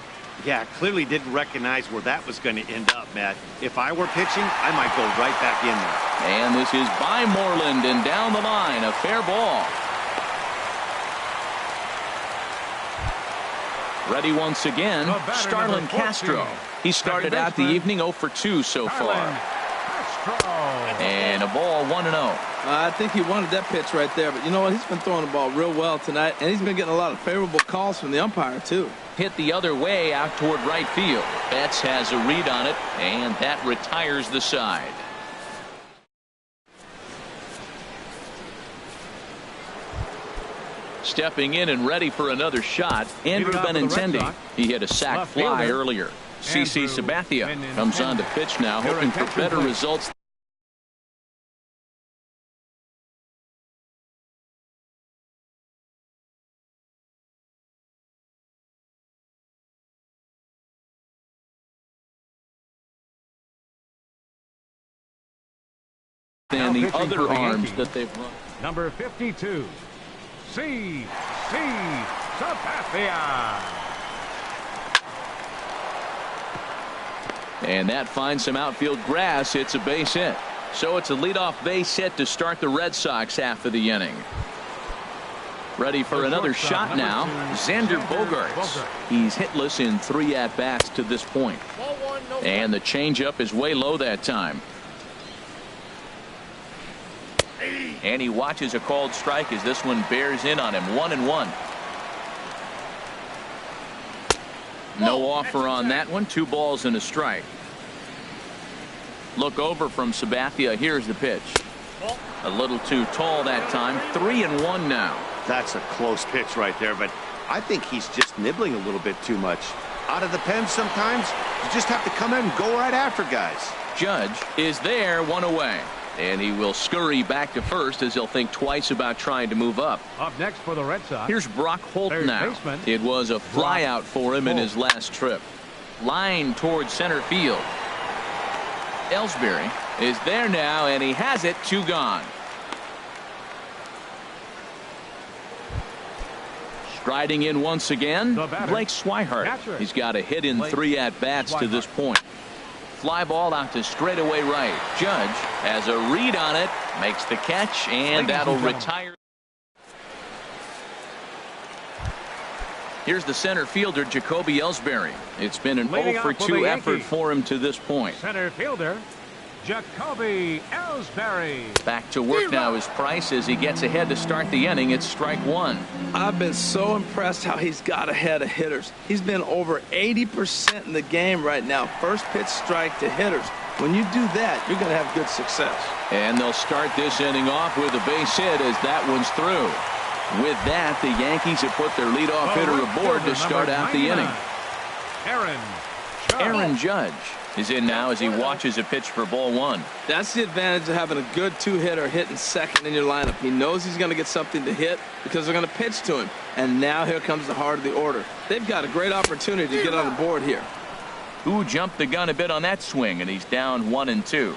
Yeah, clearly didn't recognize where that was going to end up, Matt. If I were pitching, I might go right back in there. And this is by Moreland and down the line, a fair ball. Ready once again, Starlin Castro. He started out the evening 0 for 2 so far. And a ball 1-0. I think he wanted that pitch right there, but you know what? He's been throwing the ball real well tonight, and he's been getting a lot of favorable calls from the umpire, too. Hit the other way out toward right field. Betts has a read on it, and that retires the side. Stepping in and ready for another shot, Andrew Benintendi. He hit a sac fly earlier. CC Sabathia comes on to pitch now, hoping for better results. And the other arms that they've run. Number 52, CC Sabathia. And that finds some outfield grass. It's a base hit. So it's a leadoff base hit to start the Red Sox half of the inning. Ready for another shot now, Xander Bogaerts. He's hitless in 3 at-bats to this point. And the changeup is way low that time. And he watches a called strike as this one bears in on him. 1-1. No offer on that one. 2 balls and a strike. Look over from Sabathia. Here's the pitch. A little too tall that time. 3-1 now. That's a close pitch right there, but I think he's just nibbling a little bit too much. Out of the pen sometimes, you just have to come in and go right after guys. Judge is there, 1 away. And he will scurry back to first as he'll think twice about trying to move up. Up next for the Red Sox. Here's Brock Holt now. It was a flyout for him in his last trip. Line towards center field. Ellsbury is there now, and he has it. 2 gone. Striding in once again, Blake Swihart. He's got a hit in 3 at-bats to this point. fly ball out to straightaway right. Judge has a read on it, makes the catch, and that'll retire. Here's the center fielder, Jacoby Ellsbury. It's been an 0-for-2 effort for him to this point. Center fielder, Jacoby Ellsbury. Back to work now is Price as he gets ahead to start the inning. It's strike one. I've been so impressed how he's got ahead of hitters. He's been over 80% in the game right now. First pitch strike to hitters. When you do that, you're going to have good success. And they'll start this inning off with a base hit as that one's through. With that, the Yankees have put their leadoff hitter aboard to start out the inning. Aaron Judge is in now as he watches a pitch for ball one. That's the advantage of having a good two-hitter hitting second in your lineup. He knows he's going to get something to hit because they're going to pitch to him. And now here comes the heart of the order. They've got a great opportunity to get on the board here. Who jumped the gun a bit on that swing, and he's down 1-2.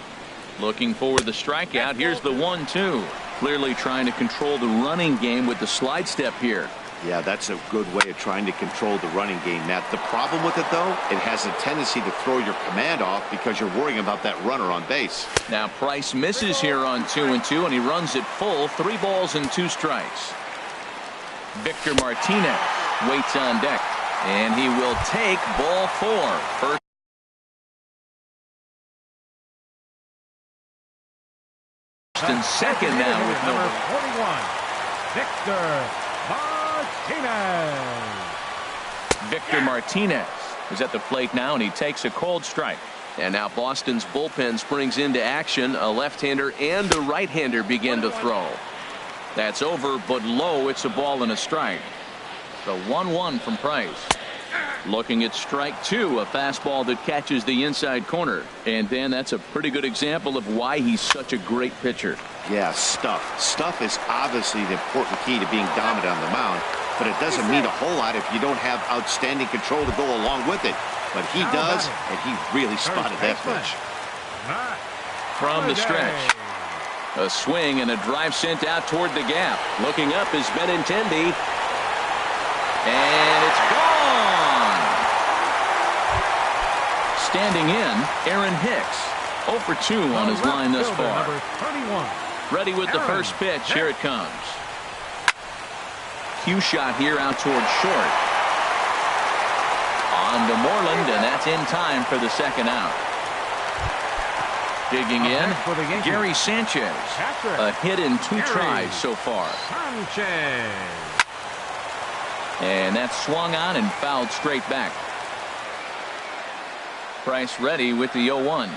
Looking for the strikeout. Here's the 1-2. Clearly trying to control the running game with the slide step here. Yeah, that's a good way of trying to control the running game, Matt. The problem with it, though, it has a tendency to throw your command off because you're worrying about that runner on base. Now Price misses here on 2-2, and he runs it full. 3 balls and 2 strikes. Victor Martinez waits on deck, and he will take ball 4. First and second now with number 41, Victor Martinez. Victor Martinez is at the plate now, and he takes a cold strike. And now Boston's bullpen springs into action. A left-hander and a right-hander begin to throw. That's over, but low. It's a ball and a strike. The 1-1 from Price. Looking at strike 2, a fastball that catches the inside corner. And then that's a pretty good example of why he's such a great pitcher. Yeah, stuff. Stuff is obviously the important key to being dominant on the mound, but it doesn't mean a whole lot if you don't have outstanding control to go along with it. But he does, and he really spotted that pitch. From the stretch. A swing and a drive sent out toward the gap. Looking up is Benintendi. And it's gone. Standing in, Aaron Hicks. 0-for-2 on his line thus far. Ready with the first pitch. Here it comes. Cue shot here out towards short. On to Moreland, and that's in time for the second out. Digging in, Gary Sanchez. A hit in 2 tries so far. And that's swung on and fouled straight back. Price ready with the 0-1.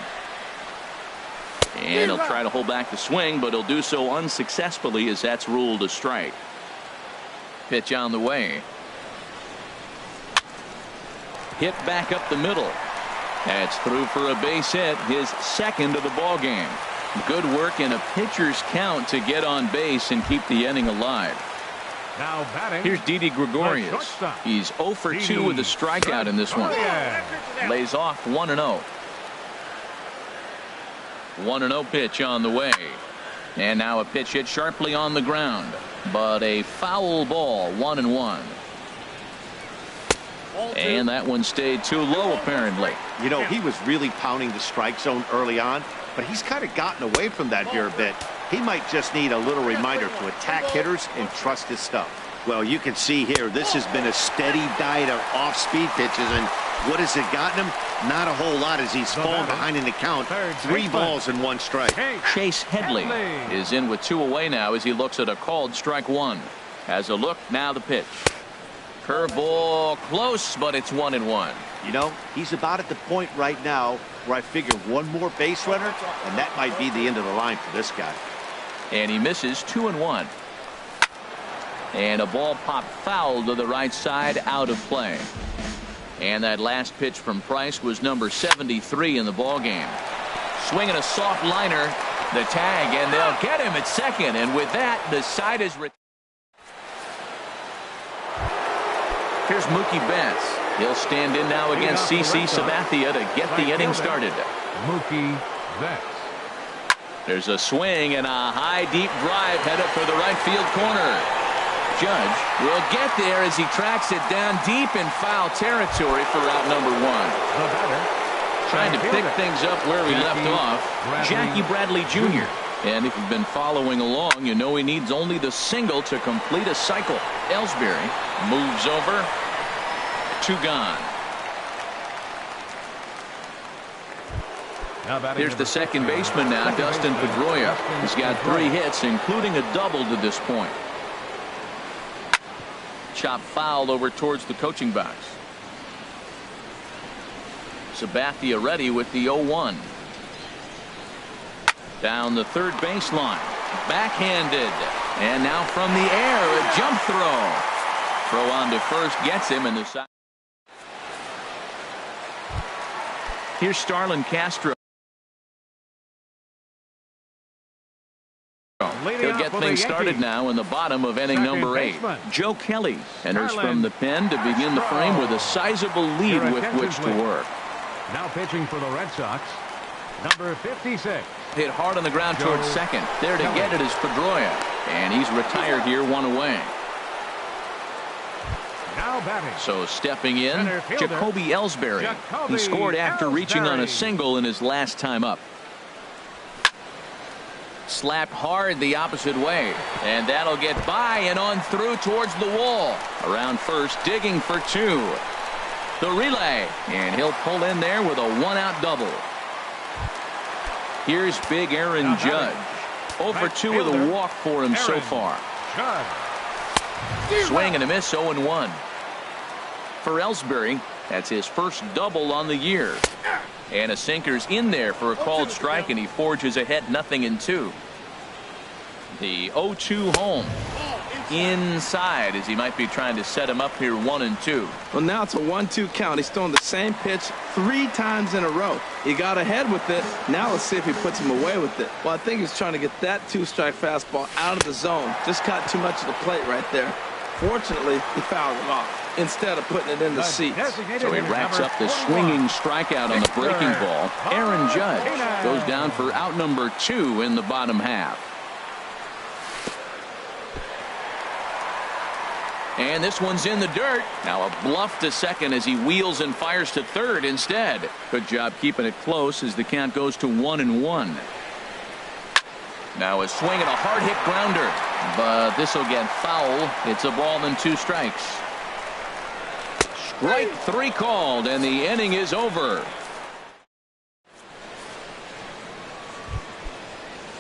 And he'll try to hold back the swing, but he'll do so unsuccessfully as that's ruled a strike. Pitch on the way. Hit back up the middle. That's through for a base hit, his second of the ball game. Good work in a pitcher's count to get on base and keep the inning alive. Now batting. Here's Didi Gregorius. He's 0-for-2 with a strikeout in this one. Lays off 1-0. 1-0 pitch on the way. And now a pitch hit sharply on the ground. But a foul ball, 1-1. And that one stayed too low, apparently. You know, he was really pounding the strike zone early on, but he's kind of gotten away from that here a bit. He might just need a little reminder to attack hitters and trust his stuff. Well, you can see here, this has been a steady diet of off-speed pitches, and what has it gotten him? Not a whole lot as he's fallen behind in the count. 3 balls and 1 strike. Chase Headley is in with 2 away now as he looks at a called strike 1. Has a look, now the pitch. Curveball close, but it's 1-1. You know, he's about at the point right now where I figure one more base runner, and that might be the end of the line for this guy. And he misses 2-1. And a ball popped foul to the right side, out of play. And that last pitch from Price was number 73 in the ball game. Swinging a soft liner, the tag, and they'll get him at second. And with that, the side is retired. Here's Mookie Betts. He'll stand in now against CC Sabathia to get the inning started. Mookie Betts. There's a swing and a high deep drive headed for the right field corner. Judge will get there as he tracks it down deep in foul territory for out number 1. The batter, trying to pick things up where he left off. Jackie Bradley Jr. And if you've been following along, you know he needs only the single to complete a cycle. Ellsbury moves over. 2 gone. Here's the second baseman now, Dustin Pedroia. He's got 3 hits, including a double to this point. Chop foul over towards the coaching box. Sabathia ready with the 0-1. Down the third baseline. Backhanded. And now from the air, a jump throw. Throw on to first gets him in the side. Here's Starlin Castro. He'll get things started now in the bottom of inning number 8. Joe Kelly enters from the pen to begin the frame with a sizable lead with which to work. Now pitching for the Red Sox, number 56. Hit hard on the ground towards second. There to get it is Pedroia. And he's retired here, 1 away. Now batting. So stepping in, Jacoby Ellsbury. He scored after reaching on a single in his last time up. Slapped hard the opposite way. And that'll get by and on through towards the wall. Around first, digging for 2. The relay. And he'll pull in there with a 1-out double. Here's big Aaron Judge. 0 for 2 with a walk for him so far. Swing and a miss, 0-1. For Ellsbury, that's his first double on the year. And a sinker's in there for a called strike, and he forges ahead 0-2. The 0-2 home. Inside as he might be trying to set him up here 1-2. Well, now it's a 1-2 count. He's throwing the same pitch 3 times in a row. He got ahead with it. Now let's see if he puts him away with it. Well, I think he's trying to get that 2-strike fastball out of the zone. Just caught too much of the plate right there. Fortunately, he fouled it off instead of putting it in the seats. So he racks up the swinging strikeout on the breaking ball. Aaron Judge goes down for out number 2 in the bottom half. And this one's in the dirt. Now a bluff to second as he wheels and fires to third instead. Good job keeping it close as the count goes to 1-1. Now a swing and a hard hit grounder. But this will get foul. It's a ball and 2 strikes. Strike 3 called, and the inning is over.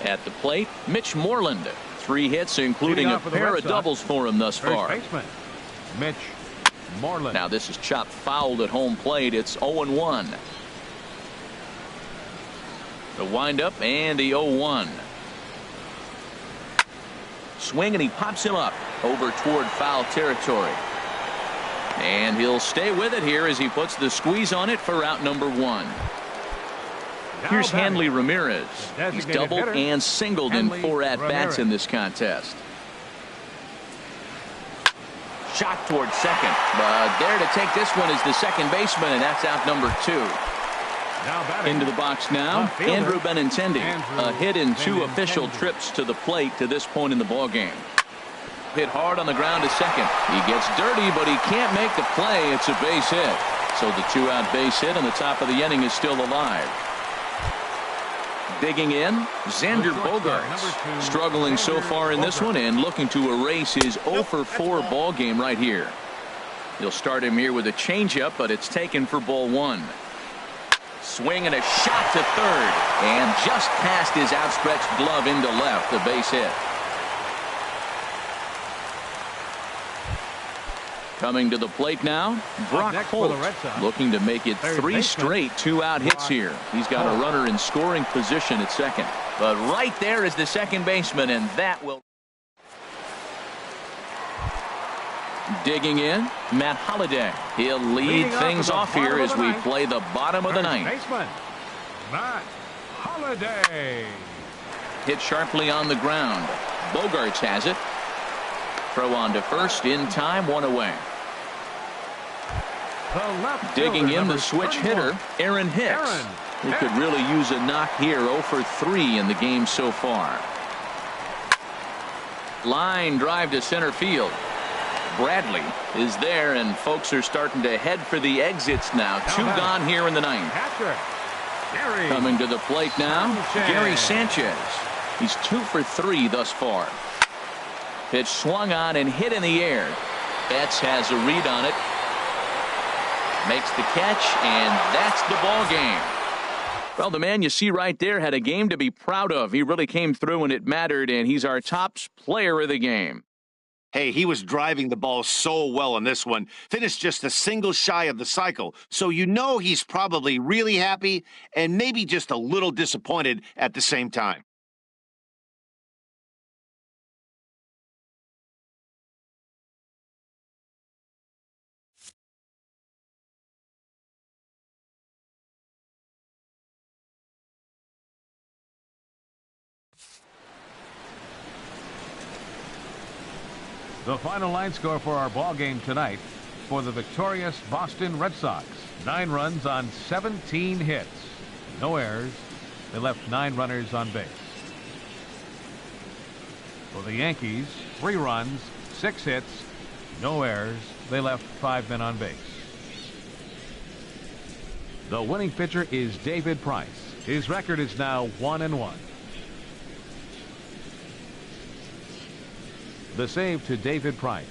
At the plate, Mitch Moreland. 3 hits, including a pair of doubles for him thus far. Baseman, Mitch Moreland. Now this is chopped fouled at home plate. It's 0-1. The windup and the 0-1. Swing and he pops him up over toward foul territory. And he'll stay with it here as he puts the squeeze on it for out number 1. Here's Hanley Ramirez. He's doubled and singled in 4 at-bats in this contest. Shot towards second. But there to take this one is the second baseman, and that's out number 2. Into the box now, Andrew Benintendi. A hit in 2 official trips to the plate to this point in the ballgame. Hit hard on the ground to second. He gets dirty, but he can't make the play. It's a base hit. So the 2-out base hit on the top of the inning is still alive. Digging in, Xander Bogaerts. Struggling so far in this one and looking to erase his 0 for 4 ball game right here. He'll start him here with a changeup, but it's taken for ball 1. Swing and a shot to third. And just past his outstretched glove into left, the base hit. Coming to the plate now, Brock Holt, looking to make it 3 straight 2-out hits here. He's got a runner in scoring position at second. But right there is the second baseman, and that will... Digging in, Matt Holliday. He'll lead things off here as we play the bottom of the 9th. Matt Holliday. Hit sharply on the ground. Bogaerts has it. Throw on to first in time, 1 away. Digging in the switch hitter, Aaron Hicks. He could really use a knock here. 0 for 3 in the game so far. Line drive to center field. Bradley is there, and folks are starting to head for the exits now. 2 gone here in the 9th. Coming to the plate now, Gary Sanchez. He's 2 for 3 thus far. Pitch swung on and hit in the air. Betts has a read on it. Makes the catch, and that's the ball game. Well, the man you see right there had a game to be proud of. He really came through when it mattered, and he's our top player of the game. Hey, he was driving the ball so well in this one. Finished just a single shy of the cycle. So you know he's probably really happy and maybe just a little disappointed at the same time. The final line score for our ball game tonight for the victorious Boston Red Sox. 9 runs on 17 hits. No errors. They left 9 runners on base. For the Yankees, 3 runs, 6 hits, no errors. They left 5 men on base. The winning pitcher is David Price. His record is now 1-1. The save to David Price.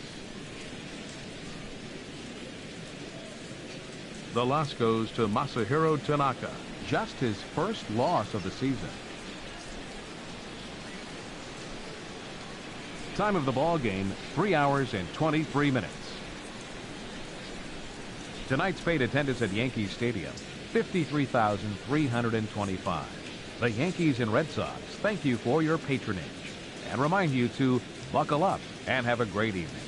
The loss goes to Masahiro Tanaka. Just his first loss of the season. Time of the ball game, 3 hours and 23 minutes. Tonight's paid attendance at Yankee Stadium, 53,325. The Yankees and Red Sox thank you for your patronage and remind you to buckle up and have a great evening.